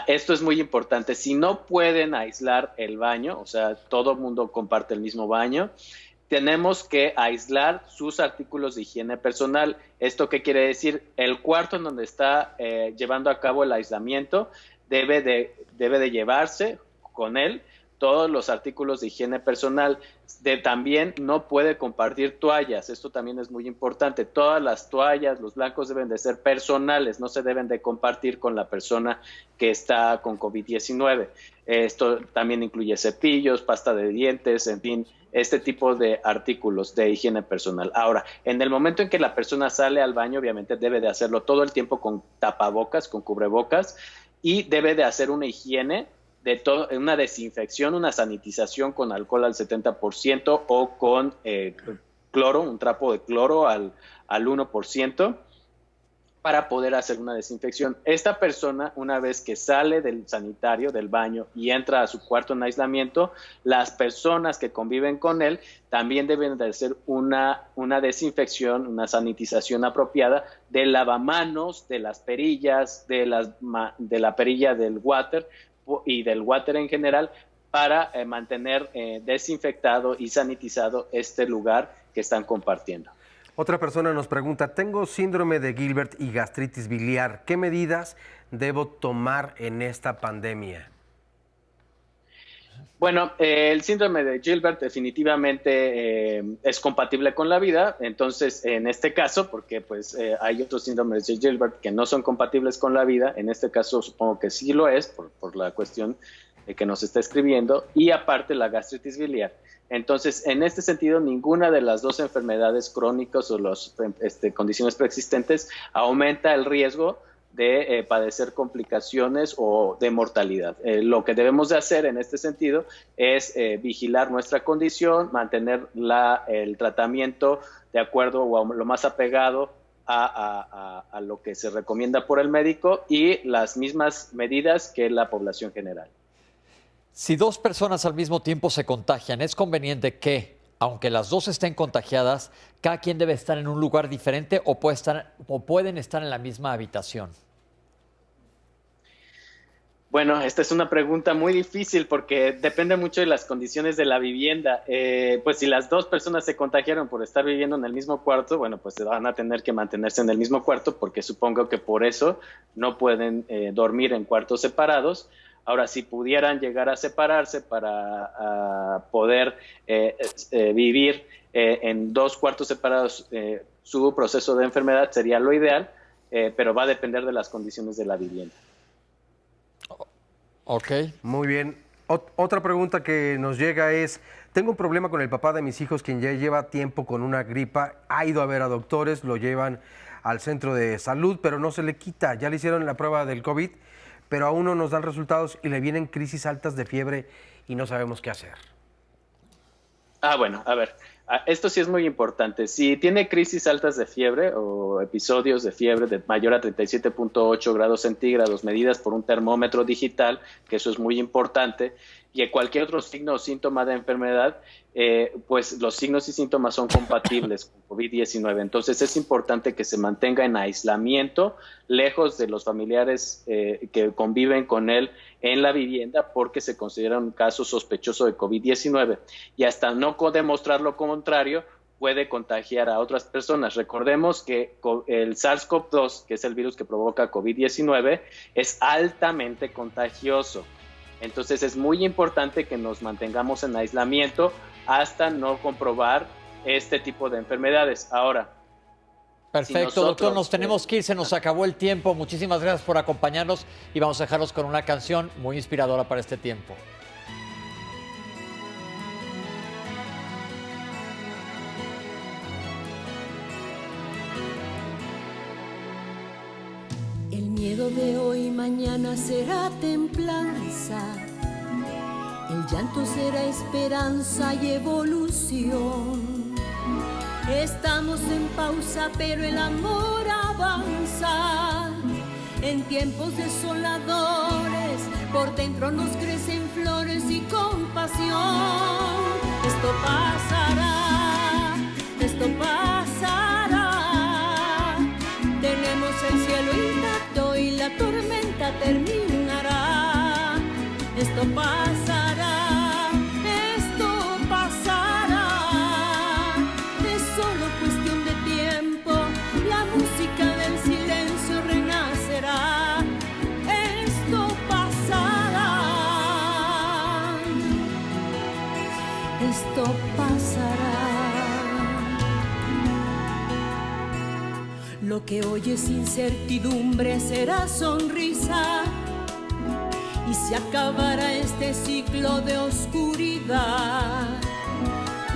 [SPEAKER 13] Esto es muy importante. Si no pueden aislar el baño, o sea, todo el mundo comparte el mismo baño, tenemos que aislar sus artículos de higiene personal. ¿Esto qué quiere decir? El cuarto en donde está llevando a cabo el aislamiento debe de llevarse con él todos los artículos de higiene personal. También no puede compartir toallas, esto también es muy importante. Todas las toallas, los blancos deben de ser personales, no se deben de compartir con la persona que está con COVID-19. Esto también incluye cepillos, pasta de dientes, en fin, este tipo de artículos de higiene personal. Ahora, en el momento en que la persona sale al baño, obviamente debe de hacerlo todo el tiempo con tapabocas, con cubrebocas, y debe de hacer una higiene una desinfección, una sanitización con alcohol al 70% o con cloro, un trapo de cloro al 1% para poder hacer una desinfección. Esta persona, una vez que sale del sanitario, del baño y entra a su cuarto en aislamiento, las personas que conviven con él también deben de hacer una desinfección, una sanitización apropiada del lavamanos, de las perillas, de la perilla del water y del water en general para mantener desinfectado y sanitizado este lugar que están compartiendo.
[SPEAKER 3] Otra persona nos pregunta, tengo síndrome de Gilbert y gastritis biliar, ¿qué medidas debo tomar en esta pandemia?
[SPEAKER 13] Bueno, el síndrome de Gilbert definitivamente es compatible con la vida, entonces en este caso, porque pues hay otros síndromes de Gilbert que no son compatibles con la vida, en este caso supongo que sí lo es por la cuestión que nos está escribiendo, y aparte la gastritis biliar. Entonces, en este sentido, ninguna de las dos enfermedades crónicas o las condiciones preexistentes aumenta el riesgo de padecer complicaciones o de mortalidad. Lo que debemos de hacer en este sentido es vigilar nuestra condición, mantener el tratamiento de acuerdo o lo más apegado a lo que se recomienda por el médico y las mismas medidas que la población general.
[SPEAKER 2] Si dos personas al mismo tiempo se contagian, es conveniente que, aunque las dos estén contagiadas, cada quien debe estar en un lugar diferente o pueden estar en la misma habitación.
[SPEAKER 13] Bueno, esta es una pregunta muy difícil porque depende mucho de las condiciones de la vivienda. Pues si las dos personas se contagiaron por estar viviendo en el mismo cuarto, bueno, pues van a tener que mantenerse en el mismo cuarto porque supongo que por eso no pueden dormir en cuartos separados. Ahora, si pudieran llegar a separarse para poder vivir en dos cuartos separados, su proceso de enfermedad sería lo ideal, pero va a depender de las condiciones de la vivienda.
[SPEAKER 2] Ok.
[SPEAKER 3] Muy bien. Otra pregunta que nos llega es, tengo un problema con el papá de mis hijos, quien ya lleva tiempo con una gripa, ha ido a ver a doctores, lo llevan al centro de salud, pero no se le quita. Ya le hicieron la prueba del COVID, pero aún no nos dan resultados y le vienen crisis altas de fiebre y no sabemos qué hacer.
[SPEAKER 13] Bueno, a ver, esto sí es muy importante. Si tiene crisis altas de fiebre o episodios de fiebre de mayor a 37.8 grados centígrados medidas por un termómetro digital, que eso es muy importante, y cualquier otro signo o síntoma de enfermedad, pues los signos y síntomas son compatibles con COVID-19. Entonces es importante que se mantenga en aislamiento, lejos de los familiares que conviven con él en la vivienda, porque se considera un caso sospechoso de COVID-19. Y hasta no demostrar lo contrario, puede contagiar a otras personas. Recordemos que el SARS-CoV-2, que es el virus que provoca COVID-19, es altamente contagioso. Entonces es muy importante que nos mantengamos en aislamiento hasta no comprobar este tipo de enfermedades. Ahora,
[SPEAKER 2] perfecto, doctor, nos tenemos que ir, se nos acabó el tiempo. Muchísimas gracias por acompañarnos y vamos a dejarlos con una canción muy inspiradora para este tiempo.
[SPEAKER 14] El miedo de hoy mañana será templanza, el llanto será esperanza y evolución. Estamos en pausa, pero el amor avanza. En tiempos desoladores, por dentro nos crecen flores y compasión. Esto pasará, esto pasará. Tenemos el cielo intacto y la tormenta terminará. Esto pasará, esto pasará. Es solo cuestión de tiempo, la música del silencio renacerá. Esto pasará, esto pasará. Lo que hoy es incertidumbre será sonrisa y se acabará este ciclo de oscuridad.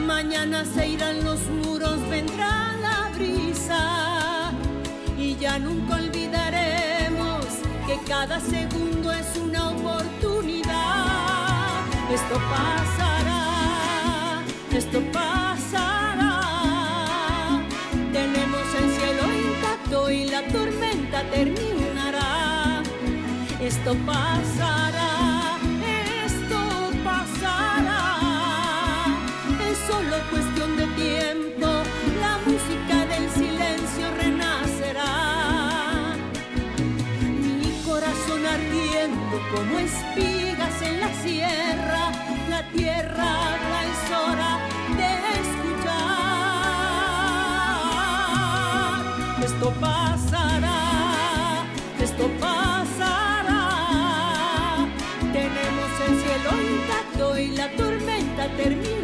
[SPEAKER 14] Mañana se irán los muros, vendrá la brisa y ya nunca olvidaremos que cada segundo es una oportunidad. Esto pasará, esto pasará. Tenemos el cielo intacto y la tormenta terminará. Esto pasará, esto pasará. Es solo cuestión de tiempo, la música del silencio renacerá. Mi corazón ardiendo como espigas en la sierra, la tierra habla, es hora de escuchar. Esto pasará, esto pasará. Tenemos el cielo intacto y la tormenta termina.